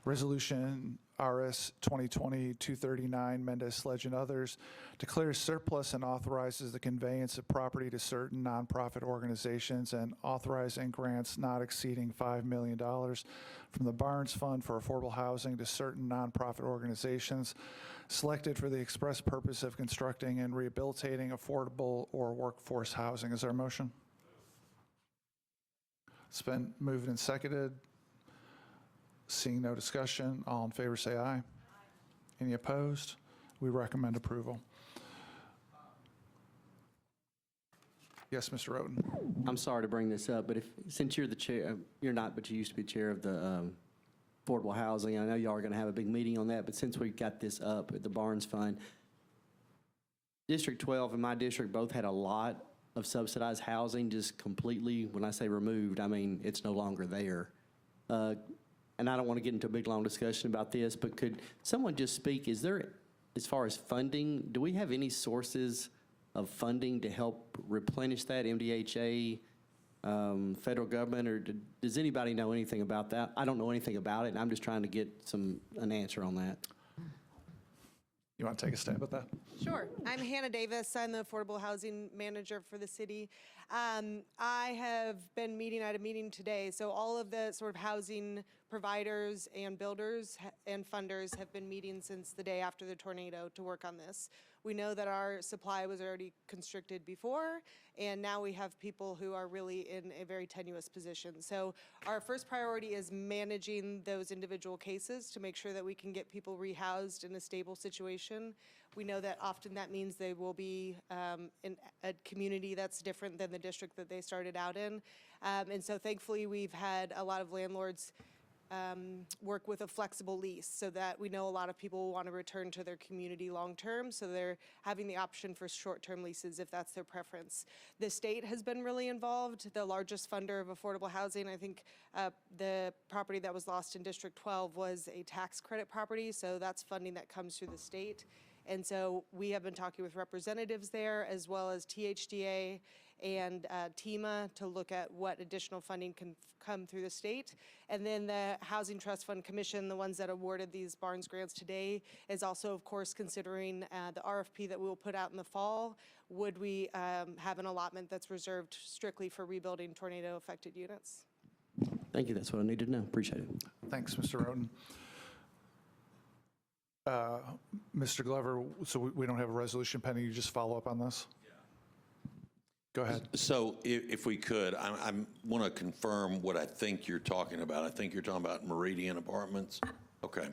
Resolution RS 2020-239, Mendez, Sledge, and others, declares surplus and authorizes the conveyance of property to certain nonprofit organizations and authorizing grants not exceeding $5 million from the Barnes Fund for Affordable Housing to certain nonprofit organizations selected for the express purpose of constructing and rehabilitating affordable or workforce housing. Is there a motion? It's been moved and seconded. Seeing no discussion, all in favor say aye. Any opposed? We recommend approval. Yes, Mr. Roden. I'm sorry to bring this up, but since you're the chair, you're not, but you used to be chair of the affordable housing. I know y'all are going to have a big meeting on that, but since we got this up at the Barnes Fund, District 12 and my district both had a lot of subsidized housing just completely, when I say removed, I mean it's no longer there. And I don't want to get into a big, long discussion about this, but could someone just speak, is there, as far as funding, do we have any sources of funding to help replenish that, MDHA, federal government, or does anybody know anything about that? I don't know anything about it, and I'm just trying to get an answer on that. You want to take a stab at that? Sure. I'm Hannah Davis. I'm the Affordable Housing Manager for the city. I have been meeting at a meeting today, so all of the sort of housing providers and builders and funders have been meeting since the day after the tornado to work on this. We know that our supply was already constricted before, and now we have people who are really in a very tenuous position. So our first priority is managing those individual cases to make sure that we can get people rehoused in a stable situation. We know that often that means they will be in a community that's different than the district that they started out in. And so thankfully we've had a lot of landlords work with a flexible lease so that we know a lot of people want to return to their community long-term, so they're having the option for short-term leases if that's their preference. The state has been really involved, the largest funder of affordable housing. I think the property that was lost in District 12 was a tax credit property, so that's funding that comes through the state. And so we have been talking with representatives there as well as THDA and TEMA to look at what additional funding can come through the state. And then the Housing Trust Fund Commission, the ones that awarded these Barnes grants today, is also, of course, considering the RFP that we will put out in the fall. Would we have an allotment that's reserved strictly for rebuilding tornado-affected units? Thank you. That's what I needed to know. Appreciate it. Thanks, Mr. Roden. Mr. Glover, so we don't have a resolution pending. You just follow up on this? Go ahead. So if we could, I want to confirm what I think you're talking about. I think you're talking about Meridian Apartments. Okay.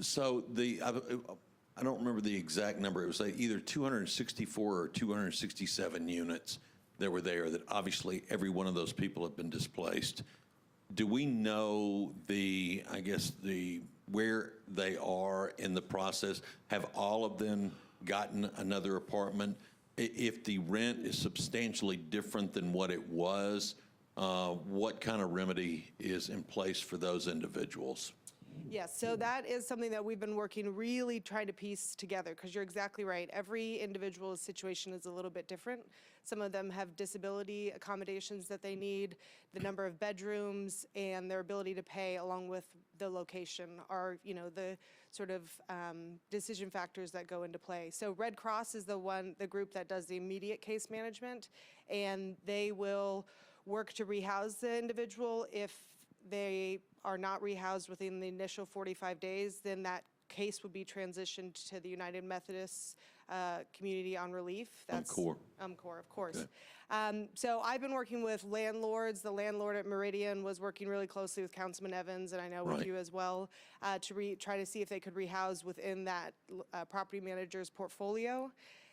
So I don't remember the exact number. It was like either 264 or 267 units that were there that obviously every one of those people have been displaced. Do we know where they are in the process? Have all of them gotten another apartment? If the rent is substantially different than what it was, what kind of remedy is in place for those individuals? Yes, so that is something that we've been working, really trying to piece together, because you're exactly right. Every individual's situation is a little bit different. Some of them have disability accommodations that they need, the number of bedrooms, and their ability to pay, along with the location, are, the sort of decision factors that go into play. So Red Cross is the group that does the immediate case management, and they will work to rehouse the individual. If they are not rehoused within the initial 45 days, then that case would be transitioned to the United Methodist Community on Relief. That's UMCOR. UMCOR, of course. Okay. So I've been working with landlords. The landlord at Meridian was working really closely with Councilman Evans, and I know with you as well, to try to see if they could rehouse within that property manager's portfolio.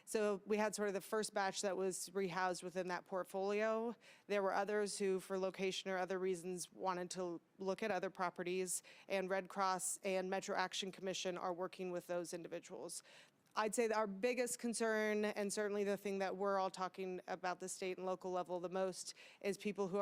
So we had sort of the first batch that was rehoused within that portfolio. There were others who, for location or other reasons, wanted to look at other properties, and Red Cross and Metro Action Commission are working with those individuals. I'd say that our biggest concern, and certainly the thing that we're all talking about the state and local level the most, is people who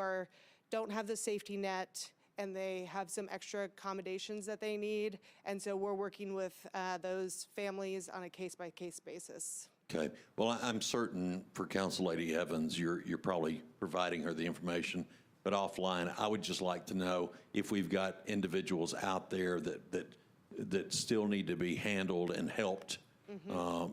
don't have the safety net and they have some extra accommodations that they need. And so we're working with those families on a case-by-case basis. Okay. Well, I'm certain for Council Lady Evans, you're probably providing her the information, but offline, I would just like to know if we've got individuals out there that still need to be handled and helped,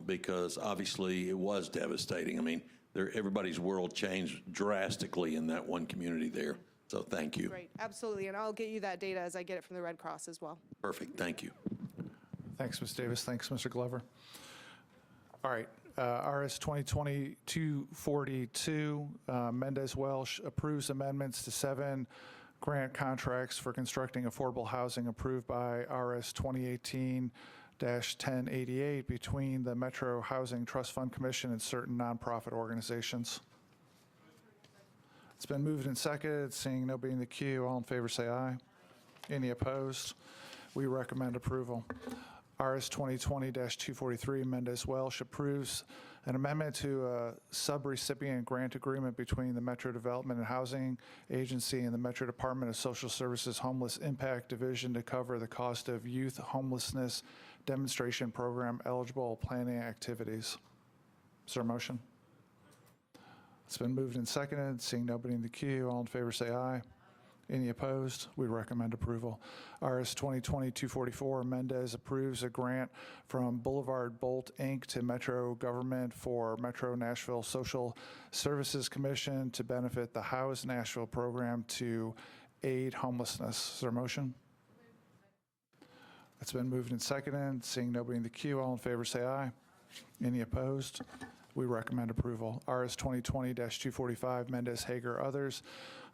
because obviously it was devastating. I mean, everybody's world changed drastically in that one community there. So thank you. Great, absolutely, and I'll get you that data as I get it from the Red Cross as well. Perfect. Thank you. Thanks, Ms. Davis. Thanks, Mr. Glover. All right, RS 2020-242, Mendez Welsh approves amendments to 7 grant contracts for constructing affordable housing approved by RS 2018-1088 between the Metro Housing Trust Fund Commission and certain nonprofit organizations. It's been moved and seconded. Seeing nobody in the queue, all in favor say aye. Any opposed? We recommend approval. RS 2020-243, Mendez Welsh approves an amendment to a subrecipient grant agreement between the Metro Development and Housing Agency and the Metro Department of Social Services Homeless Impact Division to cover the cost of youth homelessness demonstration program eligible planning activities. Is there a motion? It's been moved and seconded. Seeing nobody in the queue, all in favor say aye. Any opposed? We recommend approval. RS 2020-244, Mendez approves a grant from Boulevard Bolt, Inc. to Metro Government for Metro Nashville Social Services Commission to benefit the House Nashville program to aid homelessness. Is there a motion? It's been moved and seconded. Seeing nobody in the queue, all in favor say aye. Any opposed? We recommend approval. RS 2020-245, Mendez Hager, others,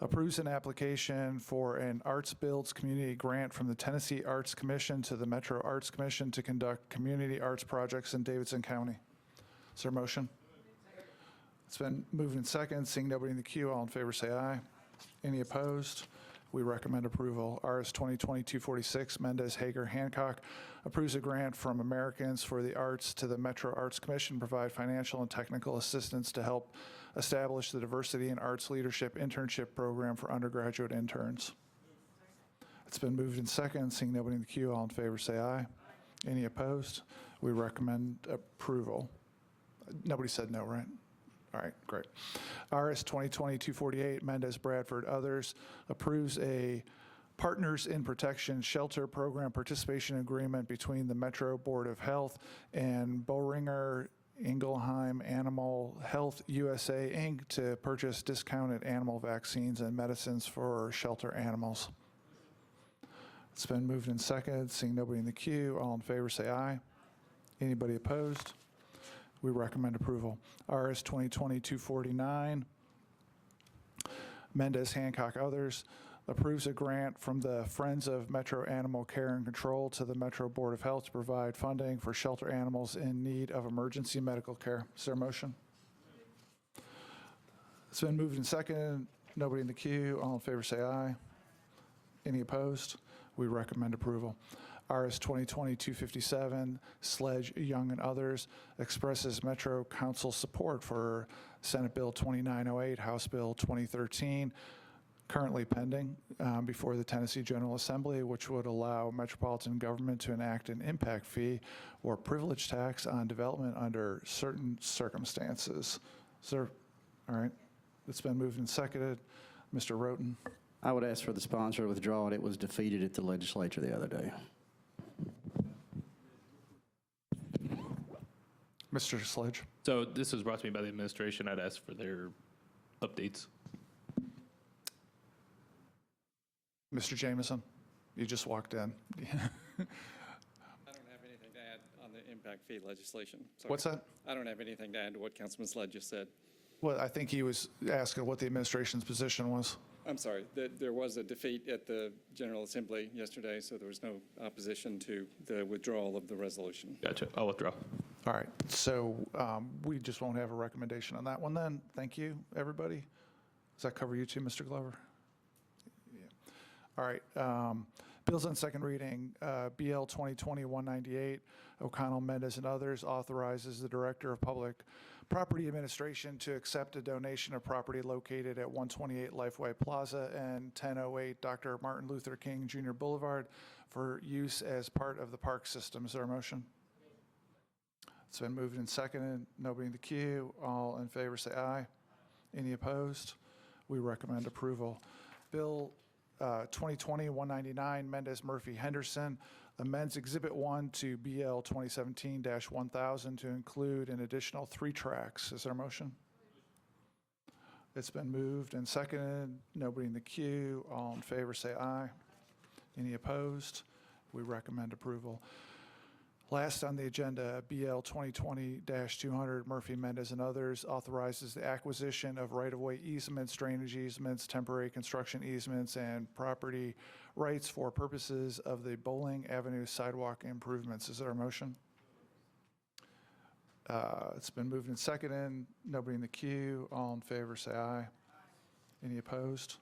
approves an application for an Arts Builds Community Grant from the Tennessee Arts Commission to the Metro Arts Commission to conduct community arts projects in Davidson County. Is there a motion? It's been moved and seconded. Seeing nobody in the queue, all in favor say aye. Any opposed? We recommend approval. RS 2020-246, Mendez Hager Hancock, approves a grant from Americans for the Arts to the Metro Arts Commission to provide financial and technical assistance to help establish the Diversity in Arts Leadership Internship Program for undergraduate interns. It's been moved and seconded. Seeing nobody in the queue, all in favor say aye. Any opposed? We recommend approval. Nobody said no, right? All right, great. RS 2020-248, Mendez Bradford, others, approves a Partners in Protection Shelter Program participation agreement between the Metro Board of Health and Boehringer Ingelheim Animal Health USA, Inc. to purchase discounted animal vaccines and medicines for shelter animals. It's been moved and seconded. Seeing nobody in the queue, all in favor say aye. Anybody opposed? We recommend approval. RS 2020-249, Mendez Hancock, others, approves a grant from the Friends of Metro Animal Care and Control to the Metro Board of Health to provide funding for shelter animals in need of emergency medical care. Is there a motion? It's been moved and seconded. Nobody in the queue. All in favor say aye. Any opposed? We recommend approval. RS 2020-257, Sledge, Young, and others, expresses Metro Council support for Senate Bill 2908, House Bill 2013, currently pending before the Tennessee General Assembly, which would allow metropolitan government to enact an impact fee or privilege tax on development under certain circumstances. Sir, all right. It's been moved and seconded. Mr. Roten. I would ask for the sponsor to withdraw it. It was defeated at the legislature the other day. Mr. Sledge. So this was brought to me by the administration. I'd ask for their updates. Mr. Jameson, you just walked in. I don't have anything to add on the impact fee legislation. Sorry. What's that? I don't have anything to add to what Councilman Sledge just said. Well, I think he was asking what the administration's position was. I'm sorry, there was a defeat at the General Assembly yesterday, so there was no opposition to the withdrawal of the resolution. Gotcha. I'll withdraw. All right, so we just won't have a recommendation on that one then. Thank you, everybody. Does that cover you too, Mr. Glover? Yeah. All right. Bills on second reading, BL 2020-198, O'Connell, Mendez, and others, authorizes the Director of Public Property Administration to accept a donation of property located at 128 Lifeway Plaza and 1008 Dr. Martin Luther King Jr. Boulevard for use as part of the park system. Is there a motion? It's been moved and seconded. Nobody in the queue. All in favor say aye. Any opposed? We recommend approval. Bill 2020-199, Mendez Murphy Henderson, amends Exhibit 1 to BL 2017-1000 to include an additional 3 tracks. Is there a motion? It's been moved and seconded. Nobody in the queue. All in favor say aye. Any opposed? We recommend approval. Last on the agenda, BL 2020-200, Murphy, Mendez, and others, authorizes the acquisition of right-of-way easements, drainage easements, temporary construction easements, and property rights for purposes of the Bowling Avenue sidewalk improvements. Is there a motion? It's been moved and seconded. Nobody in the queue. All in favor say aye. Any opposed?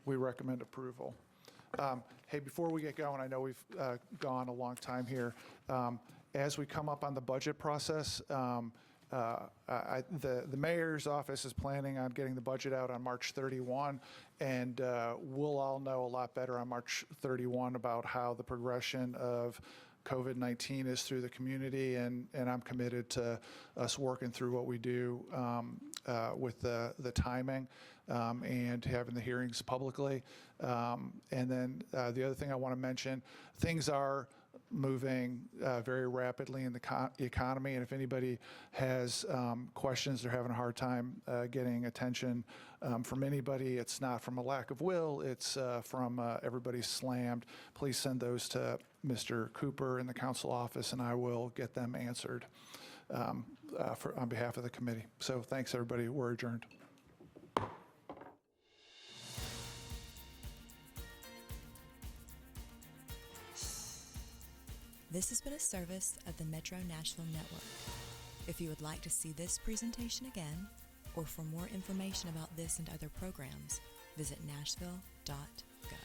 We recommend approval. Hey, before we get going, I know we've gone a long time here. As we come up on the budget process, the mayor's office is planning on getting the budget out on March 31, and we'll all know a lot better on March 31 about how the progression of COVID-19 is through the community, and I'm committed to us working through what we do with the timing and having the hearings publicly. And then the other thing I want to mention, things are moving very rapidly in the economy, and if anybody has questions, they're having a hard time getting attention from anybody, it's not from a lack of will, it's from everybody's slammed. Please send those to Mr. Cooper in the council office, and I will get them answered on behalf of the committee. So thanks, everybody. We're adjourned. This has been a service of the Metro Nashville Network. If you would like to see this presentation again, or for more information about this and other programs, visit nashville.gov.